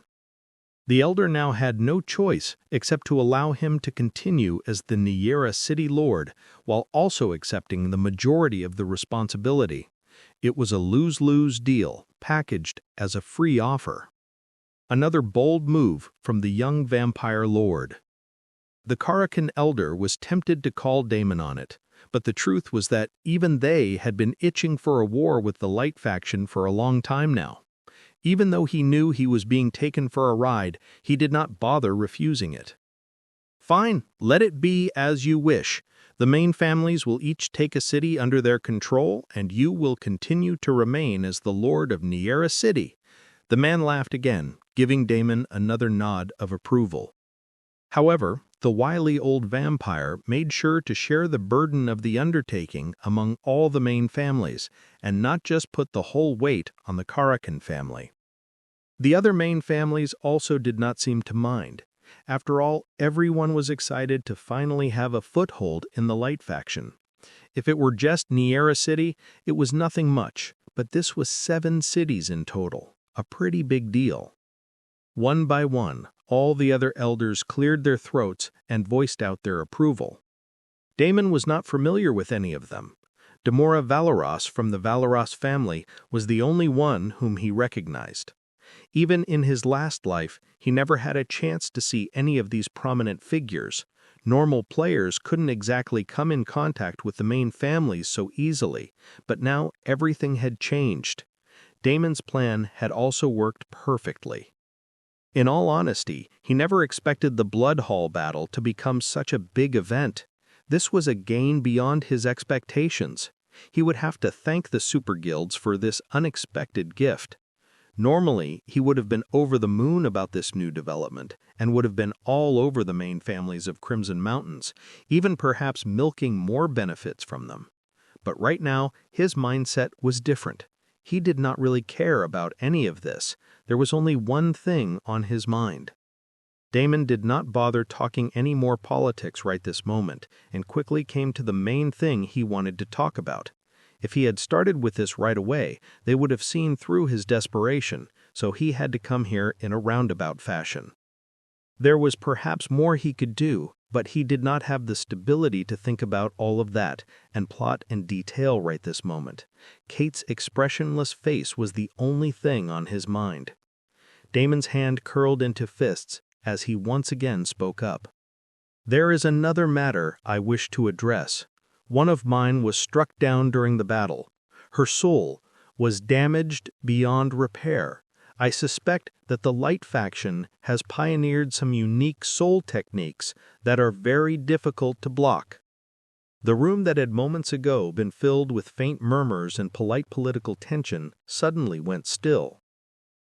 The elder now had no choice except to allow him to continue as the Nyera city lord while also accepting the majority of the responsibility. It was a lose-lose deal, packaged as a free offer. Another bold move from the young vampire lord. The Karakan elder was tempted to call Daemon on it, but the truth was that even they had been itching for a war with the Light faction for a long time now. Even though he knew he was being taken for a ride, he did not bother refusing it. "Fine, let it be as you wish. The main families will each take a city under their control, and you will continue to remain as the lord of Nyera City." The man laughed again, giving Daemon another nod of approval. However, the wily old vampire made sure to share the burden of the undertaking among all the main families, and not just put the whole weight on the Karakan family. The other main families also did not seem to mind. After all, everyone was excited to finally have a foothold in the Light faction. If it were just Nyera City, it was nothing much, but this was 7 cities in total, a pretty big deal. One by one, all the other elders cleared their throats and voiced out their approval. Daemon was not familiar with any of them. Demora Valoros from the Valoros family was the only one whom he recognized. Even in his last life, he never had a chance to see any of these prominent figures. Normal players couldn't exactly come in contact with the main families so easily, but now everything had changed. Daemon's plan had also worked perfectly. In all honesty, he never expected the Blood Hall battle to become such a big event. This was a gain beyond his expectations. He would have to thank the super guilds for this unexpected gift. Normally, he would have been over the moon about this new development and would have been all over the main families of Crimson Mountains, even perhaps milking more benefits from them. But right now, his mindset was different. He did not really care about any of this. There was only one thing on his mind. Daemon did not bother talking any more politics right this moment, and quickly came to the main thing he wanted to talk about. If he had started with this right away, they would have seen through his desperation, so he had to come here in a roundabout fashion. There was perhaps more he could do, but he did not have the stability to think about all of that and plot in detail right this moment. Kate's expressionless face was the only thing on his mind. Daemon's hand curled into fists as he once again spoke up. "There is another matter I wish to address. One of mine was struck down during the battle. Her soul was damaged beyond repair. I suspect that the Light faction has pioneered some unique soul techniques that are very difficult to block." The room that had moments ago been filled with faint murmurs and polite political tension suddenly went still.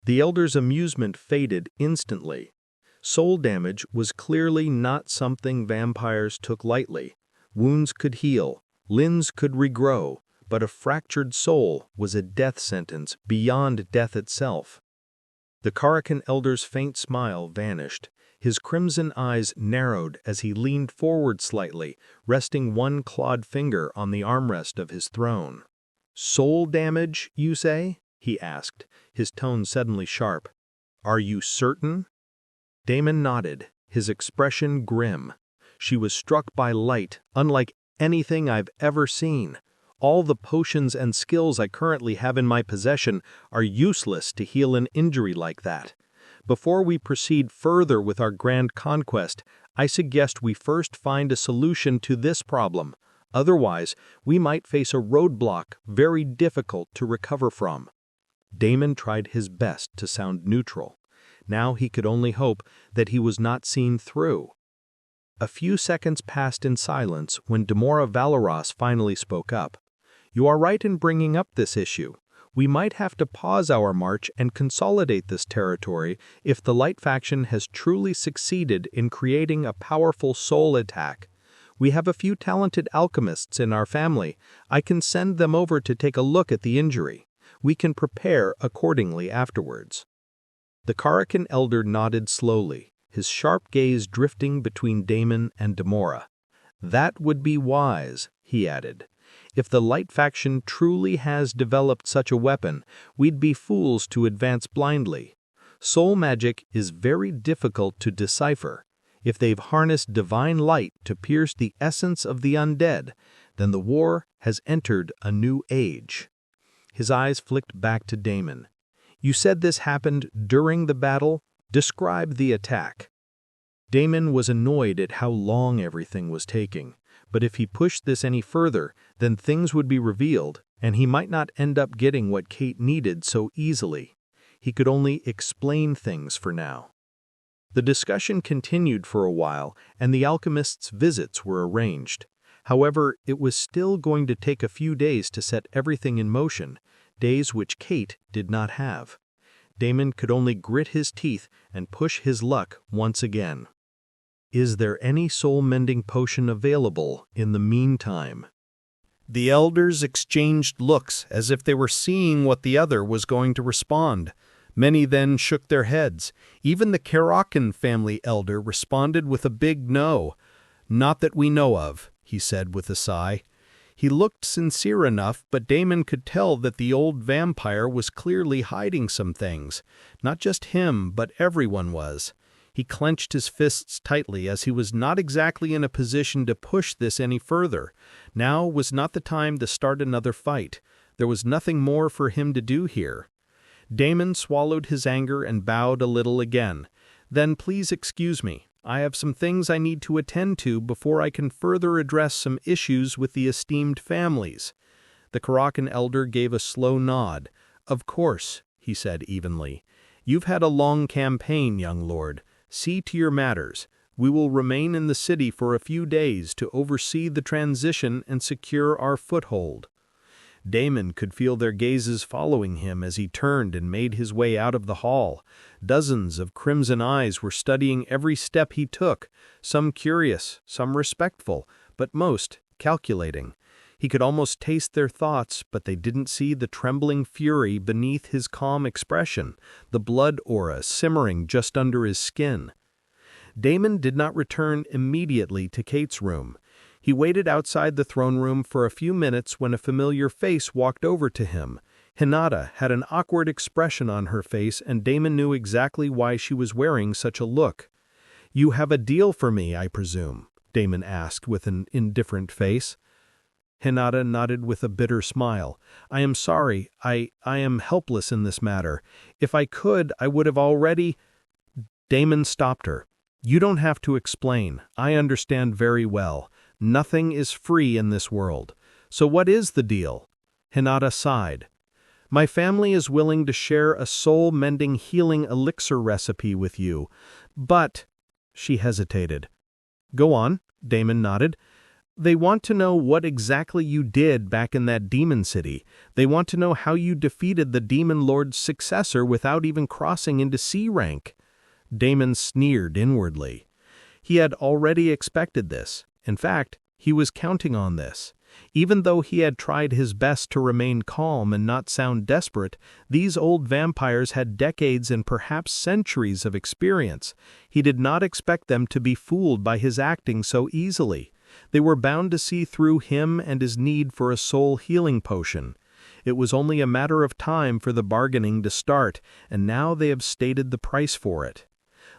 The elder's amusement faded instantly. Soul damage was clearly not something vampires took lightly. Wounds could heal, limbs could regrow, but a fractured soul was a death sentence beyond death itself. The Karakan elder's faint smile vanished. His crimson eyes narrowed as he leaned forward slightly, resting one clawed finger on the armrest of his throne. "Soul damage, you say?" he asked, his tone suddenly sharp. "Are you certain?" Daemon nodded, his expression grim. "She was struck by light, unlike anything I've ever seen. All the potions and skills I currently have in my possession are useless to heal an injury like that. Before we proceed further with our grand conquest, I suggest we first find a solution to this problem. Otherwise, we might face a roadblock very difficult to recover from." Daemon tried his best to sound neutral. Now he could only hope that he was not seen through. A few seconds passed in silence when Demora Valoros finally spoke up. "You are right in bringing up this issue. We might have to pause our march and consolidate this territory if the Light faction has truly succeeded in creating a powerful soul attack. We have a few talented alchemists in our family. I can send them over to take a look at the injury. We can prepare accordingly afterwards." The Karakan elder nodded slowly, his sharp gaze drifting between Damon and Demora. "That would be wise," he added. "If the Light faction truly has developed such a weapon, we'd be fools to advance blindly. Soul magic is very difficult to decipher. If they've harnessed divine light to pierce the essence of the undead, then the war has entered a new age." His eyes flicked back to Damon. "You said this happened during the battle? Describe the attack." Damon was annoyed at how long everything was taking, but if he pushed this any further, then things would be revealed, and he might not end up getting what Kate needed so easily. He could only explain things for now. The discussion continued for a while, and the alchemist's visits were arranged. However, it was still going to take a few days to set everything in motion, days which Kate did not have. Damon could only grit his teeth and push his luck once again. "Is there any soul-mending potion available in the meantime?" The elders exchanged looks as if they were seeing what the other was going to respond. Many then shook their heads. Even the Karakan family elder responded with a big no. "Not that we know of," he said with a sigh. He looked sincere enough, but Damon could tell that the old vampire was clearly hiding some things. Not just him, but everyone was. He clenched his fists tightly as he was not exactly in a position to push this any further. Now was not the time to start another fight. There was nothing more for him to do here. Damon swallowed his anger and bowed a little again. "Then please excuse me. I have some things I need to attend to before I can further address some issues with the esteemed families." The Karakan elder gave a slow nod. "Of course," he said evenly. "You've had a long campaign, young lord. See to your matters. We will remain in the city for a few days to oversee the transition and secure our foothold." Damon could feel their gazes following him as he turned and made his way out of the hall. Dozens of crimson eyes were studying every step he took, some curious, some respectful, but most calculating. He could almost taste their thoughts, but they didn't see the trembling fury beneath his calm expression, the blood aura simmering just under his skin. Damon did not return immediately to Kate's room. He waited outside the throne room for a few minutes when a familiar face walked over to him. Hinata had an awkward expression on her face, and Damon knew exactly why she was wearing such a look. "You have a deal for me, I presume?" Damon asked with an indifferent face. Hinata nodded with a bitter smile. "I am sorry. I am helpless in this matter. If I could, I would have already—" Damon stopped her. "You don't have to explain. I understand very well. Nothing is free in this world. So what is the deal?" Hinata sighed. "My family is willing to share a soul-mending healing elixir recipe with you, but—" She hesitated. "Go on," Damon nodded. "They want to know what exactly you did back in that demon city. They want to know how you defeated the demon lord's successor without even crossing into C rank." Damon sneered inwardly. He had already expected this. In fact, he was counting on this. Even though he had tried his best to remain calm and not sound desperate, these old vampires had decades and perhaps centuries of experience. He did not expect them to be fooled by his acting so easily. They were bound to see through him and his need for a soul healing potion. It was only a matter of time for the bargaining to start, and now they have stated the price for it.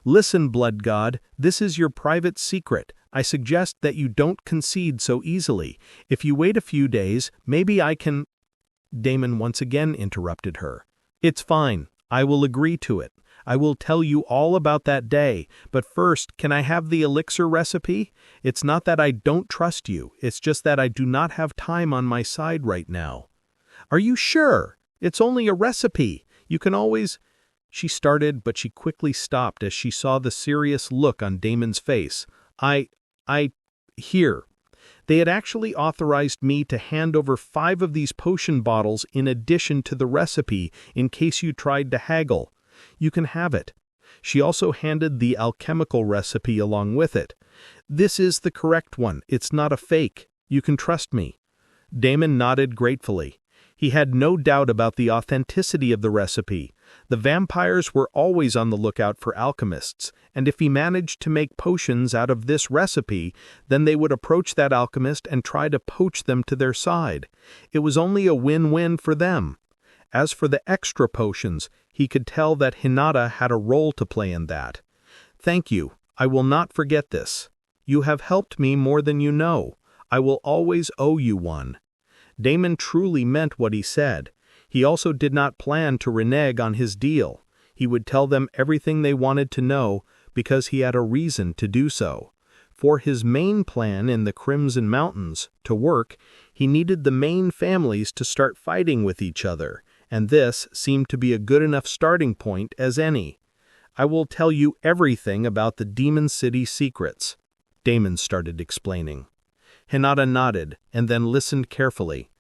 "Listen, Blood God, this is your private secret. I suggest that you don't concede so easily. If you wait a few days, maybe I can—" Damon once again interrupted her. "It's fine. I will agree to it. I will tell you all about that day, but first, can I have the elixir recipe? It's not that I don't trust you, it's just that I do not have time on my side right now." "Are you sure? It's only a recipe. You can always—" She started, but she quickly stopped as she saw the serious look on Damon's face. Here. They had actually authorized me to hand over 5 of these potion bottles in addition to the recipe in case you tried to haggle. You can have it." She also handed the alchemical recipe along with it. "This is the correct one. It's not a fake. You can trust me." Damon nodded gratefully. He had no doubt about the authenticity of the recipe. The vampires were always on the lookout for alchemists, and if he managed to make potions out of this recipe, then they would approach that alchemist and try to poach them to their side. It was only a win-win for them. As for the extra potions, he could tell that Hinata had a role to play in that. "Thank you. I will not forget this. You have helped me more than you know. I will always owe you one." Damon truly meant what he said. He also did not plan to renege on his deal. He would tell them everything they wanted to know because he had a reason to do so. For his main plan in the Crimson Mountains to work, he needed the main families to start fighting with each other, and this seemed to be a good enough starting point as any. "I will tell you everything about the Demon City secrets," Damon started explaining. Hinata nodded and then listened carefully.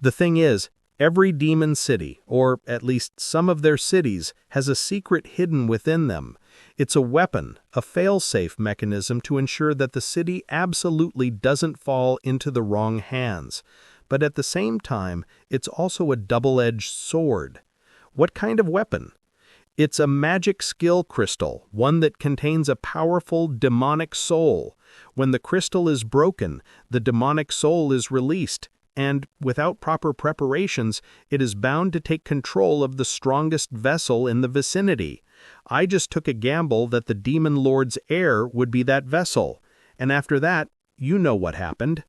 "The thing is, every demon city, or at least some of their cities, has a secret hidden within them. It's a weapon, a fail-safe mechanism to ensure that the city absolutely doesn't fall into the wrong hands. But at the same time, it's also a double-edged sword." "What kind of weapon?" "It's a magic skill crystal, one that contains a powerful demonic soul. When the crystal is broken, the demonic soul is released, and, without proper preparations, it is bound to take control of the strongest vessel in the vicinity. I just took a gamble that the Demon Lord's heir would be that vessel, and after that, you know what happened."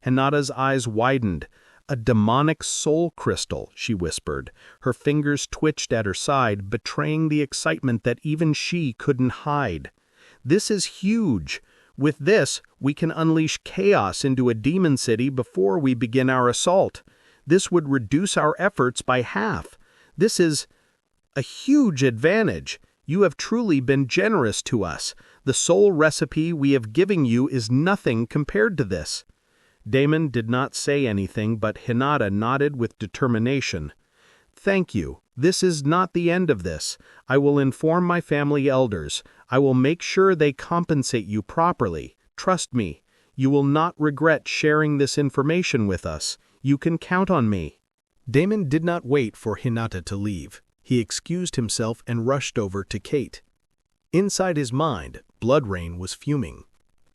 Hinata's eyes widened. "A demonic soul crystal," she whispered. Her fingers twitched at her side, betraying the excitement that even she couldn't hide. "This is huge. With this, we can unleash chaos into a demon city before we begin our assault. This would reduce our efforts by half. This is a huge advantage. You have truly been generous to us. The soul recipe we have given you is nothing compared to this." Damon did not say anything, but Hinata nodded with determination. "Thank you. This is not the end of this. I will inform my family elders. I will make sure they compensate you properly. Trust me. You will not regret sharing this information with us. You can count on me." Damon did not wait for Hinata to leave. He excused himself and rushed over to Kate. Inside his mind, Bloodrain was fuming.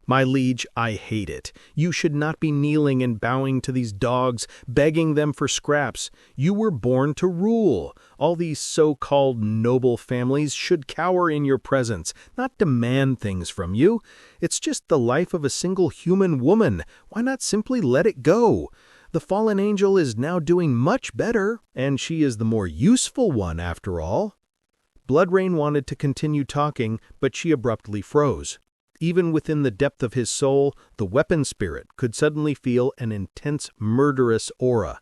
"My liege, I hate it. You should not be kneeling and bowing to these dogs, begging them for scraps. You were born to rule. All these so-called noble families should cower in your presence, not demand things from you. It's just the life of a single human woman. Why not simply let it go? The fallen angel is now doing much better, and she is the more useful one after all." Bloodrain wanted to continue talking, but she abruptly froze. Even within the depth of his soul, the weapon spirit could suddenly feel an intense, murderous aura.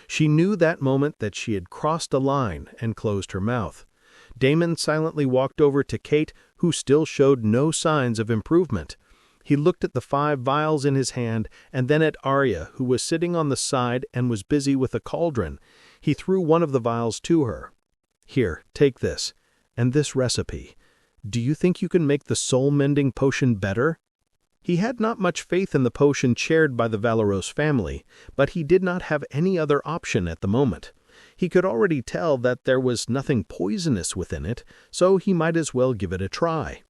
She knew that moment that she had crossed a line and closed her mouth. Damon silently walked over to Kate, who still showed no signs of improvement. He looked at the 5 vials in his hand and then at Arya, who was sitting on the side and was busy with a cauldron. He threw one of the vials to her. "Here, take this, and this recipe. Do you think you can make the soul-mending potion better?" He had not much faith in the potion shared by the Valeros family, but he did not have any other option at the moment. He could already tell that there was nothing poisonous within it, so he might as well give it a try.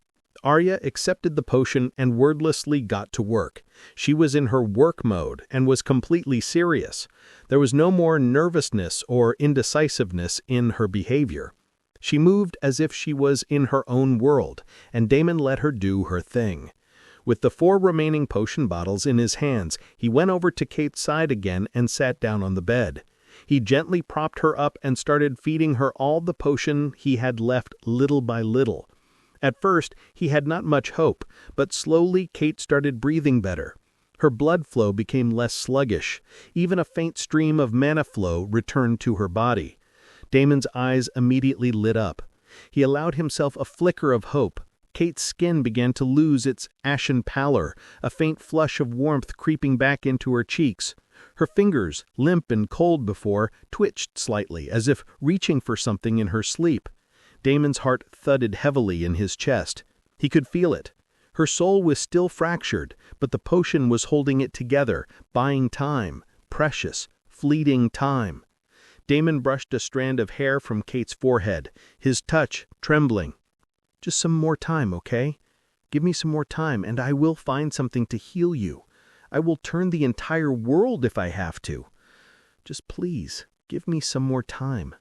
Arya accepted the potion and wordlessly got to work. She was in her work mode and was completely serious. There was no more nervousness or indecisiveness in her behavior. She moved as if she was in her own world, and Damon let her do her thing. With the 4 remaining potion bottles in his hands, he went over to Kate's side again and sat down on the bed. He gently propped her up and started feeding her all the potion he had left little by little. At first, he had not much hope, but slowly Kate started breathing better. Her blood flow became less sluggish. Even a faint stream of mana flow returned to her body. Damon's eyes immediately lit up. He allowed himself a flicker of hope. Kate's skin began to lose its ashen pallor, a faint flush of warmth creeping back into her cheeks. Her fingers, limp and cold before, twitched slightly, as if reaching for something in her sleep. Damon's heart thudded heavily in his chest. He could feel it. Her soul was still fractured, but the potion was holding it together, buying time, precious, fleeting time. Damon brushed a strand of hair from Kate's forehead, his touch trembling. "Just some more time, okay? Give me some more time, and I will find something to heal you. I will turn the entire world if I have to. Just please, give me some more time."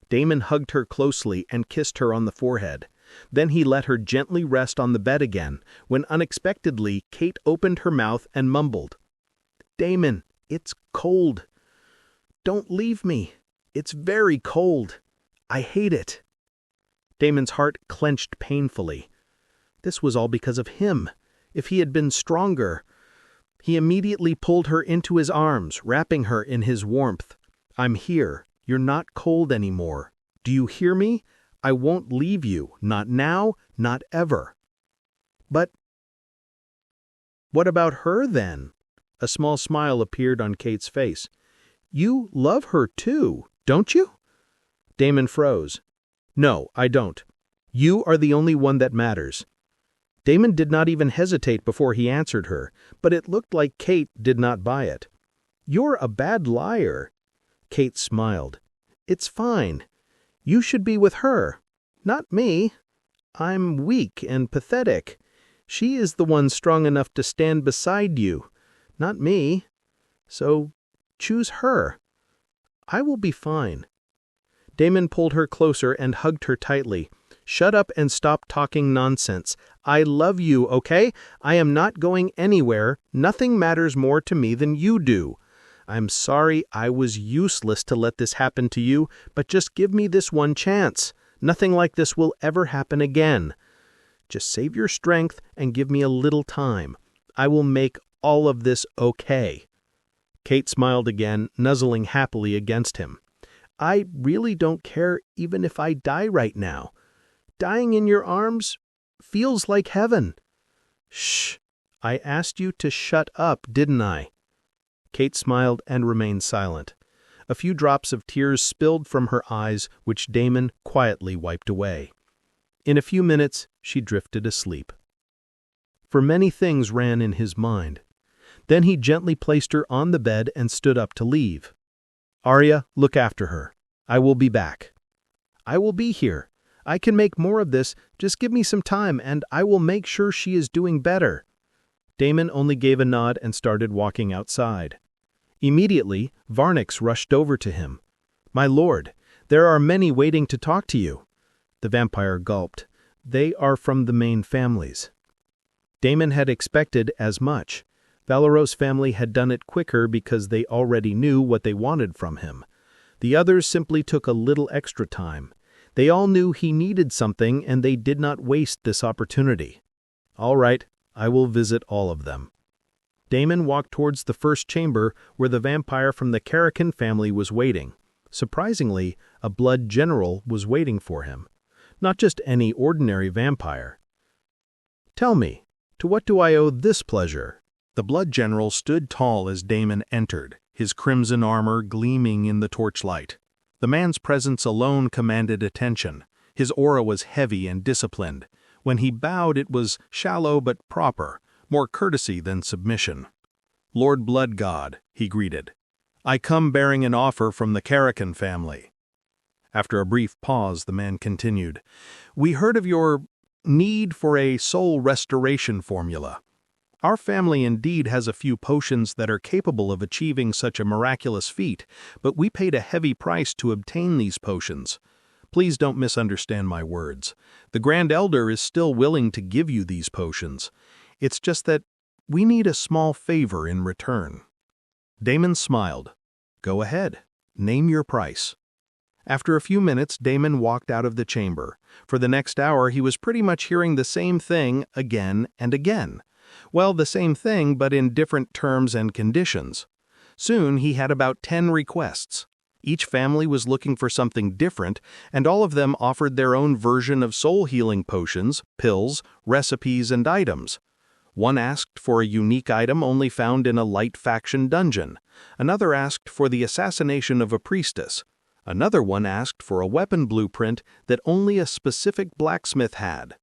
Damon hugged her closely and kissed her on the forehead. Then he let her gently rest on the bed again, when unexpectedly Kate opened her mouth and mumbled, "Damon, it's cold. Don't leave me. It's very cold. I hate it." Damon's heart clenched painfully. This was all because of him. If he had been stronger... He immediately pulled her into his arms, wrapping her in his warmth. "I'm here. You're not cold anymore. Do you hear me? I won't leave you. Not now, not ever." "But what about her, then?" A small smile appeared on Kate's face. "You love her too, don't you?" Damon froze. "No, I don't. You are the only one that matters." Damon did not even hesitate before he answered her, but it looked like Kate did not buy it. "You're a bad liar." Kate smiled. "It's fine. You should be with her, not me. I'm weak and pathetic. She is the one strong enough to stand beside you, not me. So choose her. I will be fine." Damon pulled her closer and hugged her tightly. "Shut up and stop talking nonsense. I love you, okay? I am not going anywhere. Nothing matters more to me than you do. I'm sorry I was useless to let this happen to you, but just give me this one chance. Nothing like this will ever happen again. Just save your strength and give me a little time. I will make all of this okay." Kate smiled again, nuzzling happily against him. "I really don't care even if I die right now. Dying in your arms feels like heaven." "Shh! I asked you to shut up, didn't I?" Kate smiled and remained silent. A few drops of tears spilled from her eyes, which Damon quietly wiped away. In a few minutes, she drifted asleep. For many things ran in his mind. Then he gently placed her on the bed and stood up to leave. "Arya, look after her. I will be back." "I will be here. I can make more of this. Just give me some time, and I will make sure she is doing better." Damon only gave a nod and started walking outside. Immediately, Varnix rushed over to him. "My lord, there are many waiting to talk to you." The vampire gulped. "They are from the main families." Damon had expected as much. Valeros' family had done it quicker because they already knew what they wanted from him. The others simply took a little extra time. They all knew he needed something, and they did not waste this opportunity. "All right, I will visit all of them." Damon walked towards the first chamber where the vampire from the Karakin family was waiting. Surprisingly, a blood general was waiting for him. Not just any ordinary vampire. "Tell me, to what do I owe this pleasure?" The blood general stood tall as Damon entered, his crimson armor gleaming in the torchlight. The man's presence alone commanded attention. His aura was heavy and disciplined. When he bowed, it was shallow but proper, more courtesy than submission. "Lord Blood God," he greeted, "I come bearing an offer from the Karakin family." After a brief pause, the man continued, "We heard of your need for a soul restoration formula. Our family indeed has a few potions that are capable of achieving such a miraculous feat, but we paid a heavy price to obtain these potions. Please don't misunderstand my words. The Grand Elder is still willing to give you these potions. It's just that we need a small favor in return." Damon smiled. "Go ahead. Name your price." After a few minutes, Damon walked out of the chamber. For the next hour, he was pretty much hearing the same thing again and again. Well, the same thing, but in different terms and conditions. Soon, he had about 10 requests. Each family was looking for something different, and all of them offered their own version of soul-healing potions, pills, recipes, and items. One asked for a unique item only found in a light faction dungeon. Another asked for the assassination of a priestess. Another one asked for a weapon blueprint that only a specific blacksmith had.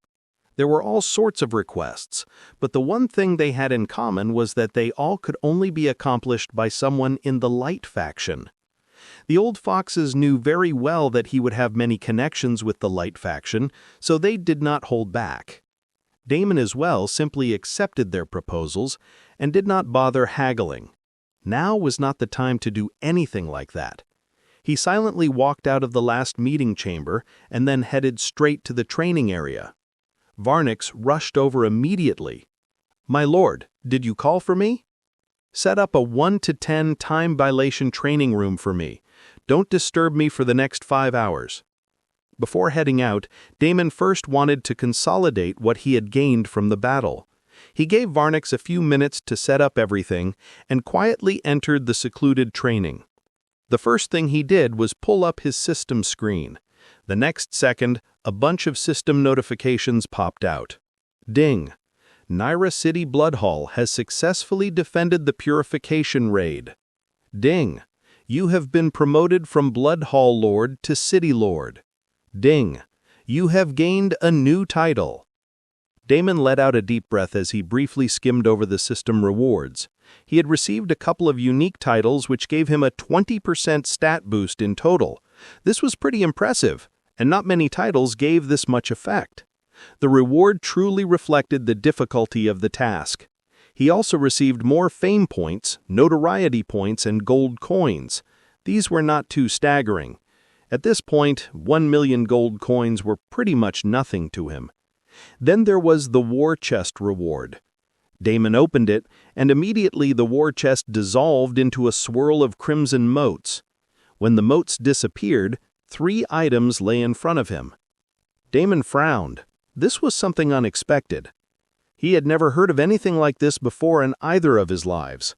There were all sorts of requests, but the one thing they had in common was that they all could only be accomplished by someone in the Light faction. The old foxes knew very well that he would have many connections with the Light faction, so they did not hold back. Damon as well simply accepted their proposals and did not bother haggling. Now was not the time to do anything like that. He silently walked out of the last meeting chamber and then headed straight to the training area. Varnix rushed over immediately. "My lord, did you call for me? Set up a 1 to 10 time dilation training room for me. Don't disturb me for the next 5 hours." Before heading out, Damon first wanted to consolidate what he had gained from the battle. He gave Varnix a few minutes to set up everything and quietly entered the secluded training. The first thing he did was pull up his system screen. The next second, a bunch of system notifications popped out. Ding! Naira City Blood Hall has successfully defended the purification raid. Ding! You have been promoted from Blood Hall Lord to City Lord. Ding! You have gained a new title. Damon let out a deep breath as he briefly skimmed over the system rewards. He had received a couple of unique titles which gave him a 20% stat boost in total. This was pretty impressive, and not many titles gave this much effect. The reward truly reflected the difficulty of the task. He also received more fame points, notoriety points, and gold coins. These were not too staggering. At this point, 1 million gold coins were pretty much nothing to him. Then there was the war chest reward. Damon opened it, and immediately the war chest dissolved into a swirl of crimson motes. When the motes disappeared, 3 items lay in front of him. Damon frowned. This was something unexpected. He had never heard of anything like this before in either of his lives.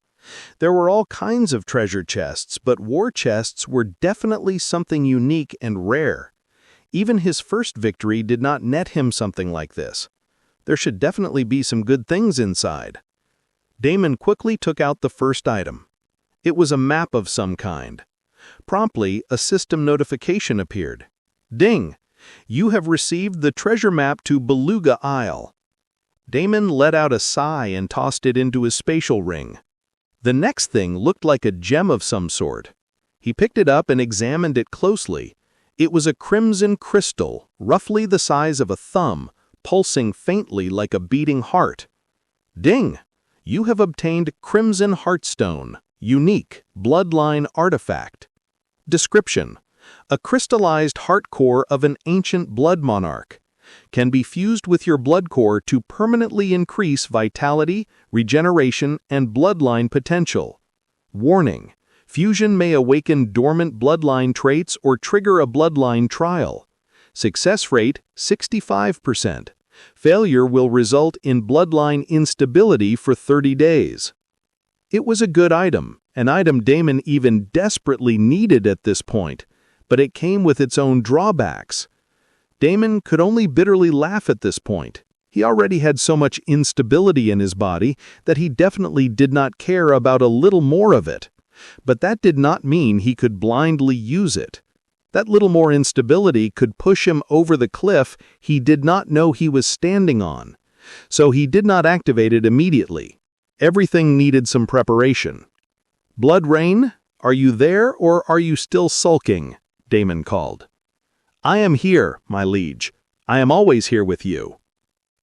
There were all kinds of treasure chests, but war chests were definitely something unique and rare. Even his first victory did not net him something like this. There should definitely be some good things inside. Damon quickly took out the first item. It was a map of some kind. Promptly, a system notification appeared. Ding! You have received the treasure map to Beluga Isle. Damon let out a sigh and tossed it into his spatial ring. The next thing looked like a gem of some sort. He picked it up and examined it closely. It was a crimson crystal, roughly the size of a thumb, pulsing faintly like a beating heart. Ding! You have obtained Crimson Heartstone, unique, bloodline artifact. Description: a crystallized heart core of an ancient blood monarch. Can be fused with your blood core to permanently increase vitality, regeneration, and bloodline potential. Warning: fusion may awaken dormant bloodline traits or trigger a bloodline trial. Success rate 65%. Failure will result in bloodline instability for 30 days. It was a good item, an item Damon even desperately needed at this point, but it came with its own drawbacks. Damon could only bitterly laugh at this point. He already had so much instability in his body that he definitely did not care about a little more of it. But that did not mean he could blindly use it. That little more instability could push him over the cliff he did not know he was standing on. So he did not activate it immediately. Everything needed some preparation. "Blood Rain, are you there or are you still sulking?" Damon called. "I am here, my liege. I am always here with you,"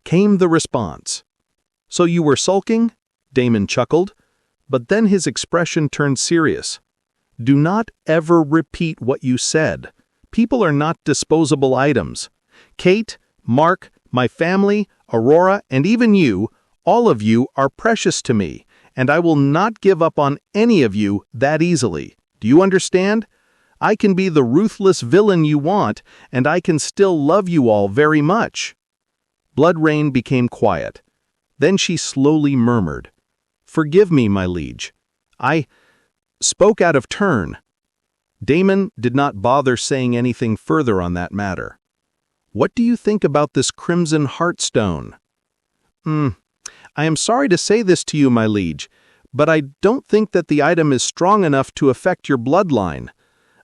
came the response. "So you were sulking?" Damon chuckled, but then his expression turned serious. "Do not ever repeat what you said. People are not disposable items. Kate, Mark, my family, Aurora, and even you, all of you are precious to me, and I will not give up on any of you that easily. Do you understand? I can be the ruthless villain you want, and I can still love you all very much." Blood Rain became quiet. Then she slowly murmured, "Forgive me, my liege. I spoke out of turn." Damon did not bother saying anything further on that matter. "What do you think about this Crimson Heartstone?" I am sorry to say this to you, my liege, but I don't think that the item is strong enough to affect your bloodline.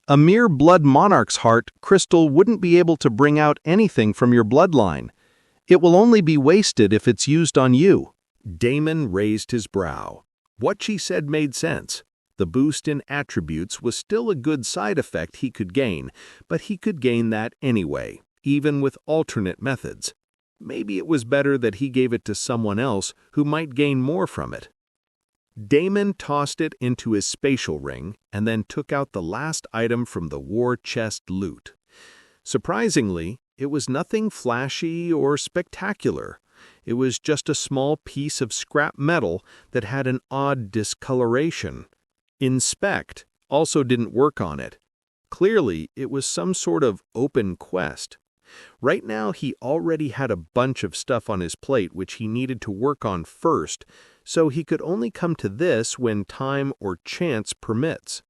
A mere blood monarch's heart crystal wouldn't be able to bring out anything from your bloodline. It will only be wasted if it's used on you." Damon raised his brow. What she said made sense. The boost in attributes was still a good side effect he could gain, but he could gain that anyway, even with alternate methods. Maybe it was better that he gave it to someone else who might gain more from it. Damon tossed it into his spatial ring and then took out the last item from the war chest loot. Surprisingly, it was nothing flashy or spectacular. It was just a small piece of scrap metal that had an odd discoloration. Inspect also didn't work on it. Clearly, it was some sort of open quest. Right now, he already had a bunch of stuff on his plate which he needed to work on first, so he could only come to this when time or chance permits.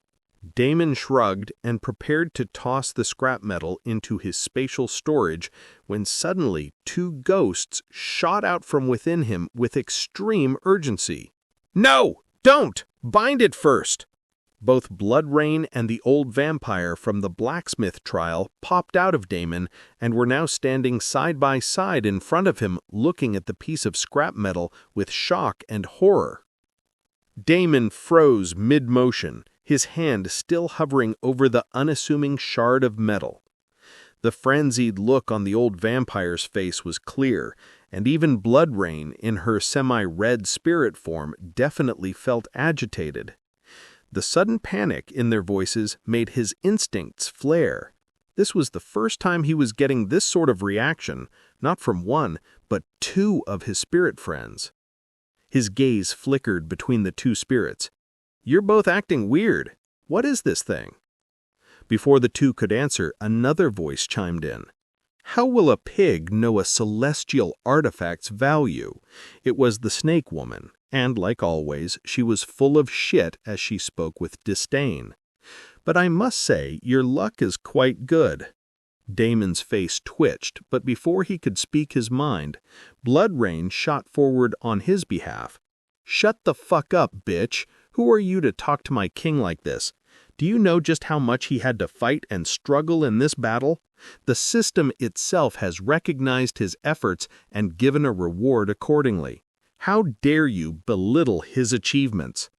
Damon shrugged and prepared to toss the scrap metal into his spatial storage when suddenly 2 ghosts shot out from within him with extreme urgency. "No! Don't! Bind it first!" Both Bloodrain and the old vampire from the blacksmith trial popped out of Damon and were now standing side by side in front of him, looking at the piece of scrap metal with shock and horror. Damon froze mid-motion, his hand still hovering over the unassuming shard of metal. The frenzied look on the old vampire's face was clear, and even Bloodrain, in her semi-red spirit form, definitely felt agitated. The sudden panic in their voices made his instincts flare. This was the first time he was getting this sort of reaction, not from one, but 2 of his spirit friends. His gaze flickered between the 2 spirits. "You're both acting weird. What is this thing?" Before the 2 could answer, another voice chimed in. "How will a pig know a celestial artifact's value?" It was the snake woman, and like always, she was full of shit as she spoke with disdain. "But I must say, your luck is quite good." Damon's face twitched, but before he could speak his mind, Bloodrain shot forward on his behalf. "Shut the fuck up, bitch! Who are you to talk to my king like this? Do you know just how much he had to fight and struggle in this battle? The system itself has recognized his efforts and given a reward accordingly. How dare you belittle his achievements?"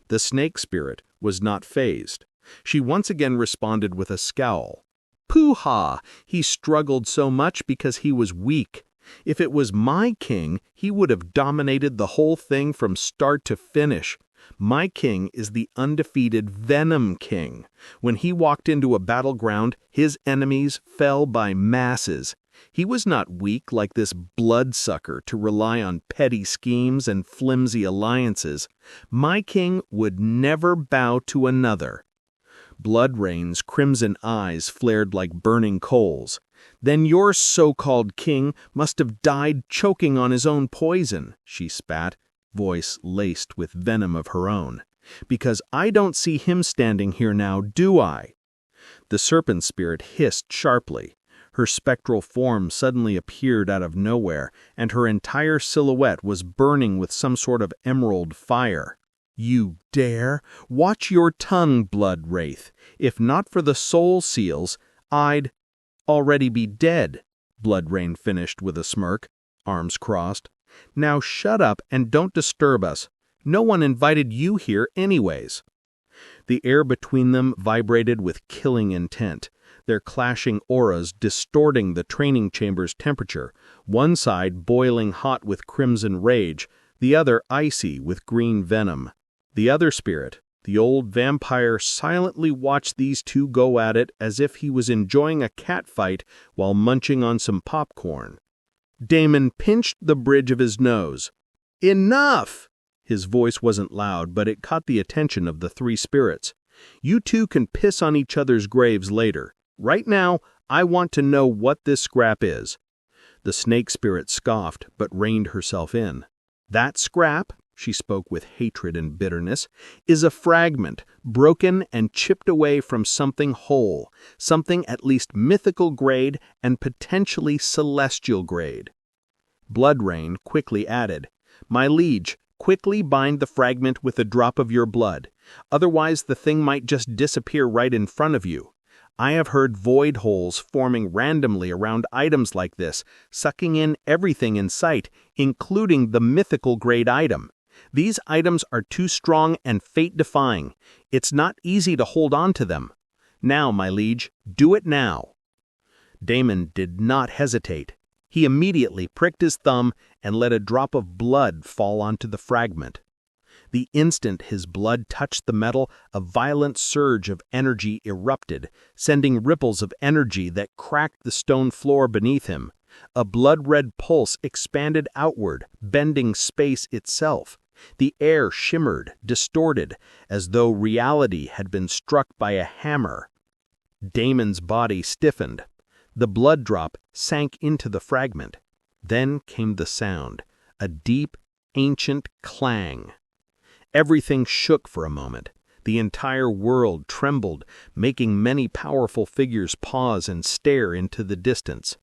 The snake spirit was not fazed. She once again responded with a scowl. "Pooh-ha! He struggled so much because he was weak. If it was my king, he would have dominated the whole thing from start to finish. My king is the undefeated Venom King. When he walked into a battleground, his enemies fell by masses. He was not weak like this bloodsucker to rely on petty schemes and flimsy alliances. My king would never bow to another." Bloodrain's crimson eyes flared like burning coals. "Then your so-called king must have died choking on his own poison," she spat, voice laced with venom of her own. "Because I don't see him standing here now, do I?" The serpent spirit hissed sharply. Her spectral form suddenly appeared out of nowhere, and her entire silhouette was burning with some sort of emerald fire. "You dare? Watch your tongue, blood wraith. If not for the soul seals, I'd already be dead," Bloodrain finished with a smirk, arms crossed. "Now shut up and don't disturb us. No one invited you here anyways." The air between them vibrated with killing intent, their clashing auras distorting the training chamber's temperature, one side boiling hot with crimson rage, the other icy with green venom. The other spirit, the old vampire, silently watched these 2 go at it as if he was enjoying a catfight while munching on some popcorn. Damon pinched the bridge of his nose. "Enough!" His voice wasn't loud, but it caught the attention of the 3 spirits. "You 2 can piss on each other's graves later. Right now, I want to know what this scrap is." The snake spirit scoffed, but reined herself in. "That scrap," she spoke with hatred and bitterness, "is a fragment, broken and chipped away from something whole, something at least mythical grade and potentially celestial grade." Bloodrain quickly added, "My liege, quickly bind the fragment with a drop of your blood. Otherwise, the thing might just disappear right in front of you. I have heard void holes forming randomly around items like this, sucking in everything in sight, including the mythical grade item. These items are too strong and fate-defying. It's not easy to hold on to them. Now, my liege, do it now." Damon did not hesitate. He immediately pricked his thumb and let a drop of blood fall onto the fragment. The instant his blood touched the metal, a violent surge of energy erupted, sending ripples of energy that cracked the stone floor beneath him. A blood-red pulse expanded outward, bending space itself. The air shimmered, distorted, as though reality had been struck by a hammer. Damon's body stiffened. The blood drop sank into the fragment. Then came the sound, a deep, ancient clang. Everything shook for a moment. The entire world trembled, making many powerful figures pause and stare into the distance.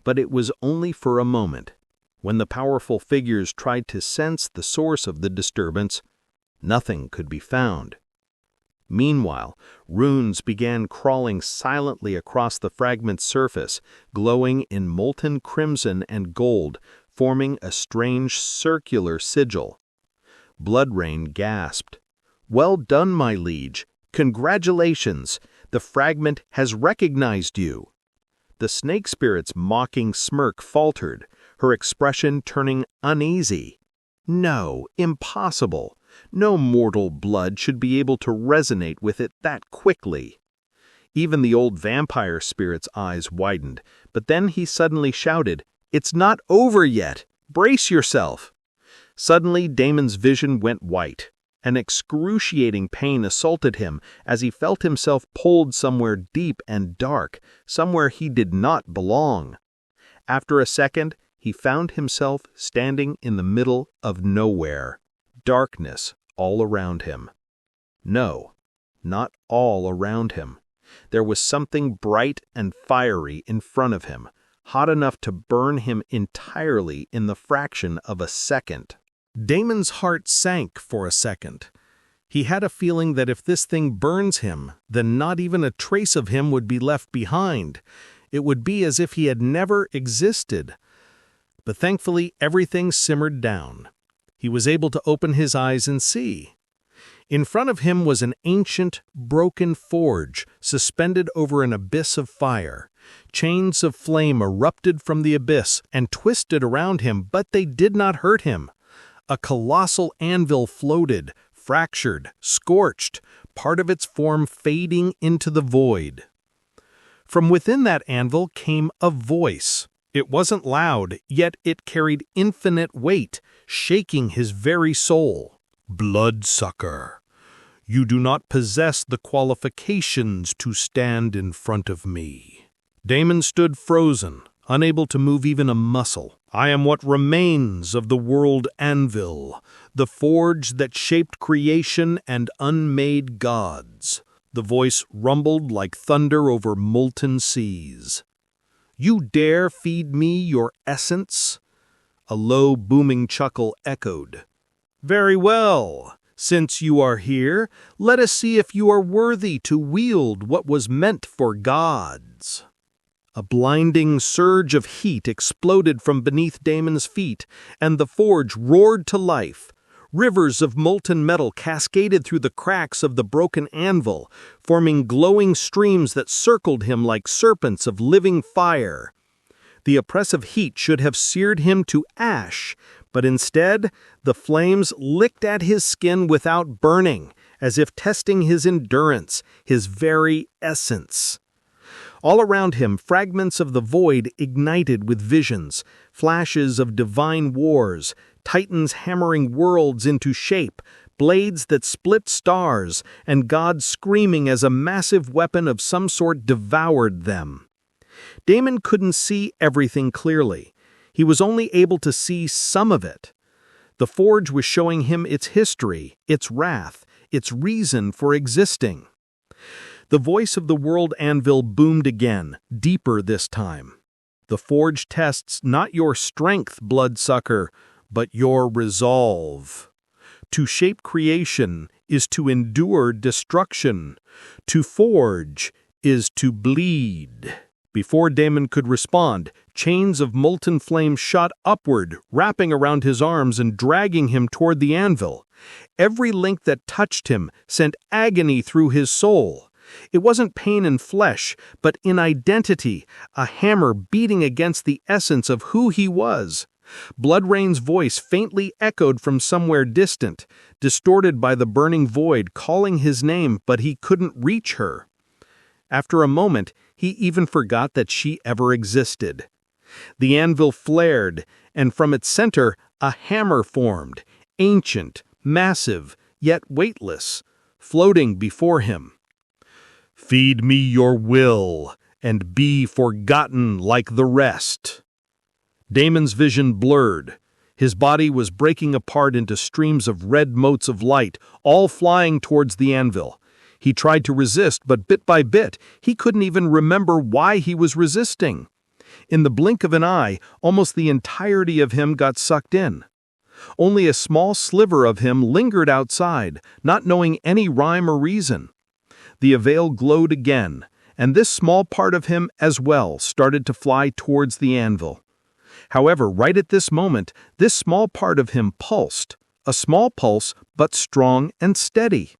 But it was only for a moment. When the powerful figures tried to sense the source of the disturbance, nothing could be found. Meanwhile, runes began crawling silently across the fragment's surface, glowing in molten crimson and gold, forming a strange circular sigil. Bloodrain gasped. "Well done, my liege. Congratulations! The fragment has recognized you." The snake spirit's mocking smirk faltered, her expression turning uneasy. "No, impossible. No mortal blood should be able to resonate with it that quickly." Even the old vampire spirit's eyes widened, but then he suddenly shouted, "It's not over yet! Brace yourself!" Suddenly, Damon's vision went white. An excruciating pain assaulted him as he felt himself pulled somewhere deep and dark, somewhere he did not belong. After a second, he found himself standing in the middle of nowhere. Darkness all around him. No, not all around him. There was something bright and fiery in front of him, hot enough to burn him entirely in the fraction of a second. Damon's heart sank for a second. He had a feeling that if this thing burns him, then not even a trace of him would be left behind. It would be as if he had never existed. But thankfully, everything simmered down. He was able to open his eyes and see. In front of him was an ancient, broken forge, suspended over an abyss of fire. Chains of flame erupted from the abyss and twisted around him, but they did not hurt him. A colossal anvil floated, fractured, scorched, part of its form fading into the void. From within that anvil came a voice. It wasn't loud, yet it carried infinite weight, shaking his very soul. "Bloodsucker, you do not possess the qualifications to stand in front of me." Damon stood frozen, unable to move even a muscle. "I am what remains of the world anvil, the forge that shaped creation and unmade gods." The voice rumbled like thunder over molten seas. "You dare feed me your essence?" A low, booming chuckle echoed. "Very well. Since you are here, let us see if you are worthy to wield what was meant for gods." A blinding surge of heat exploded from beneath Damon's feet, and the forge roared to life. Rivers of molten metal cascaded through the cracks of the broken anvil, forming glowing streams that circled him like serpents of living fire. The oppressive heat should have seared him to ash, but instead, the flames licked at his skin without burning, as if testing his endurance, his very essence. All around him, fragments of the void ignited with visions, flashes of divine wars, titans hammering worlds into shape, blades that split stars, and God screaming as a massive weapon of some sort devoured them. Damon couldn't see everything clearly. He was only able to see some of it. The forge was showing him its history, its wrath, its reason for existing. The voice of the world anvil boomed again, deeper this time. "The forge tests not your strength, bloodsucker, but your resolve. To shape creation is to endure destruction. To forge is to bleed. Before Damon could respond, chains of molten flame shot upward, wrapping around his arms and dragging him toward the anvil. Every link that touched him sent agony through his soul. It wasn't pain in flesh, but in identity, a hammer beating against the essence of who he was. Bloodrain's voice faintly echoed from somewhere distant, distorted by the burning void, calling his name, but he couldn't reach her. After a moment, he even forgot that she ever existed. The anvil flared, and from its center, a hammer formed, ancient, massive, yet weightless, floating before him. "Feed me your will, and be forgotten like the rest." Damon's vision blurred. His body was breaking apart into streams of red motes of light, all flying towards the anvil. He tried to resist, but bit by bit, he couldn't even remember why he was resisting. In the blink of an eye, almost the entirety of him got sucked in. Only a small sliver of him lingered outside, not knowing any rhyme or reason. The veil glowed again, and this small part of him as well started to fly towards the anvil. However, right at this moment, this small part of him pulsed, a small pulse, but strong and steady.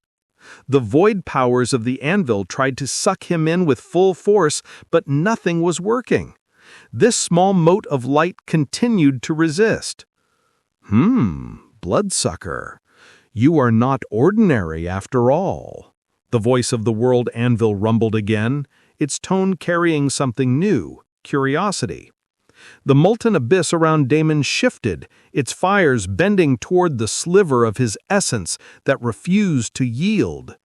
The void powers of the anvil tried to suck him in with full force, but nothing was working. This small mote of light continued to resist. Bloodsucker, you are not ordinary after all. The voice of the world anvil rumbled again, its tone carrying something new, curiosity. The molten abyss around Damon shifted, its fires bending toward the sliver of his essence that refused to yield.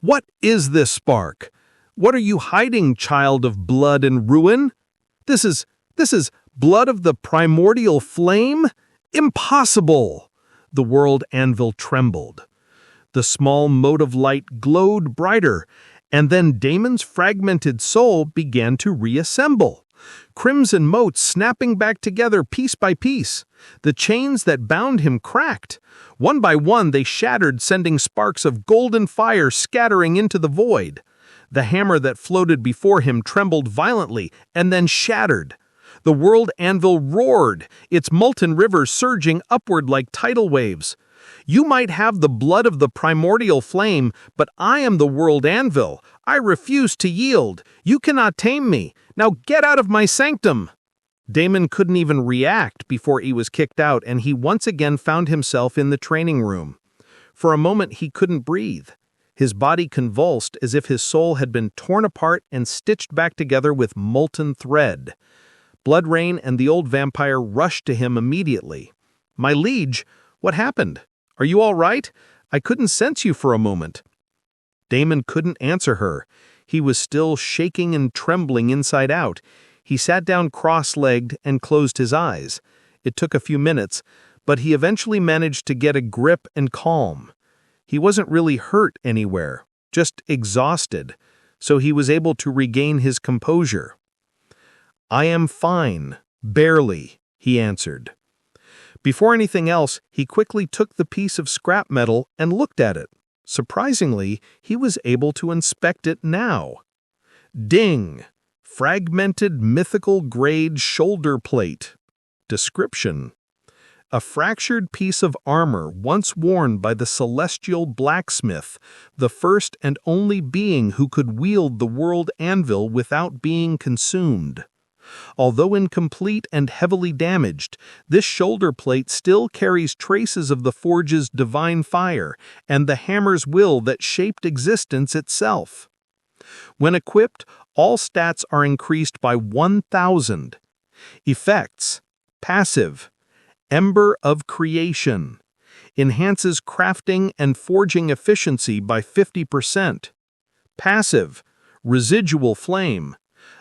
"What is this spark? What are you hiding, child of blood and ruin? This is blood of the primordial flame? Impossible!" The world anvil trembled. The small mote of light glowed brighter, and then Damon's fragmented soul began to reassemble. Crimson motes snapping back together piece by piece. The chains that bound him cracked. One by one they shattered, sending sparks of golden fire scattering into the void. The hammer that floated before him trembled violently and then shattered. The world anvil roared, its molten rivers surging upward like tidal waves. "You might have the blood of the primordial flame, but I am the world anvil. I refuse to yield. You cannot tame me. Now get out of my sanctum!" Damon couldn't even react before he was kicked out, and he once again found himself in the training room. For a moment he couldn't breathe. His body convulsed as if his soul had been torn apart and stitched back together with molten thread. Bloodrain and the old vampire rushed to him immediately. "My liege, what happened? Are you all right? I couldn't sense you for a moment." Damon couldn't answer her. He was still shaking and trembling inside out. He sat down cross-legged and closed his eyes. It took a few minutes, but he eventually managed to get a grip and calm. He wasn't really hurt anywhere, just exhausted, so he was able to regain his composure. "I am fine, barely," he answered. Before anything else, he quickly took the piece of scrap metal and looked at it. Surprisingly, he was able to inspect it now. Ding! Fragmented mythical grade shoulder plate. Description: a fractured piece of armor once worn by the celestial blacksmith, the first and only being who could wield the world anvil without being consumed. Although incomplete and heavily damaged, this shoulder plate still carries traces of the forge's divine fire and the hammer's will that shaped existence itself. When equipped, all stats are increased by 1,000. Effects: passive, Ember of Creation, enhances crafting and forging efficiency by 50%. Passive, Residual Flame,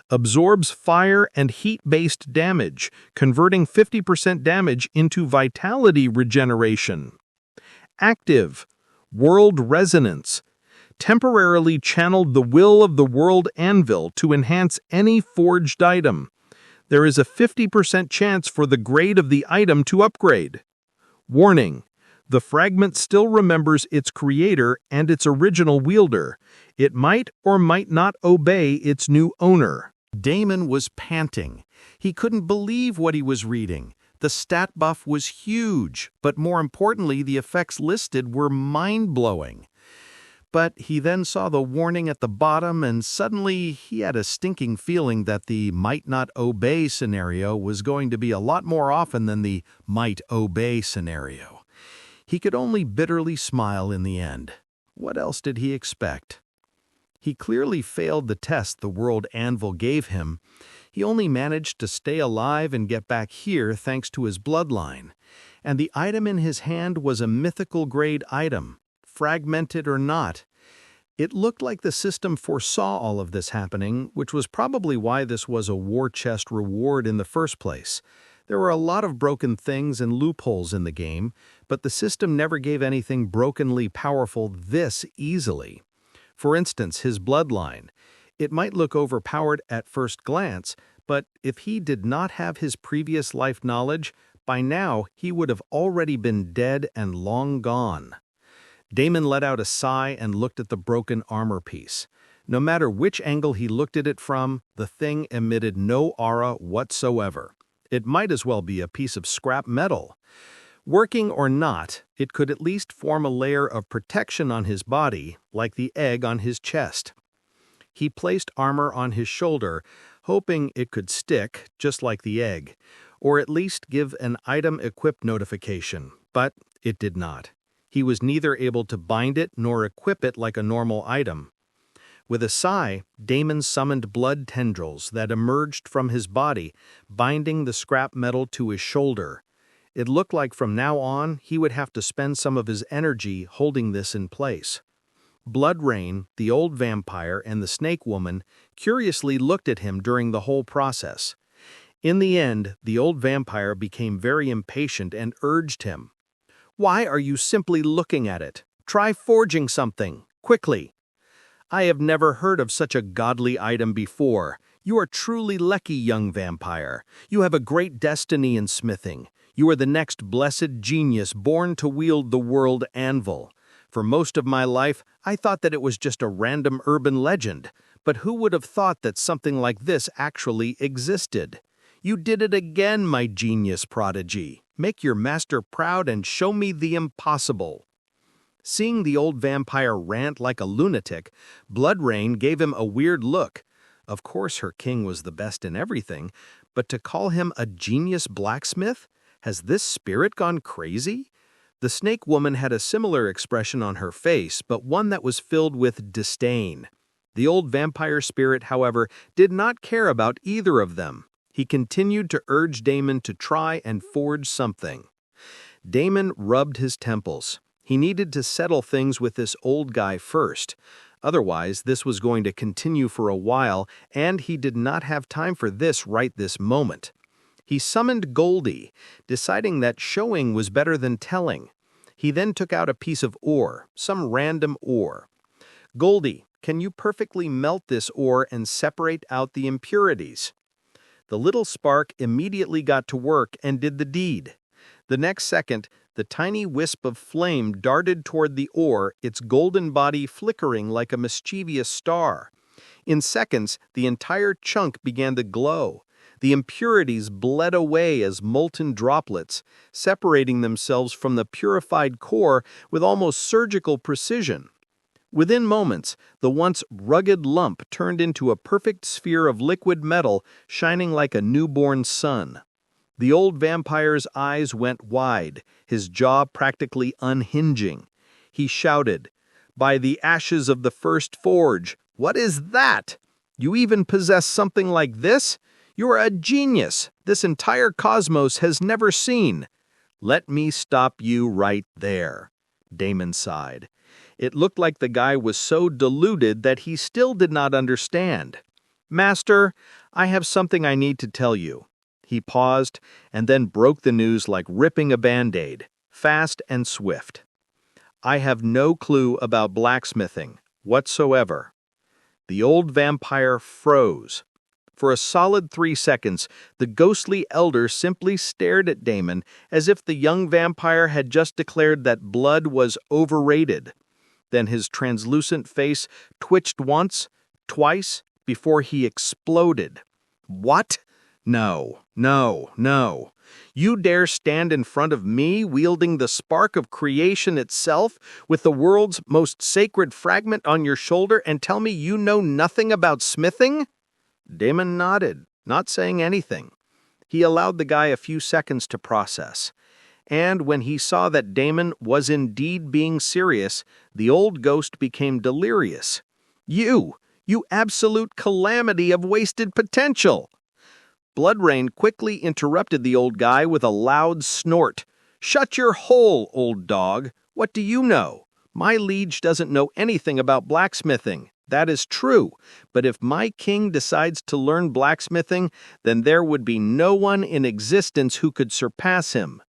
absorbs fire and heat-based damage, converting 50% damage into vitality regeneration. Active, World Resonance, temporarily channeled the will of the world anvil to enhance any forged item. There is a 50% chance for the grade of the item to upgrade. Warning: The fragment still remembers its creator and its original wielder. It might or might not obey its new owner. Damon was panting. He couldn't believe what he was reading. The stat buff was huge, but more importantly, the effects listed were mind-blowing. But he then saw the warning at the bottom, and suddenly he had a stinking feeling that the might not obey scenario was going to be a lot more often than the might obey scenario. He could only bitterly smile in the end. What else did he expect? He clearly failed the test the World Anvil gave him. He only managed to stay alive and get back here thanks to his bloodline. And the item in his hand was a mythical-grade item, fragmented or not. It looked like the system foresaw all of this happening, which was probably why this was a war chest reward in the first place. There were a lot of broken things and loopholes in the game, but the system never gave anything brokenly powerful this easily. For instance, his bloodline. It might look overpowered at first glance, but if he did not have his previous life knowledge, by now he would have already been dead and long gone. Damon let out a sigh and looked at the broken armor piece. No matter which angle he looked at it from, the thing emitted no aura whatsoever. It might as well be a piece of scrap metal. Working or not, it could at least form a layer of protection on his body, like the egg on his chest. He placed armor on his shoulder, hoping it could stick, just like the egg, or at least give an item equipped notification, but it did not. He was neither able to bind it nor equip it like a normal item. With a sigh, Damon summoned blood tendrils that emerged from his body, binding the scrap metal to his shoulder. It looked like from now on he would have to spend some of his energy holding this in place. Blood Rain, the old vampire, and the snake woman curiously looked at him during the whole process. In the end, the old vampire became very impatient and urged him. "Why are you simply looking at it? Try forging something, quickly." "I have never heard of such a godly item before. You are truly lucky, young vampire. You have a great destiny in smithing. You are the next blessed genius born to wield the world anvil. For most of my life, I thought that it was just a random urban legend, but who would have thought that something like this actually existed? You did it again, my genius prodigy. Make your master proud and show me the impossible." Seeing the old vampire rant like a lunatic, Blood Rain gave him a weird look. Of course her king was the best in everything, but to call him a genius blacksmith? Has this spirit gone crazy? The snake woman had a similar expression on her face, but one that was filled with disdain. The old vampire spirit, however, did not care about either of them. He continued to urge Damon to try and forge something. Damon rubbed his temples. He needed to settle things with this old guy first. Otherwise, this was going to continue for a while, and he did not have time for this right this moment. He summoned Goldie, deciding that showing was better than telling. He then took out a piece of ore, some random ore. "Goldie, can you perfectly melt this ore and separate out the impurities?" The little spark immediately got to work and did the deed. The next second, the tiny wisp of flame darted toward the ore, its golden body flickering like a mischievous star. In seconds, the entire chunk began to glow. The impurities bled away as molten droplets, separating themselves from the purified core with almost surgical precision. Within moments, the once rugged lump turned into a perfect sphere of liquid metal shining like a newborn sun. The old vampire's eyes went wide, his jaw practically unhinging. He shouted, "By the ashes of the first forge, what is that? You even possess something like this? You are a genius this entire cosmos has never seen." "Let me stop you right there," Damon sighed. It looked like the guy was so deluded that he still did not understand. "Master, I have something I need to tell you." He paused and then broke the news like ripping a Band-Aid, fast and swift. "I have no clue about blacksmithing whatsoever." The old vampire froze. For a solid 3 seconds, the ghostly elder simply stared at Damon as if the young vampire had just declared that blood was overrated. Then his translucent face twitched once, twice, before he exploded. What? No, no, no. You dare stand in front of me wielding the spark of creation itself with the world's most sacred fragment on your shoulder and tell me you know nothing about smithing? Damon nodded, not saying anything. He allowed the guy a few seconds to process. And when he saw that Damon was indeed being serious, the old ghost became delirious. You absolute calamity of wasted potential! Bloodrain quickly interrupted the old guy with a loud snort. Shut your hole, old dog. What do you know? My liege doesn't know anything about blacksmithing. That is true, but if my king decides to learn blacksmithing, then there would be no one in existence who could surpass him.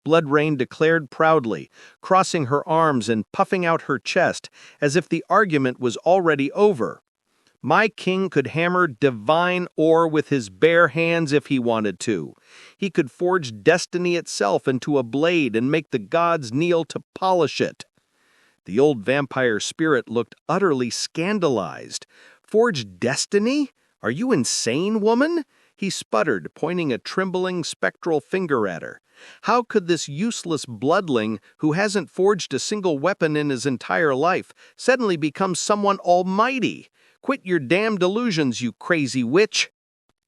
Bloodrain declared proudly, crossing her arms and puffing out her chest as if the argument was already over. My king could hammer divine ore with his bare hands if he wanted to. He could forge destiny itself into a blade and make the gods kneel to polish it. The old vampire spirit looked utterly scandalized. Forge destiny? Are you insane, woman? He sputtered, pointing a trembling spectral finger at her. How could this useless bloodling, who hasn't forged a single weapon in his entire life, suddenly become someone almighty? Quit your damn delusions, you crazy witch!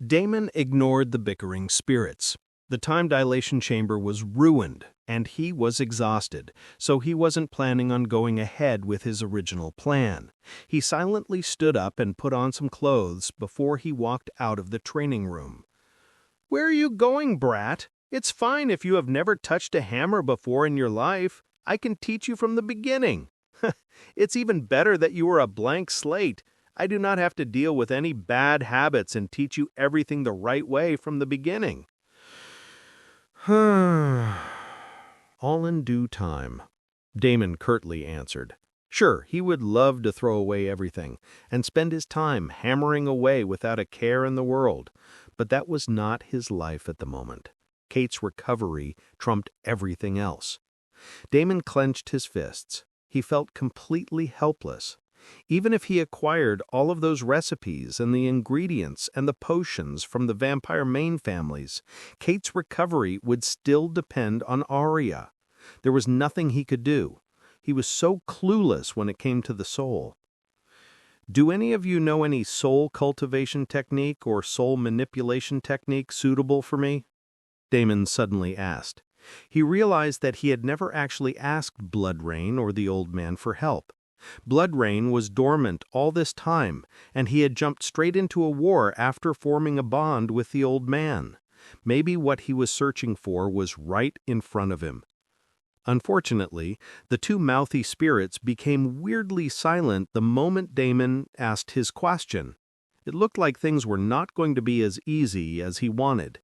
Damon ignored the bickering spirits. The time dilation chamber was ruined, and he was exhausted, so he wasn't planning on going ahead with his original plan. He silently stood up and put on some clothes before he walked out of the training room. "Where are you going, brat? It's fine if you have never touched a hammer before in your life. I can teach you from the beginning. It's even better that you are a blank slate. I do not have to deal with any bad habits and teach you everything the right way from the beginning." "All in due time," Damon curtly answered. Sure, he would love to throw away everything and spend his time hammering away without a care in the world, but that was not his life at the moment. Kate's recovery trumped everything else. Damon clenched his fists. He felt completely helpless. Even if he acquired all of those recipes and the ingredients and the potions from the vampire main families, Kate's recovery would still depend on Arya. There was nothing he could do. He was so clueless when it came to the soul. Do any of you know any soul cultivation technique or soul manipulation technique suitable for me? Damon suddenly asked. He realized that he had never actually asked Bloodrain or the old man for help. Bloodrain was dormant all this time, and he had jumped straight into a war after forming a bond with the old man. Maybe what he was searching for was right in front of him. Unfortunately, the two mouthy spirits became weirdly silent the moment Damon asked his question. It looked like things were not going to be as easy as he wanted.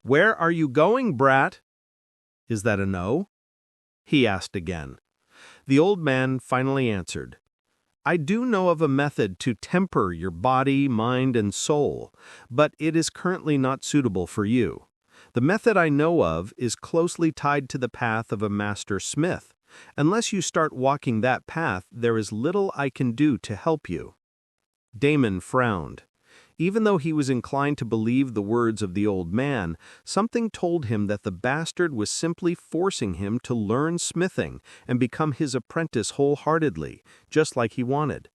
"Where are you going, brat?" "Is that a no?" he asked again. The old man finally answered. "I do know of a method to temper your body, mind, and soul, but it is currently not suitable for you. The method I know of is closely tied to the path of a master smith. Unless you start walking that path, there is little I can do to help you." Damon frowned. Even though he was inclined to believe the words of the old man, something told him that the bastard was simply forcing him to learn smithing and become his apprentice wholeheartedly, just like he wanted.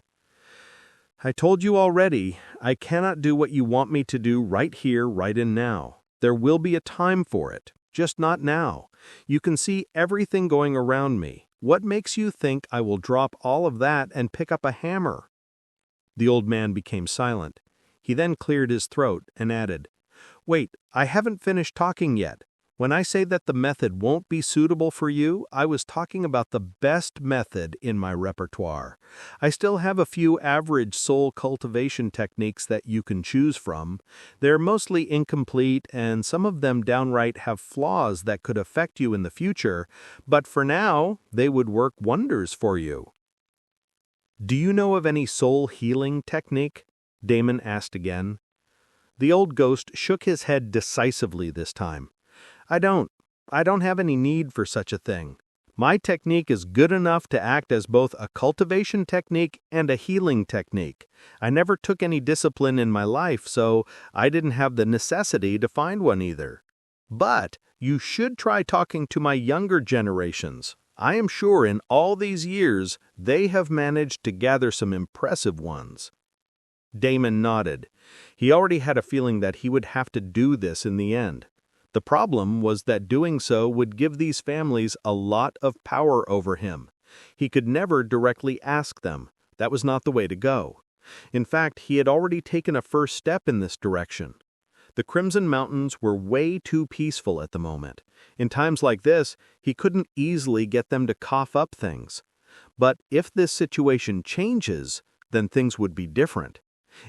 "I told you already, I cannot do what you want me to do right here, right and now. There will be a time for it, just not now. You can see everything going around me. What makes you think I will drop all of that and pick up a hammer?" The old man became silent. He then cleared his throat and added, "Wait, I haven't finished talking yet. When I say that the method won't be suitable for you, I was talking about the best method in my repertoire. I still have a few average soul cultivation techniques that you can choose from. They're mostly incomplete, and some of them downright have flaws that could affect you in the future, but for now, they would work wonders for you." "Do you know of any soul healing technique?" Damon asked again. The old ghost shook his head decisively this time. I don't have any need for such a thing. My technique is good enough to act as both a cultivation technique and a healing technique. I never took any discipline in my life, so I didn't have the necessity to find one either. But you should try talking to my younger generations. I am sure in all these years they have managed to gather some impressive ones. Damon nodded. He already had a feeling that he would have to do this in the end. The problem was that doing so would give these families a lot of power over him. He could never directly ask them. That was not the way to go. In fact, he had already taken a first step in this direction. The Crimson Mountains were way too peaceful at the moment. In times like this, he couldn't easily get them to cough up things. But if this situation changes, then things would be different.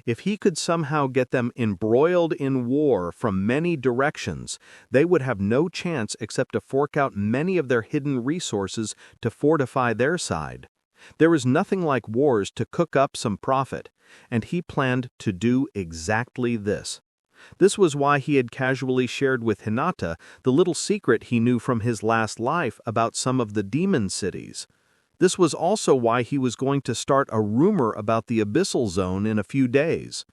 If he could somehow get them embroiled in war from many directions, they would have no chance except to fork out many of their hidden resources to fortify their side. There is nothing like wars to cook up some profit, and he planned to do exactly this. This was why he had casually shared with Hinata the little secret he knew from his last life about some of the demon cities. This was also why he was going to start a rumor about the Abyssal Zone in a few days.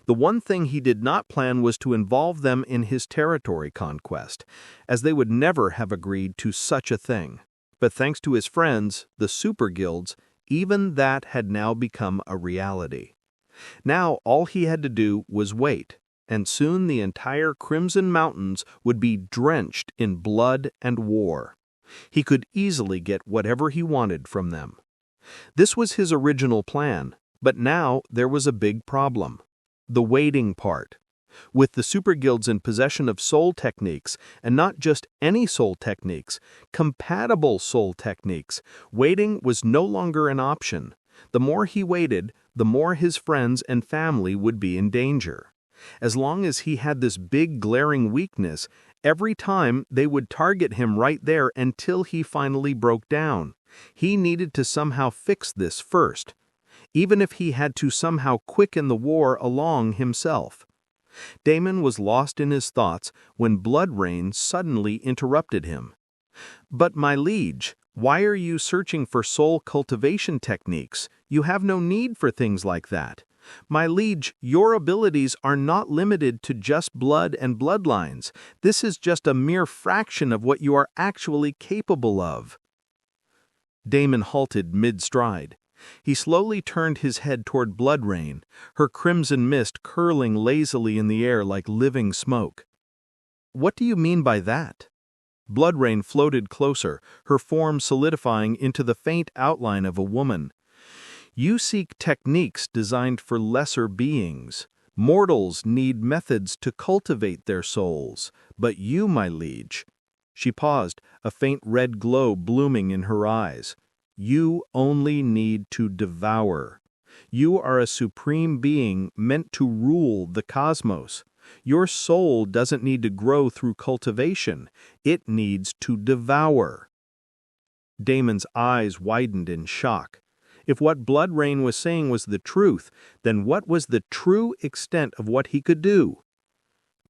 The one thing he did not plan was to involve them in his territory conquest, as they would never have agreed to such a thing. But thanks to his friends, the super guilds, even that had now become a reality. Now all he had to do was wait, and soon the entire Crimson Mountains would be drenched in blood and war. He could easily get whatever he wanted from them. This was his original plan, but now there was a big problem. The waiting part. With the super guilds in possession of soul techniques, and not just any soul techniques, compatible soul techniques, waiting was no longer an option. The more he waited, the more his friends and family would be in danger. As long as he had this big glaring weakness, every time they would target him right there until he finally broke down. He needed to somehow fix this first, even if he had to somehow quicken the war along himself. Damon was lost in his thoughts when Blood Rain suddenly interrupted him. "But my liege, why are you searching for soul cultivation techniques? You have no need for things like that. My liege, your abilities are not limited to just blood and bloodlines. This is just a mere fraction of what you are actually capable of." Damon halted mid-stride. He slowly turned his head toward Blood Rain, her crimson mist curling lazily in the air like living smoke. "What do you mean by that?" Blood Rain floated closer, her form solidifying into the faint outline of a woman. "You seek techniques designed for lesser beings. Mortals need methods to cultivate their souls, but you, my liege—" She paused, a faint red glow blooming in her eyes. "You only need to devour. You are a supreme being meant to rule the cosmos. Your soul doesn't need to grow through cultivation. It needs to devour." Damon's eyes widened in shock. If what Blood Rain was saying was the truth, then what was the true extent of what he could do?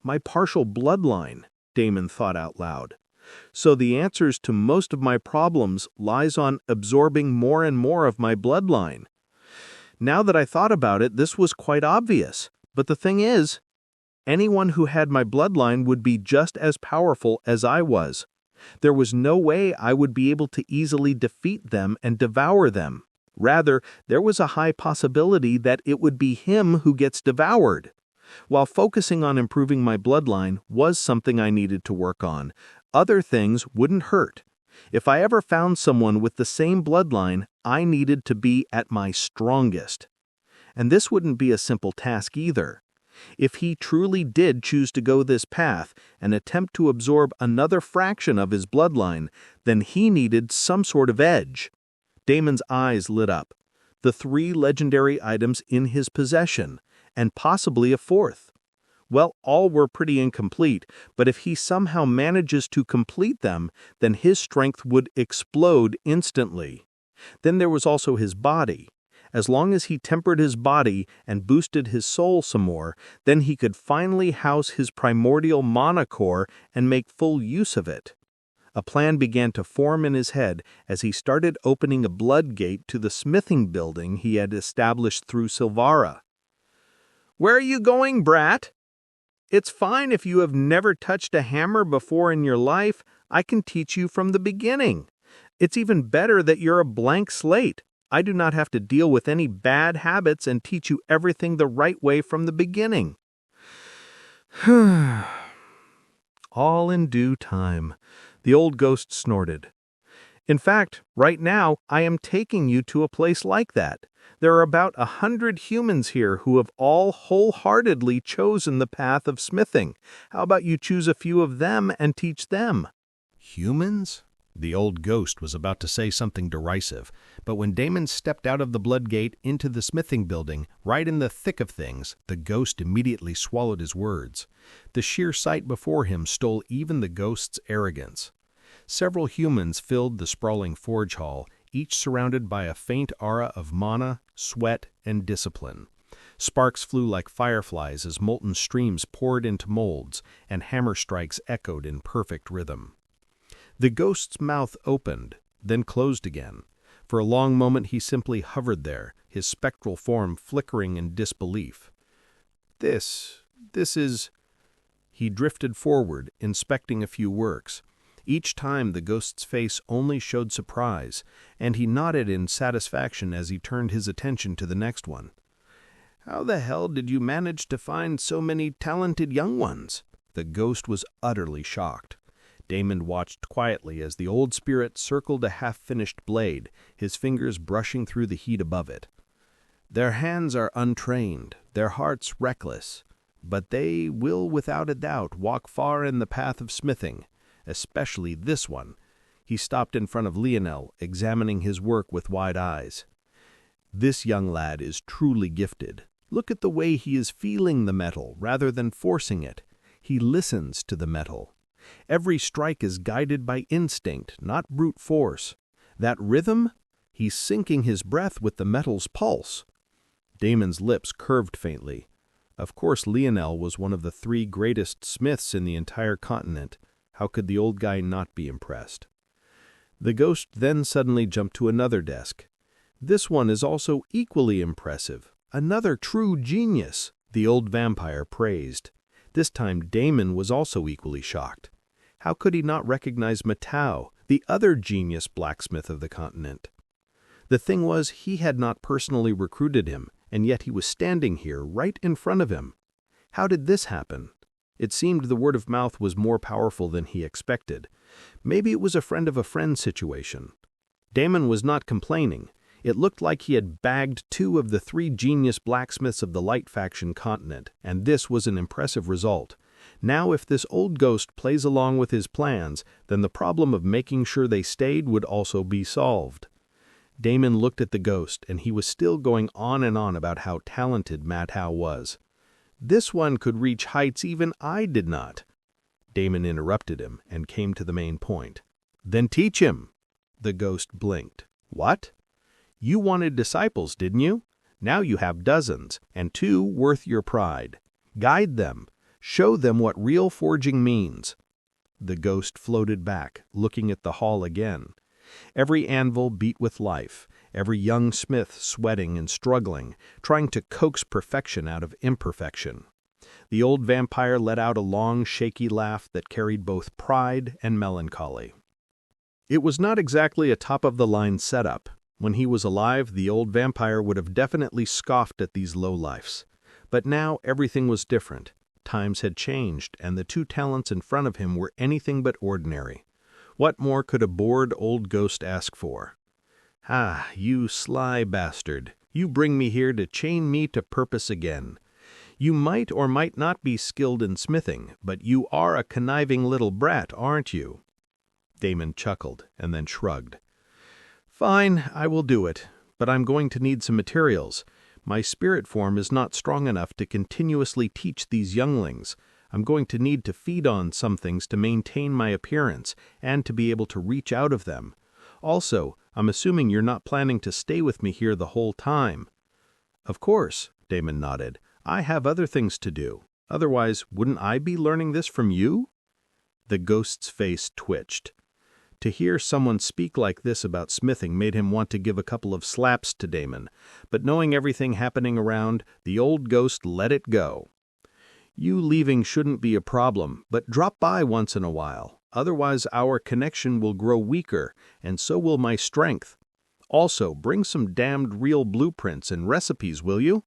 "My partial bloodline," Damon thought out loud. "So the answers to most of my problems lies on absorbing more and more of my bloodline." Now that I thought about it, this was quite obvious. But the thing is, anyone who had my bloodline would be just as powerful as I was. There was no way I would be able to easily defeat them and devour them. Rather, there was a high possibility that it would be him who gets devoured. While focusing on improving my bloodline was something I needed to work on, other things wouldn't hurt. If I ever found someone with the same bloodline, I needed to be at my strongest. And this wouldn't be a simple task either. If he truly did choose to go this path and attempt to absorb another fraction of his bloodline, then he needed some sort of edge. Damon's eyes lit up. The 3 legendary items in his possession, and possibly a 4th. Well, all were pretty incomplete, but if he somehow manages to complete them, then his strength would explode instantly. Then there was also his body. As long as he tempered his body and boosted his soul some more, then he could finally house his primordial mana core and make full use of it. A plan began to form in his head as he started opening a blood gate to the smithing building he had established through Silvara. "Where are you going, brat? It's fine if you have never touched a hammer before in your life. I can teach you from the beginning. It's even better that you're a blank slate. I do not have to deal with any bad habits and teach you everything the right way from the beginning." "All in due time," the old ghost snorted. "In fact, right now, I am taking you to a place like that. There are about 100 humans here who have all wholeheartedly chosen the path of smithing. How about you choose a few of them and teach them?" Humans? The old ghost was about to say something derisive, but when Damon stepped out of the blood gate into the smithing building, right in the thick of things, the ghost immediately swallowed his words. The sheer sight before him stole even the ghost's arrogance. Several humans filled the sprawling forge hall, each surrounded by a faint aura of mana, sweat, and discipline. Sparks flew like fireflies as molten streams poured into molds, and hammer strikes echoed in perfect rhythm. The ghost's mouth opened, then closed again. For a long moment he simply hovered there, his spectral form flickering in disbelief. This is... He drifted forward, inspecting a few works. Each time the ghost's face only showed surprise, and he nodded in satisfaction as he turned his attention to the next one. "How the hell did you manage to find so many talented young ones?" The ghost was utterly shocked. Damon watched quietly as the old spirit circled a half-finished blade, his fingers brushing through the heat above it. "Their hands are untrained, their hearts reckless, but they will without a doubt walk far in the path of smithing, especially this one." He stopped in front of Lionel, examining his work with wide eyes. "This young lad is truly gifted. Look at the way he is feeling the metal rather than forcing it. He listens to the metal. Every strike is guided by instinct, not brute force. That rhythm? He's syncing his breath with the metal's pulse." Damon's lips curved faintly. Of course Lionel was one of the 3 greatest smiths in the entire continent. How could the old guy not be impressed? The ghost then suddenly jumped to another desk. "This one is also equally impressive. Another true genius," the old vampire praised. This time Damon was also equally shocked. How could he not recognize Matau, the other genius blacksmith of the continent? The thing was, he had not personally recruited him, and yet he was standing here right in front of him. How did this happen? It seemed the word of mouth was more powerful than he expected. Maybe it was a friend of a friend situation. Damon was not complaining. It looked like he had bagged 2 of the 3 genius blacksmiths of the Light Faction continent, and this was an impressive result. Now if this old ghost plays along with his plans, then the problem of making sure they stayed would also be solved. Damon looked at the ghost, and he was still going on and on about how talented Matau was. "This one could reach heights even I did not." Damon interrupted him and came to the main point. "Then teach him." The ghost blinked. "What? You wanted disciples, didn't you? Now you have dozens, and 2 worth your pride. Guide them. Show them what real forging means." The ghost floated back, looking at the hall again. Every anvil beat with life, every young smith sweating and struggling, trying to coax perfection out of imperfection. The old vampire let out a long, shaky laugh that carried both pride and melancholy. It was not exactly a top-of-the-line setup. When he was alive, the old vampire would have definitely scoffed at these lowlifes. But now everything was different. Times had changed, and the 2 talents in front of him were anything but ordinary. What more could a bored old ghost ask for? "Ah, you sly bastard, you bring me here to chain me to purpose again. You might or might not be skilled in smithing, but you are a conniving little brat, aren't you?" Damon chuckled, and then shrugged. "Fine, I will do it, but I'm going to need some materials. My spirit form is not strong enough to continuously teach these younglings. I'm going to need to feed on some things to maintain my appearance and to be able to reach out of them. Also, I'm assuming you're not planning to stay with me here the whole time." "Of course," Damon nodded. "I have other things to do. Otherwise, wouldn't I be learning this from you?" The ghost's face twitched. To hear someone speak like this about smithing made him want to give a couple of slaps to Damon, but knowing everything happening around, the old ghost let it go. "You leaving shouldn't be a problem, but drop by once in a while. Otherwise our connection will grow weaker, and so will my strength. Also, bring some damned real blueprints and recipes, will you?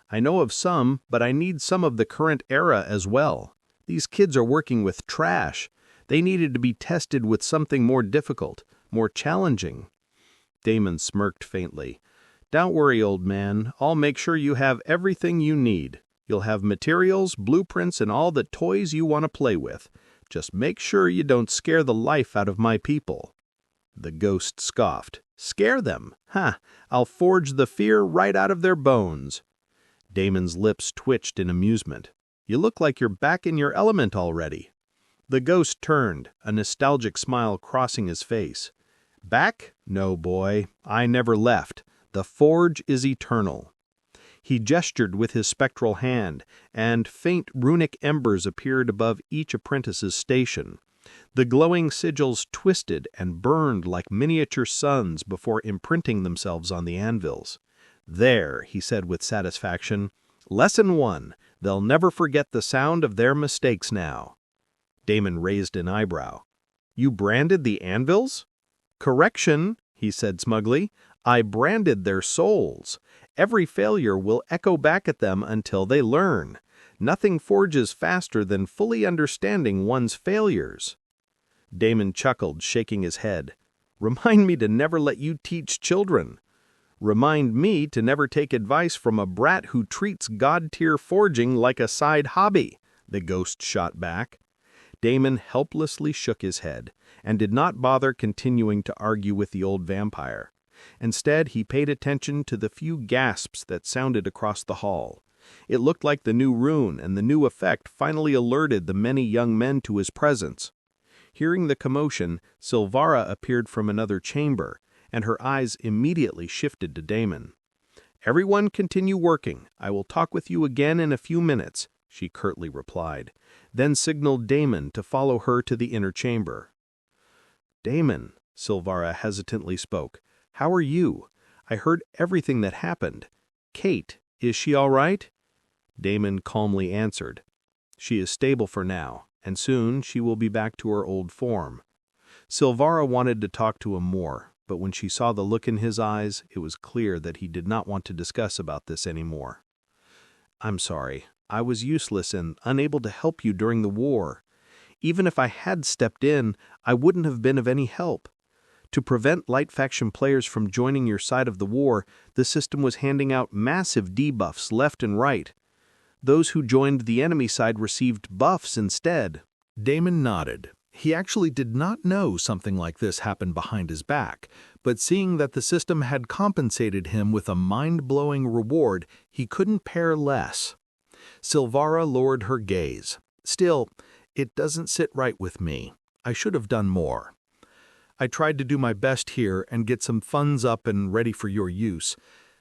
I know of some, but I need some of the current era as well. These kids are working with trash. They needed to be tested with something more difficult, more challenging." Damon smirked faintly. "Don't worry, old man. I'll make sure you have everything you need. You'll have materials, blueprints, and all the toys you want to play with. Just make sure you don't scare the life out of my people." The ghost scoffed. "Scare them? Ha! I'll forge the fear right out of their bones." Damon's lips twitched in amusement. "You look like you're back in your element already." The ghost turned, a nostalgic smile crossing his face. "Back? No, boy. I never left. The forge is eternal." He gestured with his spectral hand, and faint runic embers appeared above each apprentice's station. The glowing sigils twisted and burned like miniature suns before imprinting themselves on the anvils. "There," he said with satisfaction. "Lesson 1. They'll never forget the sound of their mistakes now." Damon raised an eyebrow. "You branded the anvils?" "Correction," he said smugly. "I branded their souls. Every failure will echo back at them until they learn. Nothing forges faster than fully understanding one's failures." Damon chuckled, shaking his head. "Remind me to never let you teach children." "Remind me to never take advice from a brat who treats god-tier forging like a side hobby," the ghost shot back. Damon helplessly shook his head, and did not bother continuing to argue with the old vampire. Instead, he paid attention to the few gasps that sounded across the hall. It looked like the new rune and the new effect finally alerted the many young men to his presence. Hearing the commotion, Silvara appeared from another chamber, and her eyes immediately shifted to Damon. "Everyone continue working. I will talk with you again in a few minutes," she curtly replied, then signaled Damon to follow her to the inner chamber. "Damon," Silvara hesitantly spoke, "how are you? I heard everything that happened. Kate, is she all right?" Damon calmly answered, "She is stable for now, and soon she will be back to her old form." Silvara wanted to talk to him more, but when she saw the look in his eyes, it was clear that he did not want to discuss about this anymore. "I'm sorry. I was useless and unable to help you during the war. Even if I had stepped in, I wouldn't have been of any help. To prevent Light Faction players from joining your side of the war, the system was handing out massive debuffs left and right. Those who joined the enemy side received buffs instead." Damon nodded. He actually did not know something like this happened behind his back, but seeing that the system had compensated him with a mind-blowing reward, he couldn't care less. Silvara lowered her gaze. "Still, it doesn't sit right with me. I should have done more. I tried to do my best here and get some funds up and ready for your use.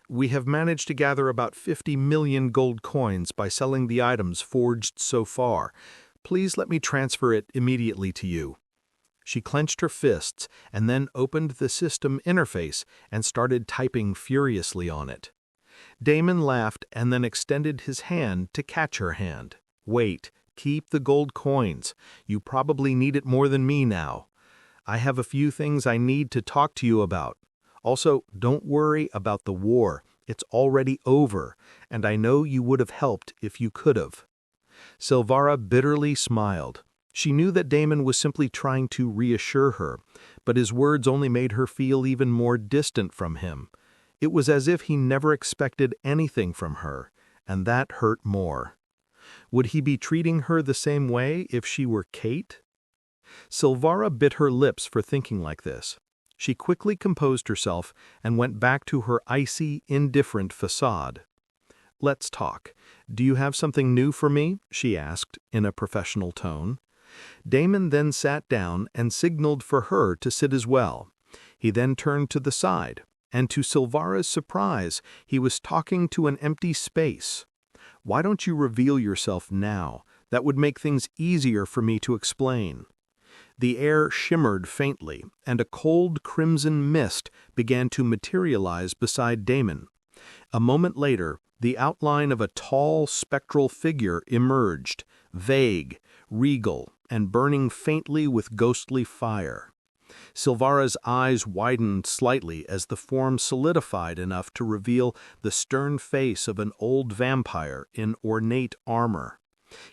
We have managed to gather about 50 million gold coins by selling the items forged so far. Please let me transfer it immediately to you." She clenched her fists and then opened the system interface and started typing furiously on it. Damon laughed and then extended his hand to catch her hand. "Wait, keep the gold coins. You probably need it more than me now. I have a few things I need to talk to you about. Also, don't worry about the war. It's already over, and I know you would have helped if you could have." Silvara bitterly smiled. She knew that Damon was simply trying to reassure her, but his words only made her feel even more distant from him. It was as if he never expected anything from her, and that hurt more. Would he be treating her the same way if she were Kate? Silvara bit her lips for thinking like this. She quickly composed herself and went back to her icy, indifferent facade. "Let's talk. Do you have something new for me?" she asked in a professional tone. Damon then sat down and signaled for her to sit as well. He then turned to the side, and to Silvara's surprise, he was talking to an empty space. "Why don't you reveal yourself now? That would make things easier for me to explain." The air shimmered faintly, and a cold crimson mist began to materialize beside Damon. A moment later, the outline of a tall, spectral figure emerged, vague, regal, and burning faintly with ghostly fire. Silvara's eyes widened slightly as the form solidified enough to reveal the stern face of an old vampire in ornate armor.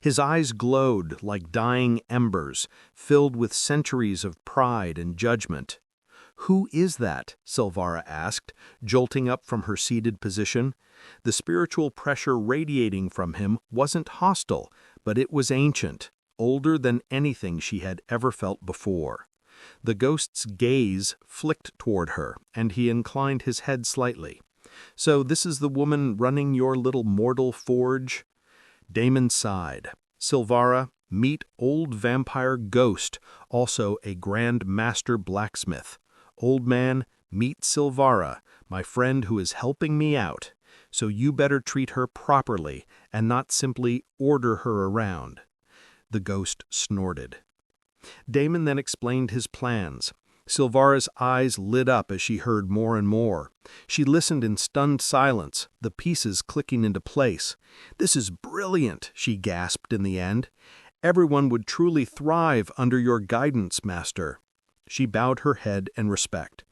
His eyes glowed like dying embers, filled with centuries of pride and judgment. "Who is that?" Silvara asked, jolting up from her seated position. The spiritual pressure radiating from him wasn't hostile, but it was ancient, older than anything she had ever felt before. The ghost's gaze flicked toward her, and he inclined his head slightly. "So this is the woman running your little mortal forge?" Damon sighed. "Silvara, meet old vampire Ghost, also a Grand Master blacksmith. Old man, meet Silvara, my friend who is helping me out. So you better treat her properly and not simply order her around." The ghost snorted. Damon then explained his plans. Silvara's eyes lit up as she heard more and more. She listened in stunned silence, the pieces clicking into place. "This is brilliant," she gasped in the end. "Everyone would truly thrive under your guidance, Master." She bowed her head in respect.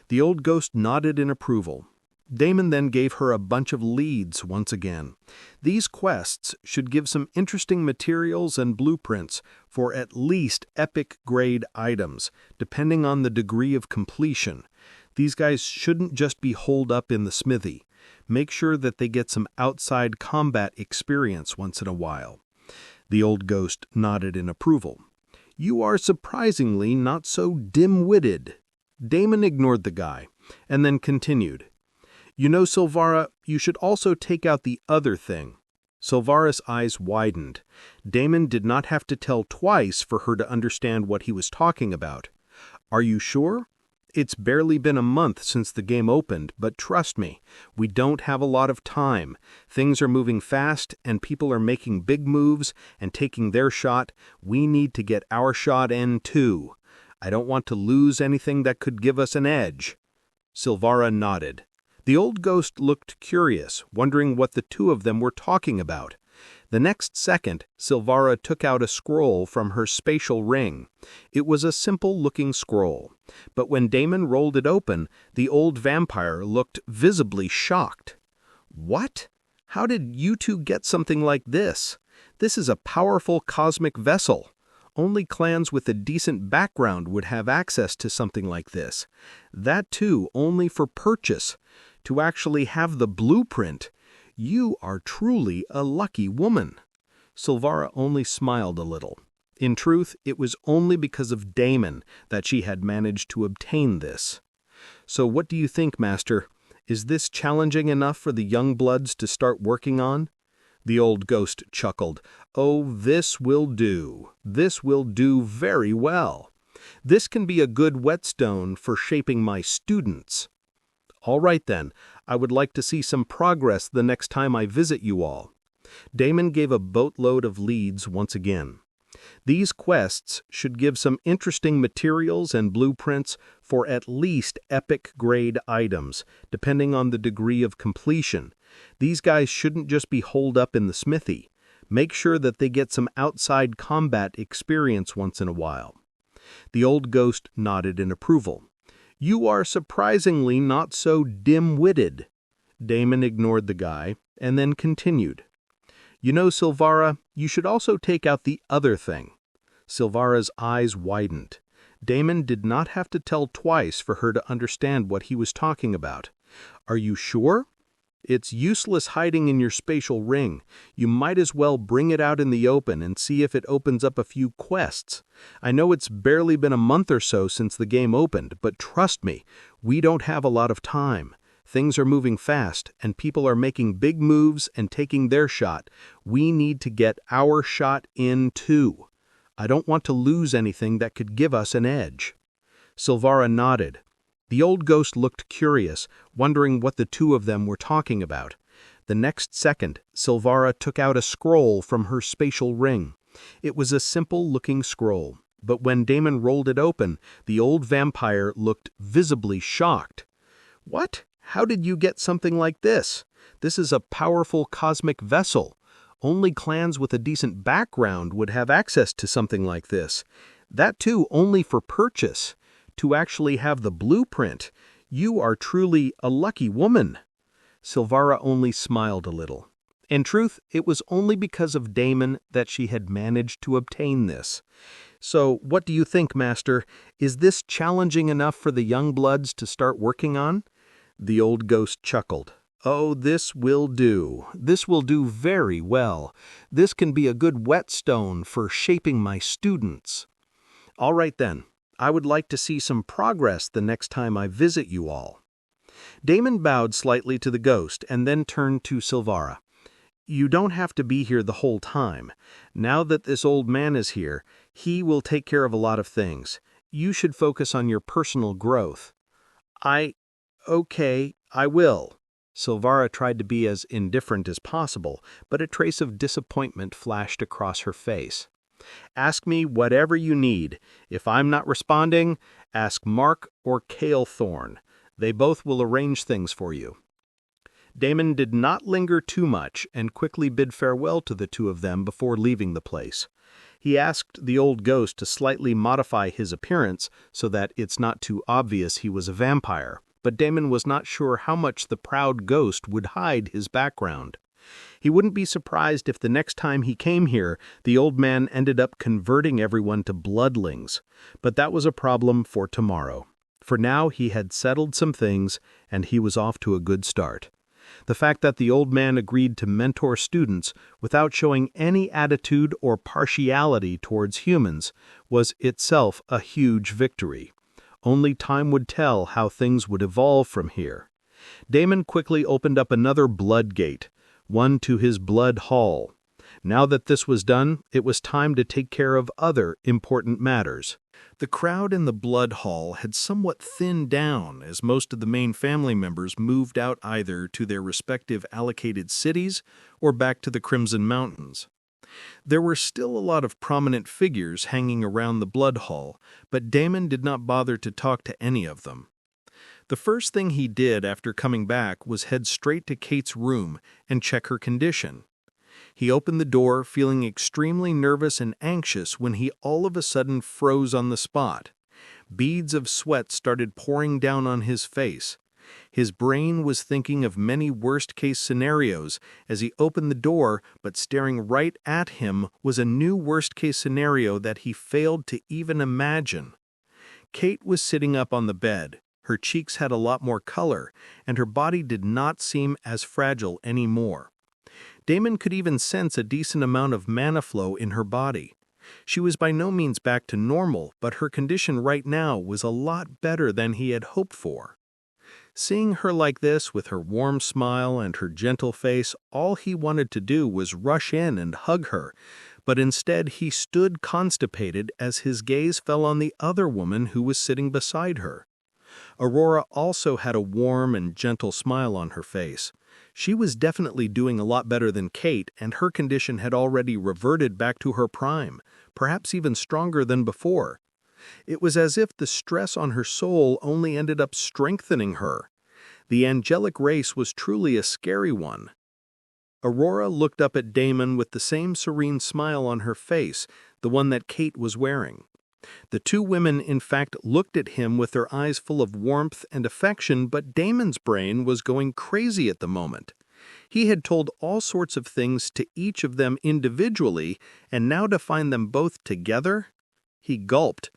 The old ghost nodded in approval. Damon then gave her a bunch of leads once again. These quests should give some interesting materials and blueprints for at least epic-grade items, depending on the degree of completion. These guys shouldn't just be holed up in the smithy. Make sure that they get some outside combat experience once in a while. The old ghost nodded in approval. "You are surprisingly not so dim-witted." Damon ignored the guy, and then continued. "You know, Silvara, you should also take out the other thing." Silvara's eyes widened. Damon did not have to tell twice for her to understand what he was talking about. "Are you sure? It's barely been a month since the game opened, but trust me, we don't have a lot of time. Things are moving fast, and people are making big moves and taking their shot. We need to get our shot in, too. I don't want to lose anything that could give us an edge." Silvara nodded. The old ghost looked curious, wondering what the two of them were talking about. The next second, Silvara took out a scroll from her spatial ring. It was a simple-looking scroll, but when Damon rolled it open, the old vampire looked visibly shocked. "What? How did you two get something like this? This is a powerful cosmic vessel. Only clans with a decent background would have access to something like this. That too, only for purchase. To actually have the blueprint. You are truly a lucky woman." Silvara only smiled a little. In truth, it was only because of Damon that she had managed to obtain this. "So what do you think, Master? Is this challenging enough for the young bloods to start working on?" The old ghost chuckled. "Oh, this will do. This will do very well. This can be a good whetstone for shaping my students." "All right then, I would like to see some progress the next time I visit you all." Damon gave a boatload of leads once again. These quests should give some interesting materials and blueprints for at least epic-grade items, depending on the degree of completion. These guys shouldn't just be holed up in the smithy. Make sure that they get some outside combat experience once in a while. The old ghost nodded in approval. "You are surprisingly not so dim-witted." Damon ignored the guy, and then continued. "You know, Silvara, you should also take out the other thing." Silvara's eyes widened. Damon did not have to tell twice for her to understand what he was talking about. "Are you sure? It's useless hiding in your spatial ring. You might as well bring it out in the open and see if it opens up a few quests. I know it's barely been a month or so since the game opened, but trust me, we don't have a lot of time. Things are moving fast, and people are making big moves and taking their shot. We need to get our shot in, too. I don't want to lose anything that could give us an edge." Silvara nodded. The old ghost looked curious, wondering what the two of them were talking about. The next second, Silvara took out a scroll from her spatial ring. It was a simple-looking scroll, but when Damon rolled it open, the old vampire looked visibly shocked. "What? How did you get something like this? This is a powerful cosmic vessel. Only clans with a decent background would have access to something like this. That too only for purchase. To actually have the blueprint. You are truly a lucky woman." Silvara only smiled a little. In truth, it was only because of Damon that she had managed to obtain this. "So, what do you think, Master? Is this challenging enough for the young bloods to start working on?" The old ghost chuckled. "Oh, this will do. This will do very well. This can be a good whetstone for shaping my students. All right then. I would like to see some progress the next time I visit you all." Damon bowed slightly to the ghost and then turned to Silvara. "You don't have to be here the whole time. Now that this old man is here, he will take care of a lot of things. You should focus on your personal growth." Okay, I will." Silvara tried to be as indifferent as possible, but a trace of disappointment flashed across her face. "Ask me whatever you need. If I'm not responding, ask Mark or Calethorn. They both will arrange things for you." Damon did not linger too much and quickly bid farewell to the two of them before leaving the place. He asked the old ghost to slightly modify his appearance so that it's not too obvious he was a vampire, but Damon was not sure how much the proud ghost would hide his background. He wouldn't be surprised if the next time he came here, the old man ended up converting everyone to bloodlings. But that was a problem for tomorrow. For now he had settled some things, and he was off to a good start. The fact that the old man agreed to mentor students without showing any attitude or partiality towards humans was itself a huge victory. Only time would tell how things would evolve from here. Damon quickly opened up another blood gate, one to his blood hall. Now that this was done, it was time to take care of other important matters. The crowd in the blood hall had somewhat thinned down as most of the main family members moved out either to their respective allocated cities or back to the Crimson Mountains. There were still a lot of prominent figures hanging around the blood hall, but Damon did not bother to talk to any of them. The first thing he did after coming back was head straight to Kate's room and check her condition. He opened the door feeling extremely nervous and anxious when he all of a sudden froze on the spot. Beads of sweat started pouring down on his face. His brain was thinking of many worst-case scenarios as he opened the door, but staring right at him was a new worst-case scenario that he failed to even imagine. Kate was sitting up on the bed. Her cheeks had a lot more color, and her body did not seem as fragile anymore. Damon could even sense a decent amount of mana flow in her body. She was by no means back to normal, but her condition right now was a lot better than he had hoped for. Seeing her like this, with her warm smile and her gentle face, all he wanted to do was rush in and hug her, but instead he stood constipated as his gaze fell on the other woman who was sitting beside her. Aurora also had a warm and gentle smile on her face. She was definitely doing a lot better than Kate, and her condition had already reverted back to her prime, perhaps even stronger than before. It was as if the stress on her soul only ended up strengthening her. The angelic race was truly a scary one. Aurora looked up at Damon with the same serene smile on her face, the one that Kate was wearing. The two women, in fact, looked at him with their eyes full of warmth and affection, but Damon's brain was going crazy at the moment. He had told all sorts of things to each of them individually, and now to find them both together? He gulped.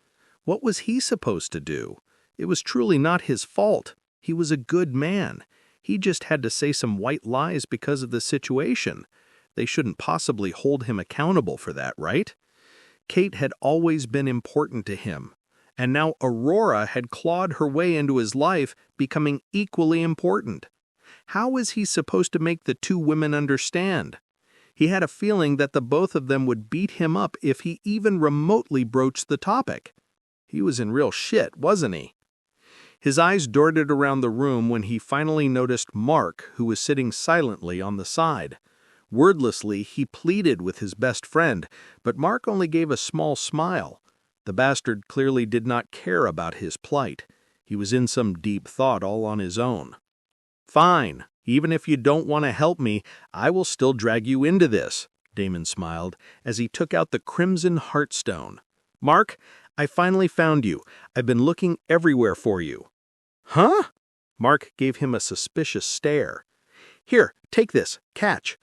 What was he supposed to do? It was truly not his fault. He was a good man. He just had to say some white lies because of the situation. They shouldn't possibly hold him accountable for that, right? Kate had always been important to him, and now Aurora had clawed her way into his life, becoming equally important. How was he supposed to make the two women understand? He had a feeling that the both of them would beat him up if he even remotely broached the topic. He was in real shit, wasn't he? His eyes darted around the room when he finally noticed Mark, who was sitting silently on the side. Wordlessly, he pleaded with his best friend, but Mark only gave a small smile. The bastard clearly did not care about his plight. He was in some deep thought all on his own. "Fine. Even if you don't want to help me, I will still drag you into this," Damon smiled, as he took out the Crimson Heartstone. "Mark, I finally found you. I've been looking everywhere for you." "Huh?" Mark gave him a suspicious stare. "Here, take this. Catch."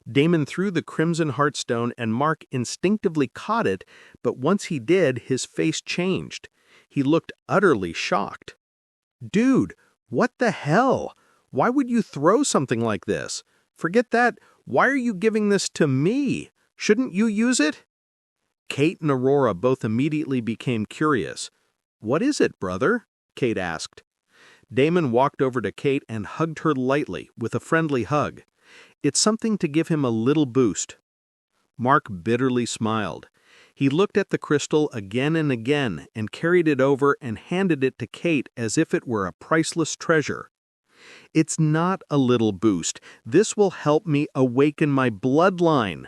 Damon threw the Crimson Heartstone and Mark instinctively caught it, but once he did, his face changed. He looked utterly shocked. "Dude, what the hell? Why would you throw something like this? Forget that. Why are you giving this to me? Shouldn't you use it?" Kate and Aurora both immediately became curious. "What is it, brother?" Kate asked. Damon walked over to Kate and hugged her lightly with a friendly hug. "It's something to give him a little boost." Mark bitterly smiled. He looked at the crystal again and again and carried it over and handed it to Kate as if it were a priceless treasure. "It's not a little boost. This will help me awaken my bloodline."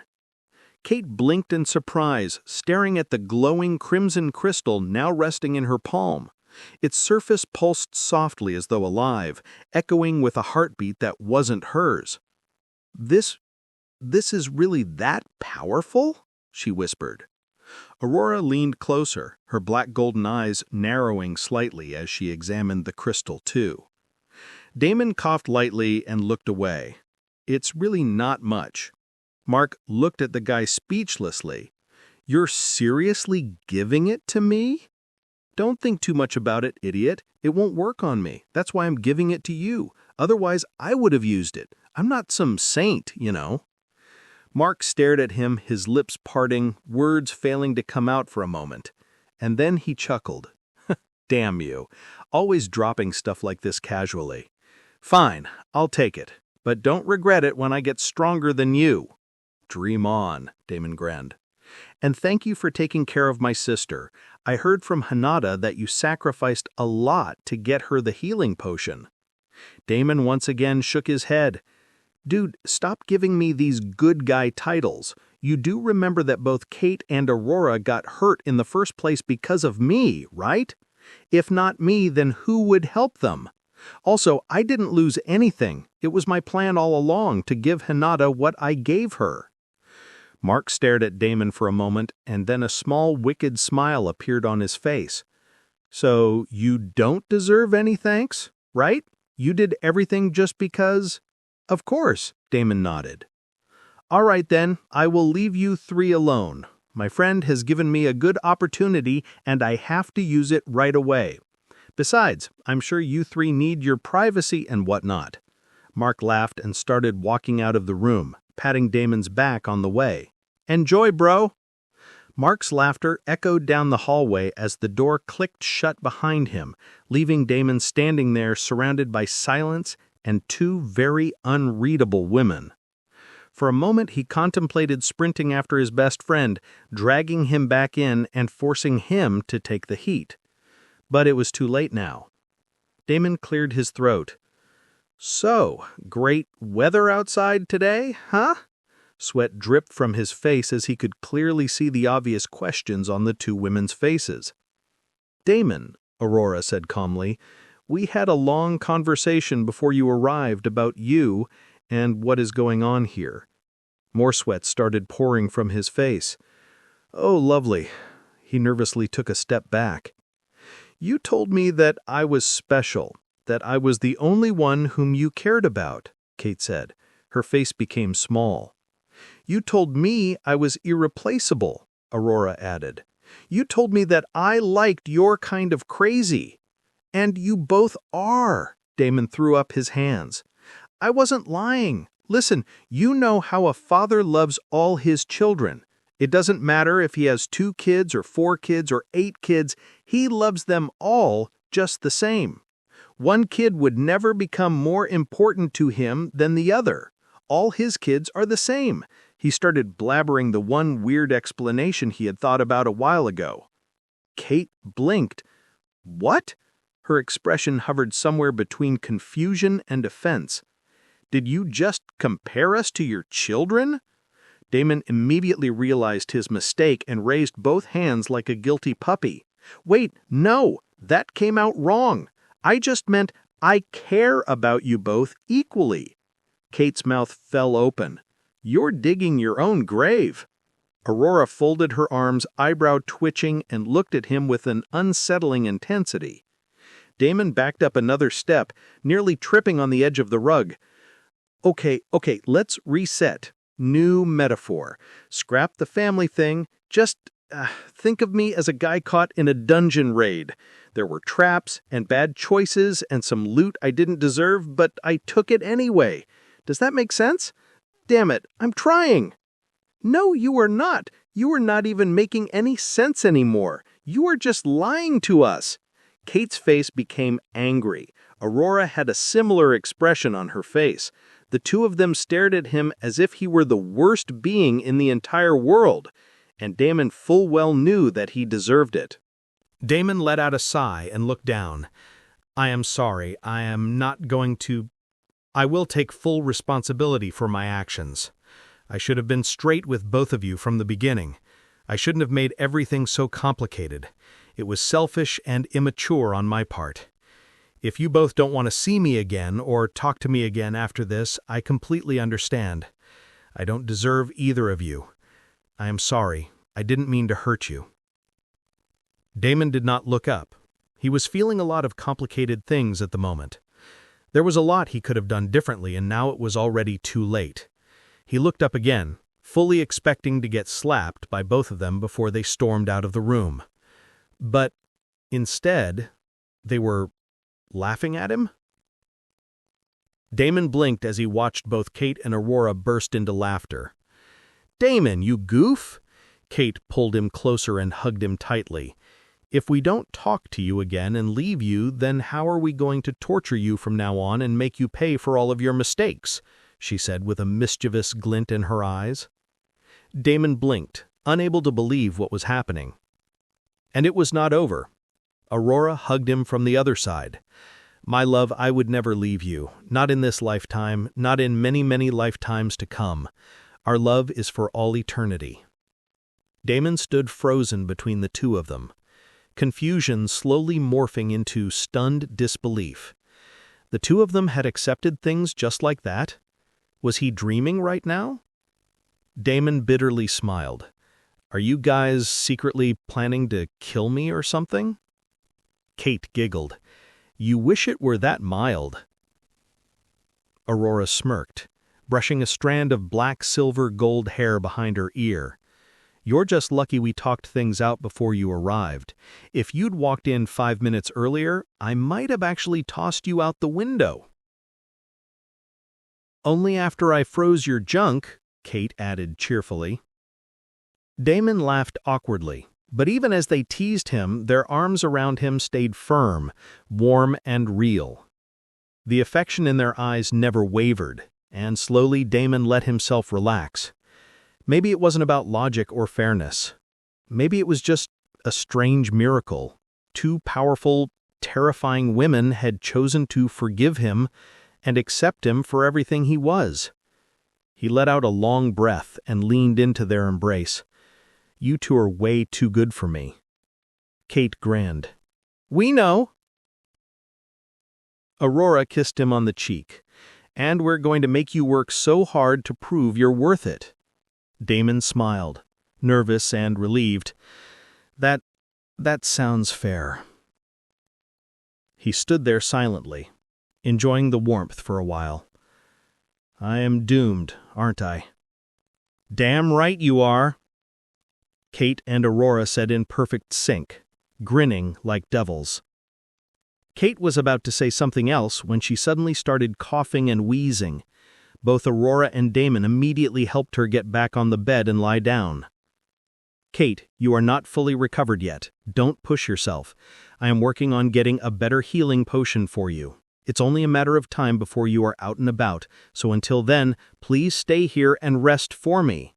Kate blinked in surprise, staring at the glowing crimson crystal now resting in her palm. Its surface pulsed softly as though alive, echoing with a heartbeat that wasn't hers. This is really that powerful?" she whispered. Aurora leaned closer, her black golden eyes narrowing slightly as she examined the crystal too. Damon coughed lightly and looked away. "It's really not much." Mark looked at the guy speechlessly. "You're seriously giving it to me?" "Don't think too much about it, idiot. It won't work on me. That's why I'm giving it to you. Otherwise, I would have used it. I'm not some saint, you know." Mark stared at him, his lips parting, words failing to come out for a moment. And then he chuckled. "Damn you. Always dropping stuff like this casually. Fine, I'll take it. But don't regret it when I get stronger than you." "Dream on," Damon grinned. "And thank you for taking care of my sister. I heard from Hinata that you sacrificed a lot to get her the healing potion." Damon once again shook his head. "Dude, stop giving me these good guy titles. You do remember that both Kate and Aurora got hurt in the first place because of me, right? If not me, then who would help them? Also, I didn't lose anything. It was my plan all along to give Hinata what I gave her." Mark stared at Damon for a moment, and then a small wicked smile appeared on his face. "So you don't deserve any thanks, right? You did everything just because—" "Of course," Damon nodded. "All right then, I will leave you three alone. My friend has given me a good opportunity, and I have to use it right away. Besides, I'm sure you three need your privacy and whatnot." Mark laughed and started walking out of the room, patting Damon's back on the way. "Enjoy, bro." Mark's laughter echoed down the hallway as the door clicked shut behind him, leaving Damon standing there surrounded by silence and two very unreadable women. For a moment he contemplated sprinting after his best friend, dragging him back in and forcing him to take the heat. But it was too late now. Damon cleared his throat. "So, great weather outside today, huh?" Sweat dripped from his face as he could clearly see the obvious questions on the two women's faces. "Damon," Aurora said calmly, "we had a long conversation before you arrived about you and what is going on here." More sweat started pouring from his face. "Oh, lovely." He nervously took a step back. "You told me that I was special, that I was the only one whom you cared about," Kate said. Her face became small. "You told me I was irreplaceable," Aurora added. "You told me that I liked your kind of crazy." "And you both are," Damon threw up his hands. "I wasn't lying. Listen, you know how a father loves all his children. It doesn't matter if he has 2 kids or 4 kids or 8 kids, he loves them all just the same. One kid would never become more important to him than the other. All his kids are the same." He started blabbering the one weird explanation he had thought about a while ago. Kate blinked. "What? Her expression hovered somewhere between confusion and offense. "Did you just compare us to your children?" Damon immediately realized his mistake and raised both hands like a guilty puppy. "Wait, no, that came out wrong. I just meant I care about you both equally." Kate's mouth fell open. "You're digging your own grave." Aurora folded her arms, eyebrow twitching, and looked at him with an unsettling intensity. Damon backed up another step, nearly tripping on the edge of the rug. Okay, let's reset. New metaphor. Scrap the family thing. Just think of me as a guy caught in a dungeon raid. There were traps and bad choices and some loot I didn't deserve, but I took it anyway. Does that make sense? Damn it, I'm trying. No, you are not. You are not even making any sense anymore. You are just lying to us. Kate's face became angry. Aurora had a similar expression on her face. The two of them stared at him as if he were the worst being in the entire world, and Damon full well knew that he deserved it. Damon let out a sigh and looked down. "I am sorry. I am not going to... I will take full responsibility for my actions. I should have been straight with both of you from the beginning. I shouldn't have made everything so complicated. It was selfish and immature on my part. If you both don't want to see me again or talk to me again after this, I completely understand. I don't deserve either of you. I am sorry. I didn't mean to hurt you." Damon did not look up. He was feeling a lot of complicated things at the moment. There was a lot he could have done differently, and now it was already too late. He looked up again, fully expecting to get slapped by both of them before they stormed out of the room. But instead, they were laughing at him? Damon blinked as he watched both Kate and Aurora burst into laughter. "Damon, you goof!" Kate pulled him closer and hugged him tightly. "If we don't talk to you again and leave you, then how are we going to torture you from now on and make you pay for all of your mistakes?" she said with a mischievous glint in her eyes. Damon blinked, unable to believe what was happening. And it was not over. Aurora hugged him from the other side. "My love, I would never leave you, not in this lifetime, not in many, many lifetimes to come. Our love is for all eternity." Damon stood frozen between the two of them, confusion slowly morphing into stunned disbelief. The two of them had accepted things just like that? Was he dreaming right now? Damon bitterly smiled. "Are you guys secretly planning to kill me or something?" Kate giggled. "You wish it were that mild." Aurora smirked, brushing a strand of black silver gold hair behind her ear. "You're just lucky we talked things out before you arrived. If you'd walked in 5 minutes earlier, I might have actually tossed you out the window." "Only after I froze your junk," Kate added cheerfully. Damon laughed awkwardly, but even as they teased him, their arms around him stayed firm, warm and real. The affection in their eyes never wavered, and slowly Damon let himself relax. Maybe it wasn't about logic or fairness. Maybe it was just a strange miracle. Two powerful, terrifying women had chosen to forgive him and accept him for everything he was. He let out a long breath and leaned into their embrace. "You two are way too good for me." Kate grinned. "We know." Aurora kissed him on the cheek. "And we're going to make you work so hard to prove you're worth it." Damon smiled, nervous and relieved. That sounds fair." He stood there silently, enjoying the warmth for a while. "I am doomed, aren't I?" "Damn right you are," Kate and Aurora said in perfect sync, grinning like devils. Kate was about to say something else when she suddenly started coughing and wheezing. Both Aurora and Damon immediately helped her get back on the bed and lie down. "Kate, you are not fully recovered yet. Don't push yourself. I am working on getting a better healing potion for you. It's only a matter of time before you are out and about, so until then, please stay here and rest for me."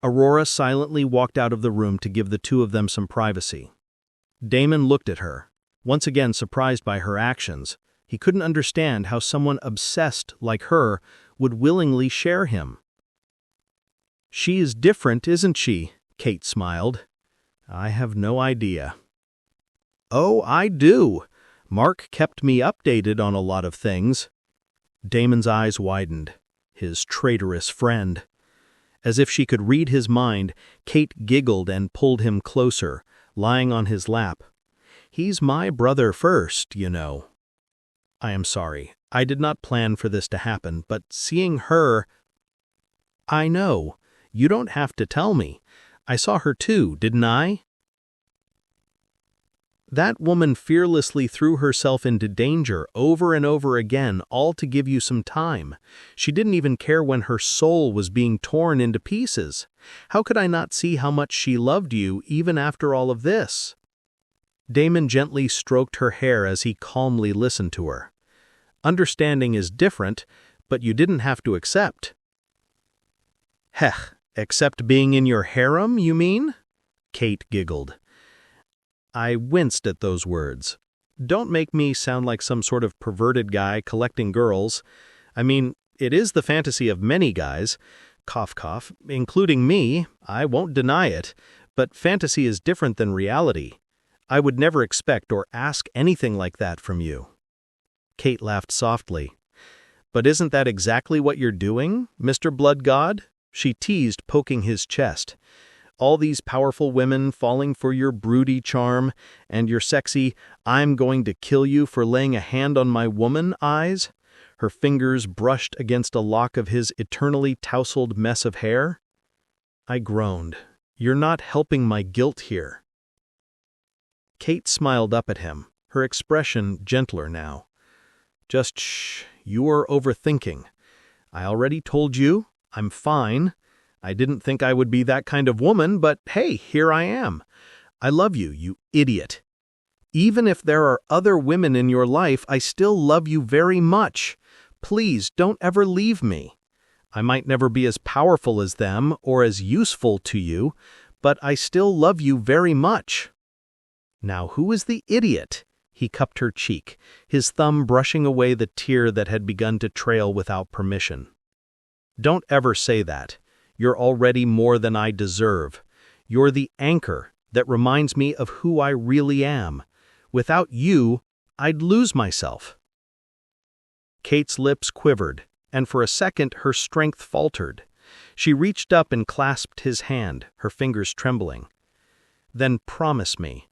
Aurora silently walked out of the room to give the two of them some privacy. Damon looked at her, Once again surprised by her actions, he couldn't understand how someone obsessed like her would willingly share him. "She is different, isn't she?" Kate smiled. "I have no idea." "Oh, I do. Mark kept me updated on a lot of things." Damon's eyes widened. His traitorous friend. As if she could read his mind, Kate giggled and pulled him closer, lying on his lap. "He's my brother first, you know." "I am sorry. I did not plan for this to happen, but seeing her—" "I know. You don't have to tell me. I saw her too, didn't I?" "That woman fearlessly threw herself into danger over and over again, all to give you some time. She didn't even care when her soul was being torn into pieces. How could I not see how much she loved you even after all of this?" Damon gently stroked her hair as he calmly listened to her. "Understanding is different, but you didn't have to accept." "Hech, accept being in your harem, you mean?" Kate giggled. I winced at those words. Don't make me sound like some sort of perverted guy collecting girls. I mean, it is the fantasy of many guys, cough cough, including me, I won't deny it, but fantasy is different than reality. I would never expect or ask anything like that from you." Kate laughed softly. "But isn't that exactly what you're doing, Mr. Blood God?" she teased, poking his chest. "All these powerful women falling for your broody charm, and your sexy, 'I'm going to kill you for laying a hand on my woman' eyes?" Her fingers brushed against a lock of his eternally tousled mess of hair. I groaned. "You're not helping my guilt here." Kate smiled up at him, her expression gentler now. "Just shh, you are overthinking. I already told you, I'm fine. I didn't think I would be that kind of woman, but hey, here I am. I love you, you idiot. Even if there are other women in your life, I still love you very much. Please don't ever leave me. I might never be as powerful as them or as useful to you, but I still love you very much." "Now who is the idiot?" He cupped her cheek, his thumb brushing away the tear that had begun to trail without permission. "Don't ever say that. You're already more than I deserve. You're the anchor that reminds me of who I really am. Without you, I'd lose myself." Kate's lips quivered, and for a second her strength faltered. She reached up and clasped his hand, her fingers trembling. "Then promise me.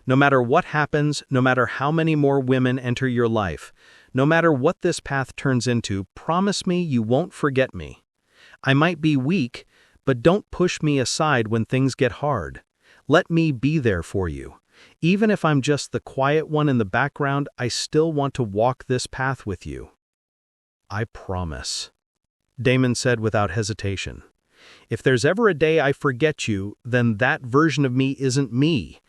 No matter what happens, no matter how many more women enter your life, no matter what this path turns into, promise me you won't forget me. I might be weak, but don't push me aside when things get hard. Let me be there for you. Even if I'm just the quiet one in the background, I still want to walk this path with you." "I promise," Damon said without hesitation. "If there's ever a day I forget you, then that version of me isn't me.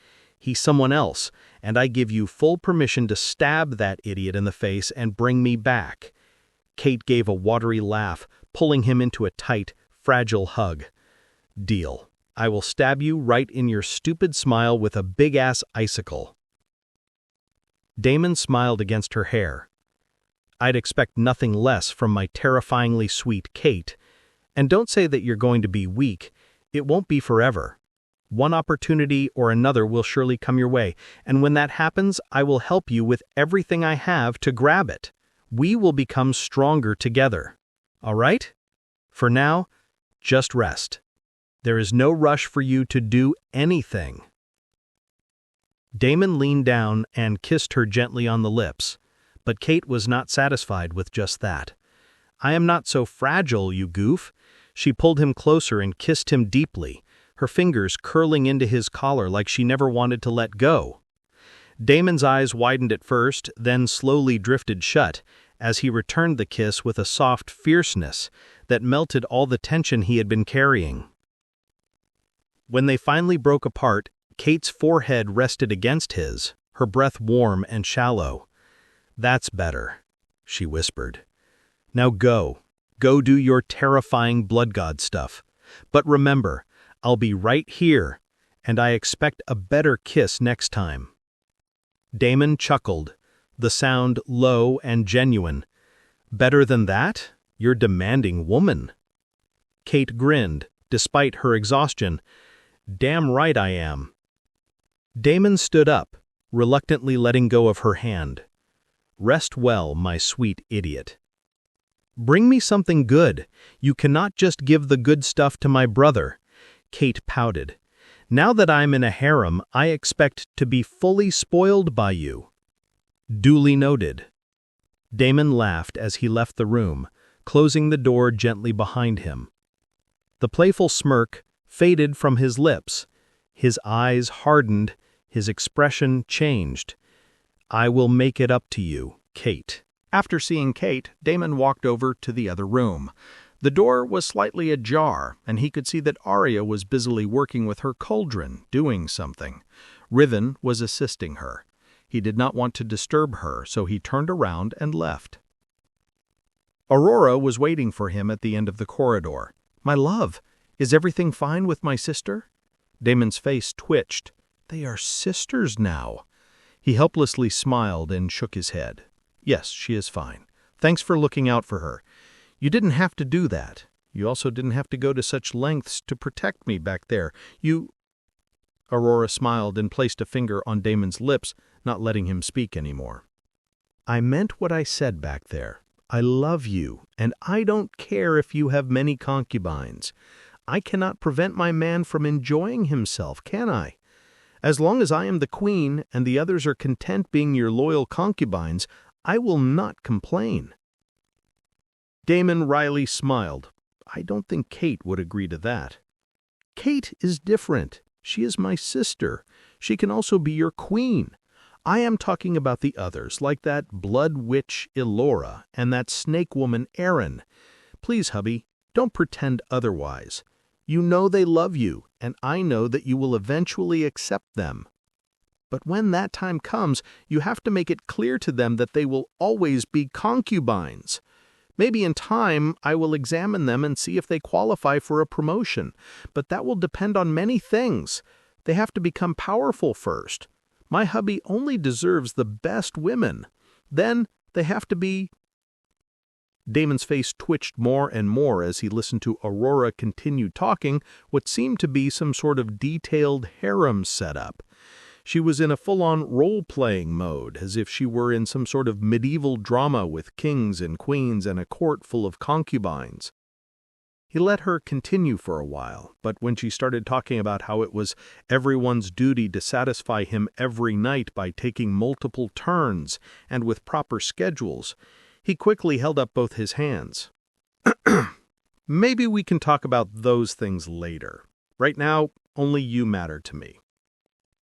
He's someone else, and I give you full permission to stab that idiot in the face and bring me back." Kate gave a watery laugh, pulling him into a tight, fragile hug. "Deal. I will stab you right in your stupid smile with a big-ass icicle." Damon smiled against her hair. "I'd expect nothing less from my terrifyingly sweet Kate. And don't say that you're going to be weak. It won't be forever. One opportunity or another will surely come your way, and when that happens, I will help you with everything I have to grab it. We will become stronger together. All right? For now, just rest. There is no rush for you to do anything." Damon leaned down and kissed her gently on the lips, but Kate was not satisfied with just that. "I am not so fragile, you goof." She pulled him closer and kissed him deeply, her fingers curling into his collar like she never wanted to let go. Damon's eyes widened at first, then slowly drifted shut, as he returned the kiss with a soft fierceness that melted all the tension he had been carrying. When they finally broke apart, Kate's forehead rested against his, her breath warm and shallow. "That's better," she whispered. "Now go do your terrifying blood god stuff. But remember, I'll be right here, and I expect a better kiss next time." Damon chuckled, the sound low and genuine. "Better than that? You're demanding woman." Kate grinned, despite her exhaustion. "Damn right I am." Damon stood up, reluctantly letting go of her hand. "Rest well, my sweet idiot." "Bring me something good. You cannot just give the good stuff to my brother." Kate pouted. "Now that I'm in a harem, I expect to be fully spoiled by you." "Duly noted." Damon laughed as he left the room, closing the door gently behind him. The playful smirk faded from his lips. His eyes hardened, his expression changed. "I will make it up to you, Kate." After seeing Kate, Damon walked over to the other room. The door was slightly ajar, and he could see that Arya was busily working with her cauldron, doing something. Riven was assisting her. He did not want to disturb her, so he turned around and left. Aurora was waiting for him at the end of the corridor. "My love, is everything fine with my sister?" Damon's face twitched. "They are sisters now." He helplessly smiled and shook his head. "Yes, she is fine. Thanks for looking out for her. You didn't have to do that. You also didn't have to go to such lengths to protect me back there. Aurora smiled and placed a finger on Damon's lips, not letting him speak anymore. "I meant what I said back there. I love you, and I don't care if you have many concubines. I cannot prevent my man from enjoying himself, can I? As long as I am the queen and the others are content being your loyal concubines, I will not complain." Damon wryly smiled. "I don't think Kate would agree to that." "Kate is different. She is my sister. She can also be your queen. I am talking about the others, like that blood witch Elora and that snake woman Erin. Please, hubby, don't pretend otherwise. You know they love you, and I know that you will eventually accept them. But when that time comes, you have to make it clear to them that they will always be concubines. Maybe in time I will examine them and see if they qualify for a promotion, but that will depend on many things. They have to become powerful first. My hubby only deserves the best women. Then they have to be..." Damon's face twitched more and more as he listened to Aurora continue talking what seemed to be some sort of detailed harem setup. She was in a full-on role-playing mode, as if she were in some sort of medieval drama with kings and queens and a court full of concubines. He let her continue for a while, but when she started talking about how it was everyone's duty to satisfy him every night by taking multiple turns and with proper schedules, he quickly held up both his hands. "Maybe we can talk about those things later. Right now, only you matter to me."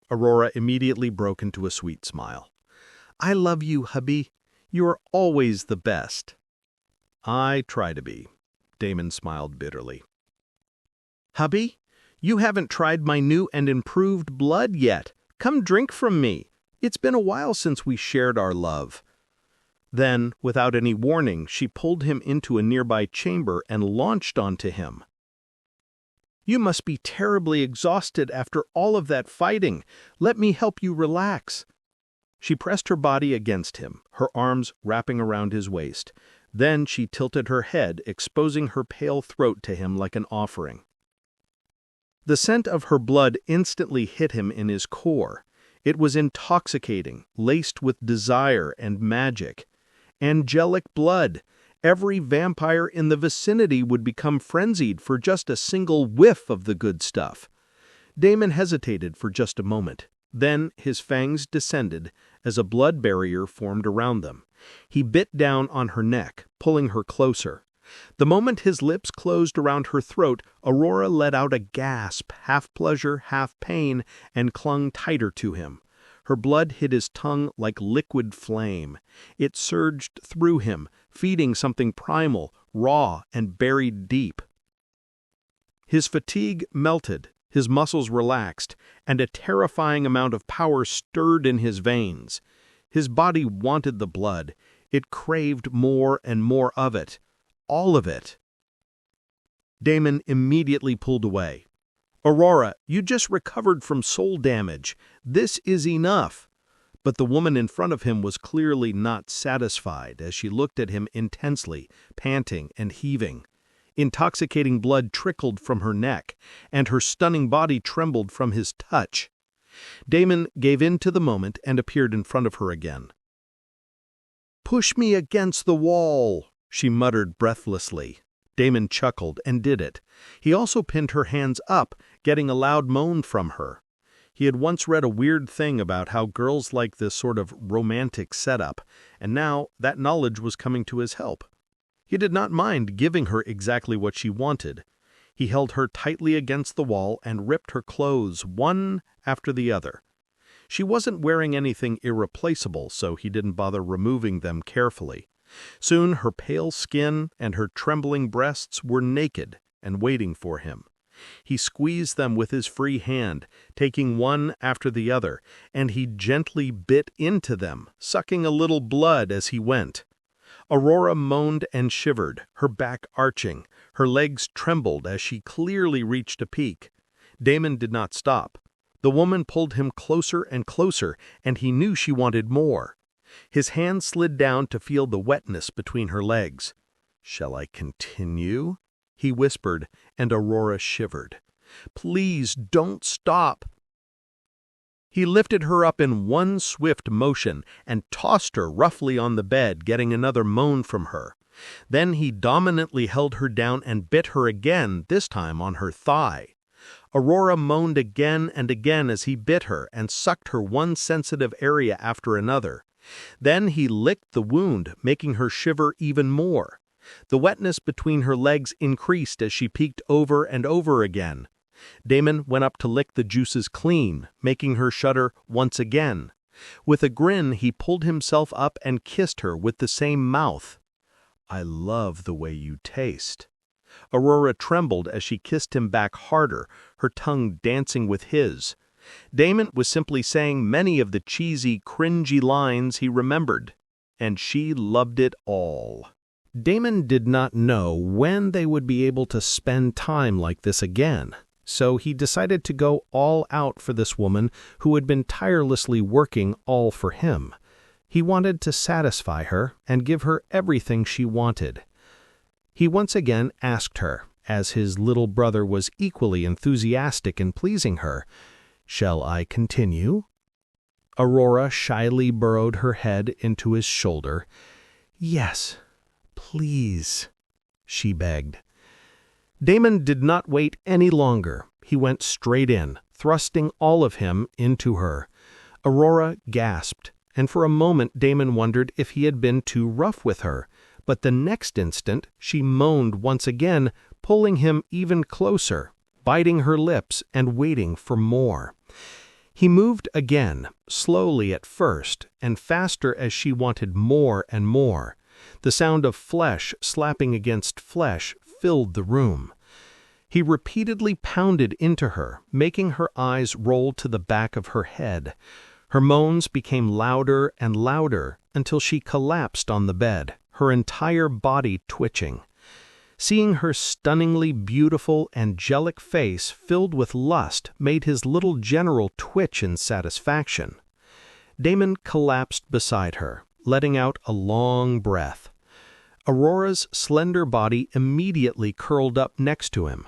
Aurora immediately broke into a sweet smile. "I love you, hubby. You are always the best." "I try to be." Damon smiled bitterly. "Hubby, you haven't tried my new and improved blood yet. Come drink from me. It's been a while since we shared our love." Then, without any warning, she pulled him into a nearby chamber and launched onto him. "You must be terribly exhausted after all of that fighting. Let me help you relax." She pressed her body against him, her arms wrapping around his waist. Then she tilted her head, exposing her pale throat to him like an offering. The scent of her blood instantly hit him in his core. It was intoxicating, laced with desire and magic. Angelic blood. Every vampire in the vicinity would become frenzied for just a single whiff of the good stuff. Damon hesitated for just a moment. Then his fangs descended as a blood barrier formed around them. He bit down on her neck, pulling her closer. The moment his lips closed around her throat, Aurora let out a gasp, half pleasure, half pain, and clung tighter to him. Her blood hit his tongue like liquid flame. It surged through him, feeding something primal, raw, and buried deep. His fatigue melted, his muscles relaxed, and a terrifying amount of power stirred in his veins. His body wanted the blood. It craved more and more of it. All of it. Damon immediately pulled away. "Aurora, you just recovered from soul damage. This is enough." But the woman in front of him was clearly not satisfied as she looked at him intensely, panting and heaving. Intoxicating blood trickled from her neck, and her stunning body trembled from his touch. Damon gave in to the moment and appeared in front of her again. "Push me against the wall," she muttered breathlessly. Damon chuckled and did it. He also pinned her hands up, getting a loud moan from her. He had once read a weird thing about how girls like this sort of romantic setup, and now that knowledge was coming to his help. He did not mind giving her exactly what she wanted. He held her tightly against the wall and ripped her clothes one after the other. She wasn't wearing anything irreplaceable, so he didn't bother removing them carefully. Soon her pale skin and her trembling breasts were naked and waiting for him. He squeezed them with his free hand, taking one after the other, and he gently bit into them, sucking a little blood as he went. Aurora moaned and shivered, her back arching. Her legs trembled as she clearly reached a peak. Damon did not stop. The woman pulled him closer and closer, and he knew she wanted more. His hand slid down to feel the wetness between her legs. "Shall I continue?" he whispered, and Aurora shivered. "Please don't stop." He lifted her up in one swift motion and tossed her roughly on the bed, getting another moan from her. Then he dominantly held her down and bit her again, this time on her thigh. Aurora moaned again and again as he bit her and sucked her one sensitive area after another. Then he licked the wound, making her shiver even more. The wetness between her legs increased as she peeked over and over again. Damon went up to lick the juices clean, making her shudder once again. With a grin, he pulled himself up and kissed her with the same mouth. "I love the way you taste." Aurora trembled as she kissed him back harder, her tongue dancing with his. Damon was simply saying many of the cheesy, cringy lines he remembered, and she loved it all. Damon did not know when they would be able to spend time like this again, so he decided to go all out for this woman who had been tirelessly working all for him. He wanted to satisfy her and give her everything she wanted. He once again asked her, as his little brother was equally enthusiastic in pleasing her, "Shall I continue?" Aurora shyly burrowed her head into his shoulder. "Yes, please," she begged. Damon did not wait any longer. He went straight in, thrusting all of him into her. Aurora gasped, and for a moment Damon wondered if he had been too rough with her. But the next instant she moaned once again, pulling him even closer, biting her lips and waiting for more. He moved again, slowly at first, and faster as she wanted more and more. The sound of flesh slapping against flesh filled the room. He repeatedly pounded into her, making her eyes roll to the back of her head. Her moans became louder and louder until she collapsed on the bed, her entire body twitching. Seeing her stunningly beautiful, angelic face filled with lust made his little general twitch in satisfaction. Damon collapsed beside her, letting out a long breath. Aurora's slender body immediately curled up next to him.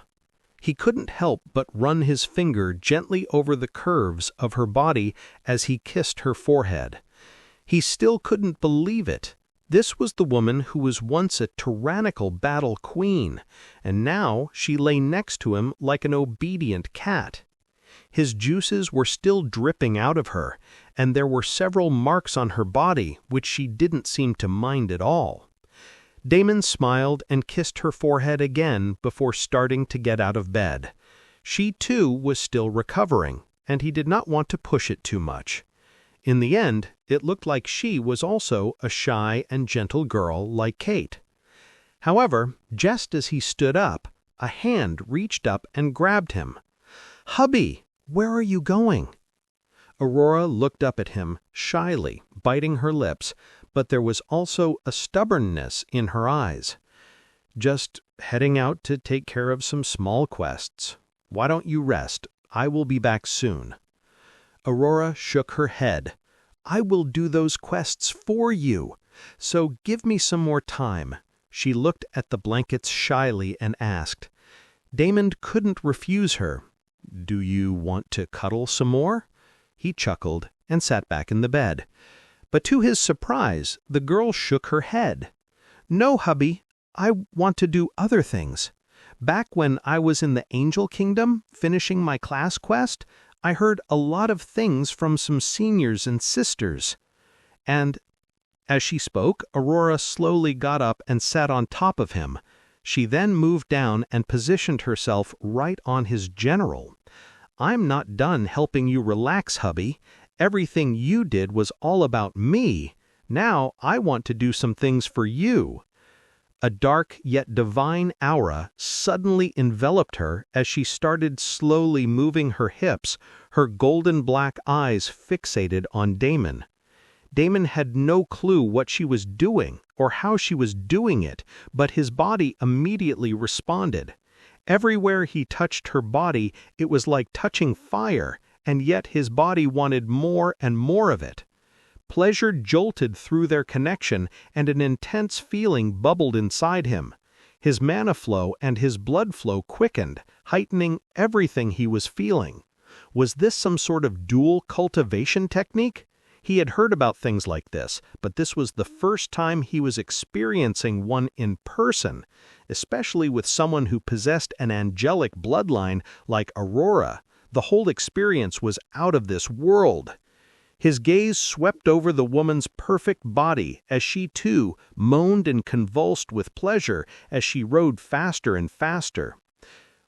He couldn't help but run his finger gently over the curves of her body as he kissed her forehead. He still couldn't believe it. This was the woman who was once a tyrannical battle queen, and now she lay next to him like an obedient cat. His juices were still dripping out of her, and there were several marks on her body which she didn't seem to mind at all. Damon smiled and kissed her forehead again before starting to get out of bed. She, too, was still recovering, and he did not want to push it too much. In the end, it looked like she was also a shy and gentle girl like Kate. However, just as he stood up, a hand reached up and grabbed him. "Hubby, where are you going?" Aurora looked up at him, shyly, biting her lips, but there was also a stubbornness in her eyes. "Just heading out to take care of some small quests. Why don't you rest? I will be back soon." Aurora shook her head. I will do those quests for you. So give me some more time." She looked at the blankets shyly and asked. Damon couldn't refuse her. "Do you want to cuddle some more?" He chuckled and sat back in the bed. But to his surprise, the girl shook her head. "No, hubby, I want to do other things. Back when I was in the Angel Kingdom, finishing my class quest, I heard a lot of things from some seniors and sisters." And as she spoke, Aurora slowly got up and sat on top of him. She then moved down and positioned herself right on his general. "I'm not done helping you relax, hubby. Everything you did was all about me. Now I want to do some things for you." A dark yet divine aura suddenly enveloped her as she started slowly moving her hips, her golden black eyes fixated on Damon. Damon had no clue what she was doing or how she was doing it, but his body immediately responded. Everywhere he touched her body, it was like touching fire, and yet his body wanted more and more of it. Pleasure jolted through their connection, and an intense feeling bubbled inside him. His mana flow and his blood flow quickened, heightening everything he was feeling. Was this some sort of dual cultivation technique? He had heard about things like this, but this was the first time he was experiencing one in person, especially with someone who possessed an angelic bloodline like Aurora. The whole experience was out of this world. His gaze swept over the woman's perfect body as she too moaned and convulsed with pleasure as she rode faster and faster.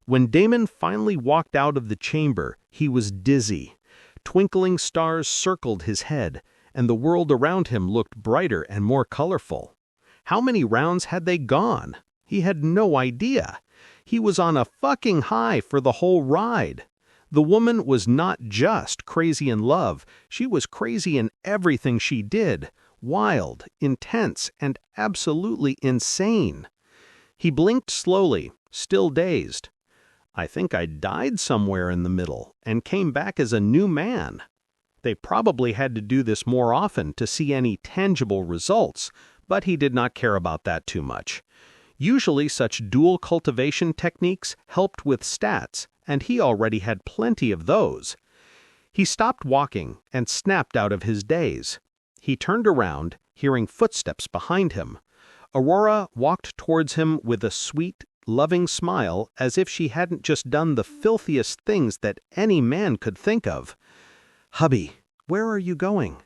When Damon finally walked out of the chamber, he was dizzy. Twinkling stars circled his head, and the world around him looked brighter and more colorful. How many rounds had they gone? He had no idea. He was on a fucking high for the whole ride. The woman was not just crazy in love, she was crazy in everything she did, wild, intense, and absolutely insane. He blinked slowly, still dazed. I think I died somewhere in the middle and came back as a new man. They probably had to do this more often to see any tangible results, but he did not care about that too much. Usually such dual cultivation techniques helped with stats, and he already had plenty of those. He stopped walking and snapped out of his daze. He turned around, hearing footsteps behind him. Aurora walked towards him with a sweet, loving smile as if she hadn't just done the filthiest things that any man could think of. "Hubby, where are you going?"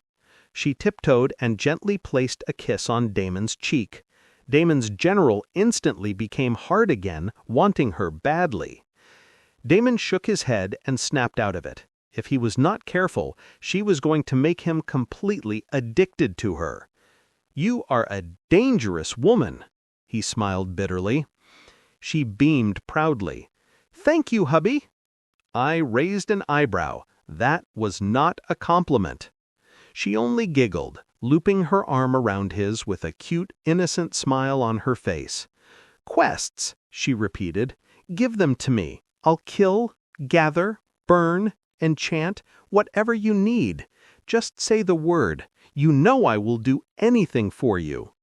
She tiptoed and gently placed a kiss on Damon's cheek. Damon's general instantly became hard again, wanting her badly. Damon shook his head and snapped out of it. If he was not careful, she was going to make him completely addicted to her. "You are a dangerous woman," he smiled bitterly. She beamed proudly. "Thank you, hubby." I raised an eyebrow. That was not a compliment. She only giggled, looping her arm around his with a cute, innocent smile on her face. "Quests," she repeated. "Give them to me. I'll kill, gather, burn, enchant, whatever you need. Just say the word. You know I will do anything for you."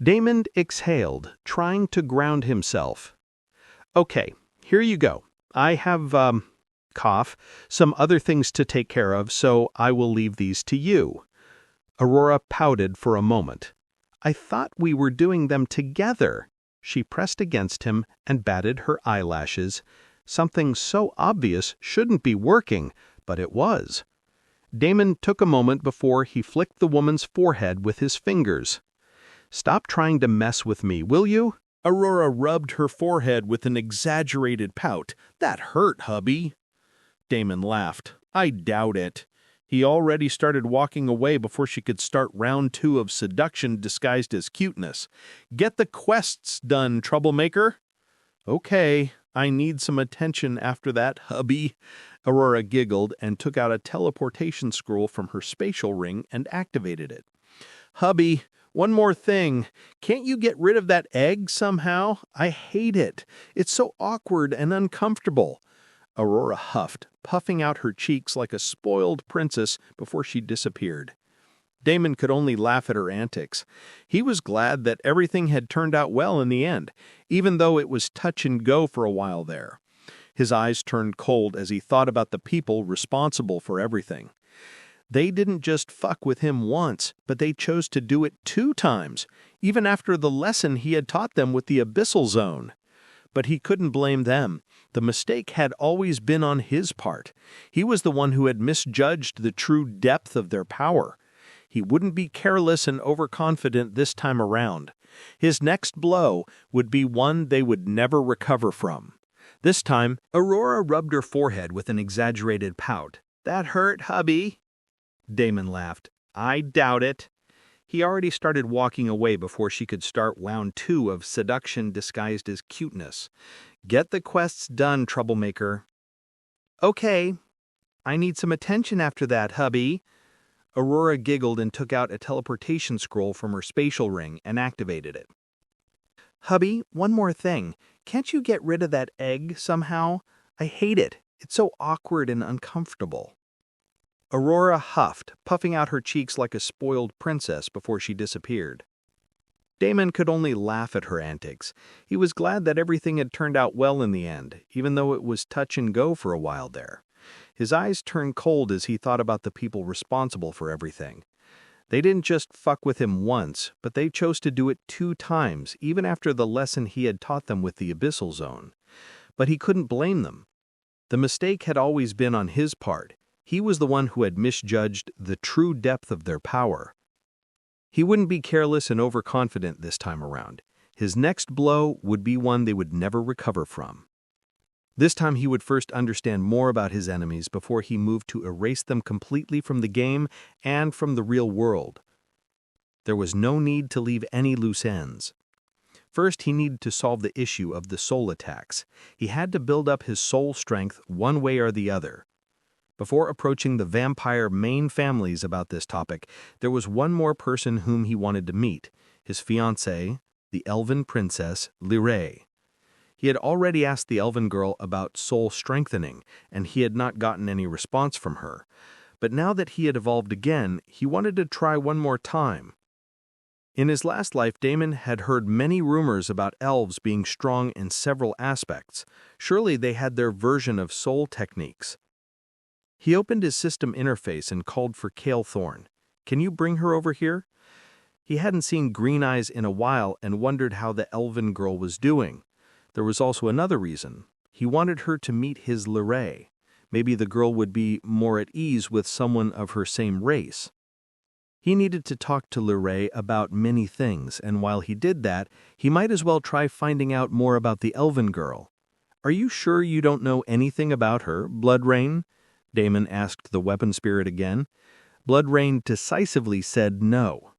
Damon exhaled, trying to ground himself. "Okay, here you go. I have, some other things to take care of, so I will leave these to you." Aurora pouted for a moment. "I thought we were doing them together." She pressed against him and batted her eyelashes. Something so obvious shouldn't be working, but it was. Damon took a moment before he flicked the woman's forehead with his fingers. "Stop trying to mess with me, will you?" Aurora rubbed her forehead with an exaggerated pout. "That hurt, hubby." Damon laughed. "I doubt it." He already started walking away before she could start round 2 of seduction disguised as cuteness. "Get the quests done, troublemaker." "Okay, I need some attention after that, hubby." Aurora giggled and took out a teleportation scroll from her spatial ring and activated it. "Hubby, one more thing. Can't you get rid of that egg somehow? I hate it. It's so awkward and uncomfortable." Aurora huffed, puffing out her cheeks like a spoiled princess before she disappeared. Damon could only laugh at her antics. He was glad that everything had turned out well in the end, even though it was touch and go for a while there. His eyes turned cold as he thought about the people responsible for everything. They didn't just fuck with him once, but they chose to do it 2 times, even after the lesson he had taught them with the Abyssal Zone. But he couldn't blame them. The mistake had always been on his part. He was the one who had misjudged the true depth of their power. He wouldn't be careless and overconfident this time around. His next blow would be one they would never recover from. This time, Aurora rubbed her forehead with an exaggerated pout. "That hurt, hubby?" Damon laughed. "I doubt it." He already started walking away before she could start round 2 of seduction disguised as cuteness. "Get the quests done, troublemaker." "Okay. I need some attention after that, hubby." Aurora giggled and took out a teleportation scroll from her spatial ring and activated it. "Hubby, one more thing. Can't you get rid of that egg somehow? I hate it. It's so awkward and uncomfortable." Aurora huffed, puffing out her cheeks like a spoiled princess before she disappeared. Damon could only laugh at her antics. He was glad that everything had turned out well in the end, even though it was touch and go for a while there. His eyes turned cold as he thought about the people responsible for everything. They didn't just fuck with him once, but they chose to do it 2 times, even after the lesson he had taught them with the Abyssal Zone. But he couldn't blame them. The mistake had always been on his part. He was the one who had misjudged the true depth of their power. He wouldn't be careless and overconfident this time around. His next blow would be one they would never recover from. This time he would first understand more about his enemies before he moved to erase them completely from the game and from the real world. There was no need to leave any loose ends. First, he needed to solve the issue of the soul attacks. He had to build up his soul strength one way or the other. Before approaching the vampire main families about this topic, there was one more person whom he wanted to meet, his fiancée, the elven princess, Lyrae. He had already asked the elven girl about soul strengthening, and he had not gotten any response from her. But now that he had evolved again, he wanted to try one more time. In his last life, Damon had heard many rumors about elves being strong in several aspects. Surely they had their version of soul techniques. He opened his system interface and called for Cale Thorn. "Can you bring her over here?" He hadn't seen Green Eyes in a while and wondered how the elven girl was doing. There was also another reason. He wanted her to meet his Lyrae. Maybe the girl would be more at ease with someone of her same race. He needed to talk to Lyrae about many things, and while he did that, he might as well try finding out more about the elven girl. "Are you sure you don't know anything about her, Bloodrain?" Damon asked the weapon spirit again. Bloodrain decisively said no.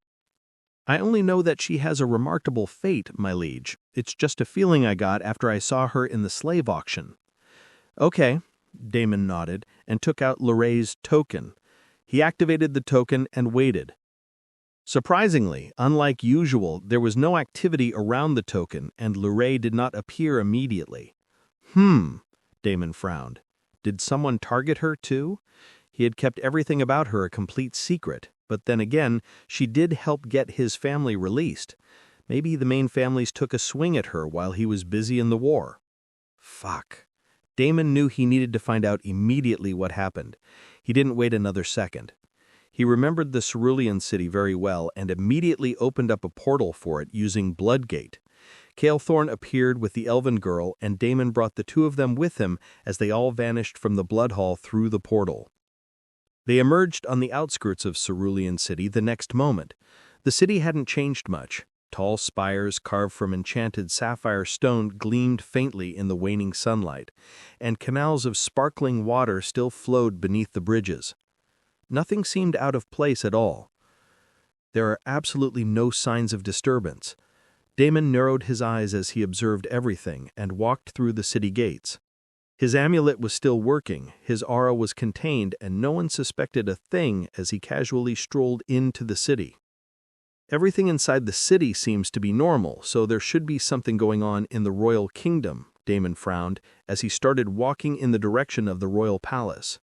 "I only know that she has a remarkable fate, my liege. It's just a feeling I got after I saw her in the slave auction." "Okay," Damon nodded and took out Lyrae's token. He activated the token and waited. Surprisingly, unlike usual, there was no activity around the token and Lyrae did not appear immediately. Damon frowned. Did someone target her too? He had kept everything about her a complete secret, but then again, she did help get his family released. Maybe the main families took a swing at her while he was busy in the war. Fuck. Damon knew he needed to find out immediately what happened. He didn't wait another second. He remembered the Cerulean city very well and immediately opened up a portal for it using Bloodgate. Cale Thorn appeared with the elven girl, and Damon brought the 2 of them with him as they all vanished from the Blood Hall through the portal. They emerged on the outskirts of Cerulean City the next moment. The city hadn't changed much. Tall spires carved from enchanted sapphire stone gleamed faintly in the waning sunlight, and canals of sparkling water still flowed beneath the bridges. Nothing seemed out of place at all. There are absolutely no signs of disturbance. Damon narrowed his eyes as he observed everything and walked through the city gates. His amulet was still working, his aura was contained, and no one suspected a thing as he casually strolled into the city. Everything inside the city seems to be normal, so there should be something going on in the royal kingdom, Damon frowned, as he started walking in the direction of the royal palace.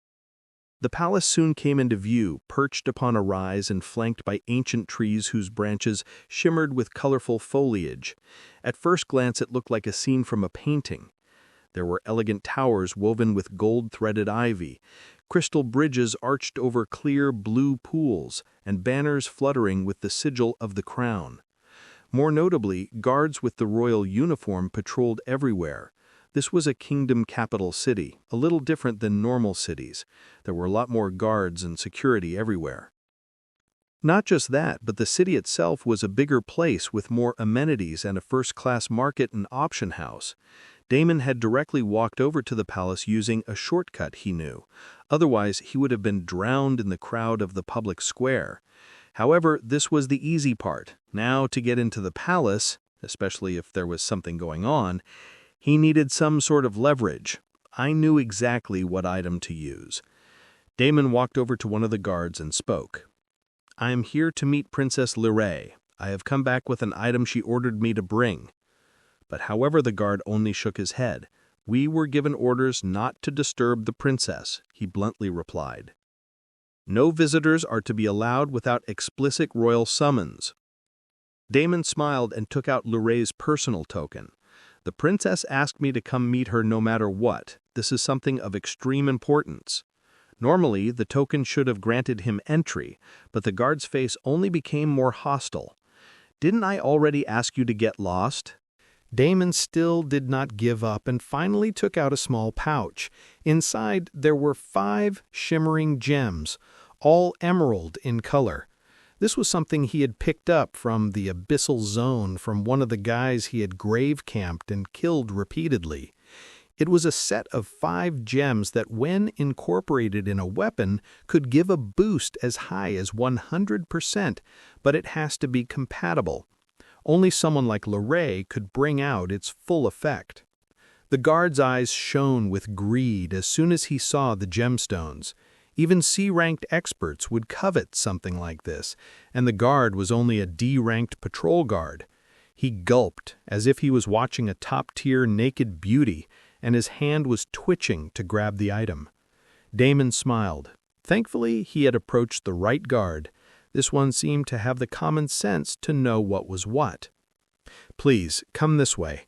The palace soon came into view, perched upon a rise and flanked by ancient trees whose branches shimmered with colorful foliage. At first glance it looked like a scene from a painting. There were elegant towers woven with gold-threaded ivy, crystal bridges arched over clear blue pools, and banners fluttering with the sigil of the crown. More notably, guards with the royal uniform patrolled everywhere. This was a kingdom capital city, a little different than normal cities. There were a lot more guards and security everywhere. Not just that, but the city itself was a bigger place with more amenities and a first-class market and auction house. Damon had directly walked over to the palace using a shortcut he knew. Otherwise, he would have been drowned in the crowd of the public square. However, this was the easy part. Now, to get into the palace, especially if there was something going on, he needed some sort of leverage. I knew exactly what item to use. Damon walked over to one of the guards and spoke. "I am here to meet Princess Lirae. I have come back with an item she ordered me to bring." But however, the guard only shook his head. "We were given orders not to disturb the princess," he bluntly replied. "No visitors are to be allowed without explicit royal summons." Damon smiled and took out Lirae's personal token. "The princess asked me to come meet her no matter what. This is something of extreme importance." Normally, the token should have granted him entry, but the guard's face only became more hostile. "Didn't I already ask you to get lost?" Damon still did not give up and finally took out a small pouch. Inside, there were 5 shimmering gems, all emerald in color. This was something he had picked up from the abyssal zone from one of the guys he had grave-camped and killed repeatedly. It was a set of 5 gems that, when incorporated in a weapon, could give a boost as high as 100%, but it has to be compatible. Only someone like Lirae could bring out its full effect. The guard's eyes shone with greed as soon as he saw the gemstones. Even C-ranked experts would covet something like this, and the guard was only a D-ranked patrol guard. He gulped, as if he was watching a top-tier naked beauty, and his hand was twitching to grab the item. Damon smiled. Thankfully, he had approached the right guard. This one seemed to have the common sense to know what was what. "Please, come this way.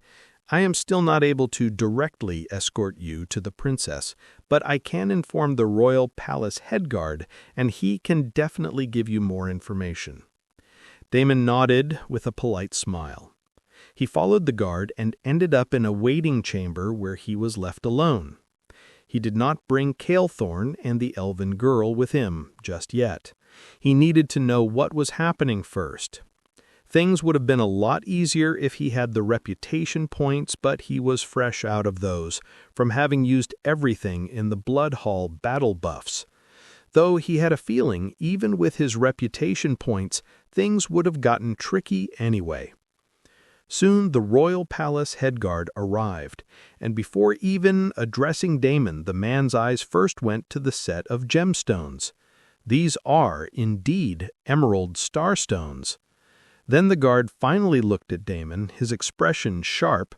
I am still not able to directly escort you to the princess, but I can inform the royal palace head guard, and he can definitely give you more information." Damon nodded with a polite smile. He followed the guard and ended up in a waiting chamber where he was left alone. He did not bring Calethorn and the elven girl with him just yet. He needed to know what was happening first. Things would have been a lot easier if he had the reputation points, but he was fresh out of those, from having used everything in the Blood Hall battle buffs. Though he had a feeling, even with his reputation points, things would have gotten tricky anyway. Soon the royal palace head guard arrived, and before even addressing Damon, the man's eyes first went to the set of gemstones. These are, indeed, emerald starstones. Then the guard finally looked at Damon, his expression sharp.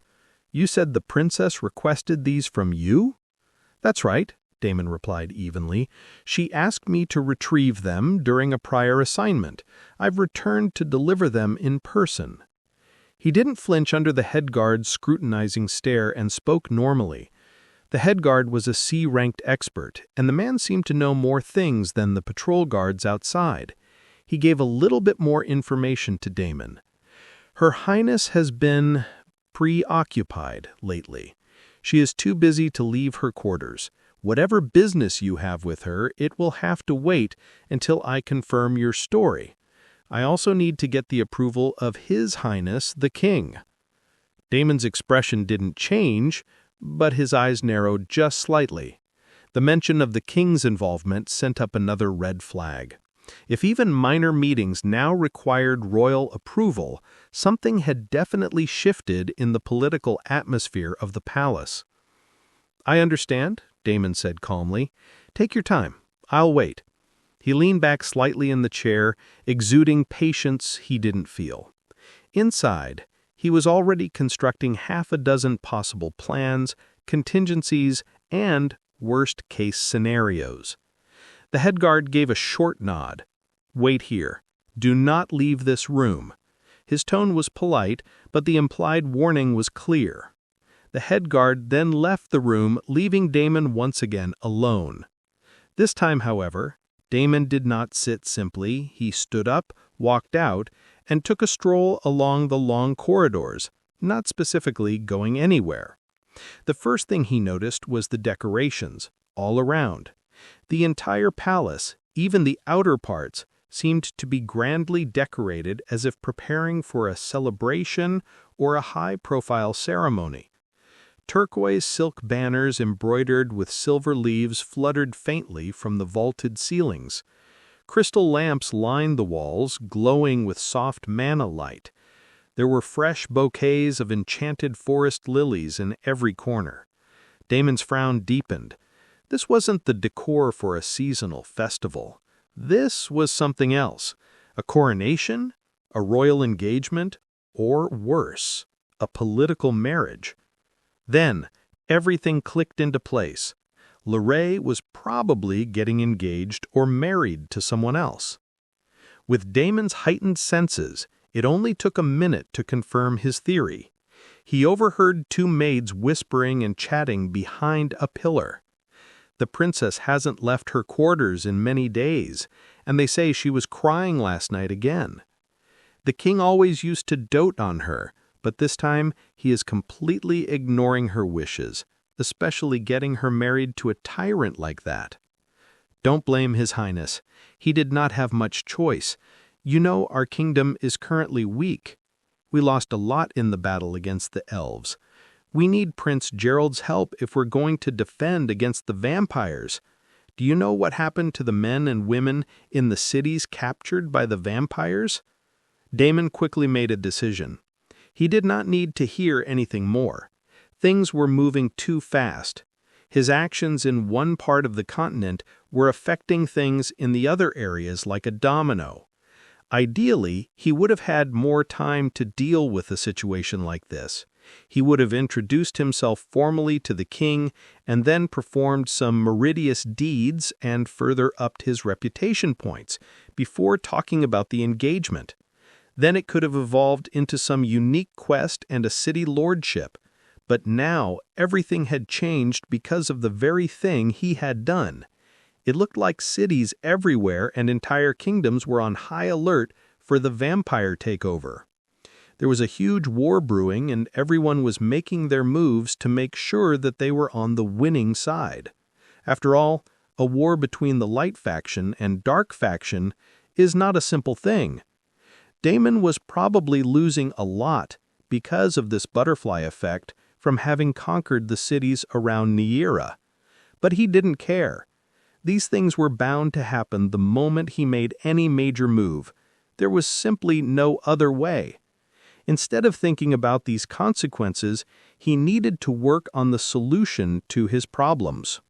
"You said the princess requested these from you?" "That's right," Damon replied evenly. "She asked me to retrieve them during a prior assignment. I've returned to deliver them in person." He didn't flinch under the head guard's scrutinizing stare and spoke normally. The head guard was a C-ranked expert, and the man seemed to know more things than the patrol guards outside. He gave a little bit more information to Damon. "Her Highness has been preoccupied lately. She is too busy to leave her quarters. Whatever business you have with her, it will have to wait until I confirm your story. I also need to get the approval of His Highness the King." Damon's expression didn't change, but his eyes narrowed just slightly. The mention of the king's involvement sent up another red flag. If even minor meetings now required royal approval, something had definitely shifted in the political atmosphere of the palace. "I understand," Damon said calmly. "Take your time. I'll wait." He leaned back slightly in the chair, exuding patience he didn't feel. Inside, He was already constructing half a dozen possible plans, contingencies, and worst-case scenarios. The head guard gave a short nod. "Wait here. Do not leave this room." His tone was polite, but the implied warning was clear. The head guard then left the room, leaving Damon once again alone. This time, however, Damon did not sit simply. He stood up, walked out, and took a stroll along the long corridors, not specifically going anywhere. The first thing he noticed was the decorations, all around. The entire palace, even the outer parts, seemed to be grandly decorated as if preparing for a celebration or a high-profile ceremony. Turquoise silk banners embroidered with silver leaves fluttered faintly from the vaulted ceilings. Crystal lamps lined the walls, glowing with soft manna light. There were fresh bouquets of enchanted forest lilies in every corner. Damon's frown deepened. This wasn't the decor for a seasonal festival. This was something else. A coronation? A royal engagement? Or worse, a political marriage. Then, everything clicked into place. Lorraine was probably getting engaged or married to someone else. With Damon's heightened senses, it only took a minute to confirm his theory. He overheard two maids whispering and chatting behind a pillar. "The princess hasn't left her quarters in many days, and they say she was crying last night again. The king always used to dote on her, but this time he is completely ignoring her wishes, especially getting her married to a tyrant like that." "Don't blame His Highness. He did not have much choice. You know our kingdom is currently weak. We lost a lot in the battle against the elves. We need Prince Gerald's help if we're going to defend against the vampires. Do you know what happened to the men and women in the cities captured by the vampires?" Damon quickly made a decision. He did not need to hear anything more. Things were moving too fast. His actions in one part of the continent were affecting things in the other areas like a domino. Ideally, he would have had more time to deal with a situation like this. He would have introduced himself formally to the king and then performed some meritorious deeds and further upped his reputation points before talking about the engagement. Then it could have evolved into some unique quest and a city lordship. But now everything had changed because of the very thing he had done. It looked like cities everywhere and entire kingdoms were on high alert for the vampire takeover. There was a huge war brewing, and everyone was making their moves to make sure that they were on the winning side. After all, a war between the light faction and dark faction is not a simple thing. Damon was probably losing a lot because of this butterfly effect from having conquered the cities around Neira. But he didn't care. These things were bound to happen the moment he made any major move. There was simply no other way. Instead of thinking about these consequences, he needed to work on the solution to his problems.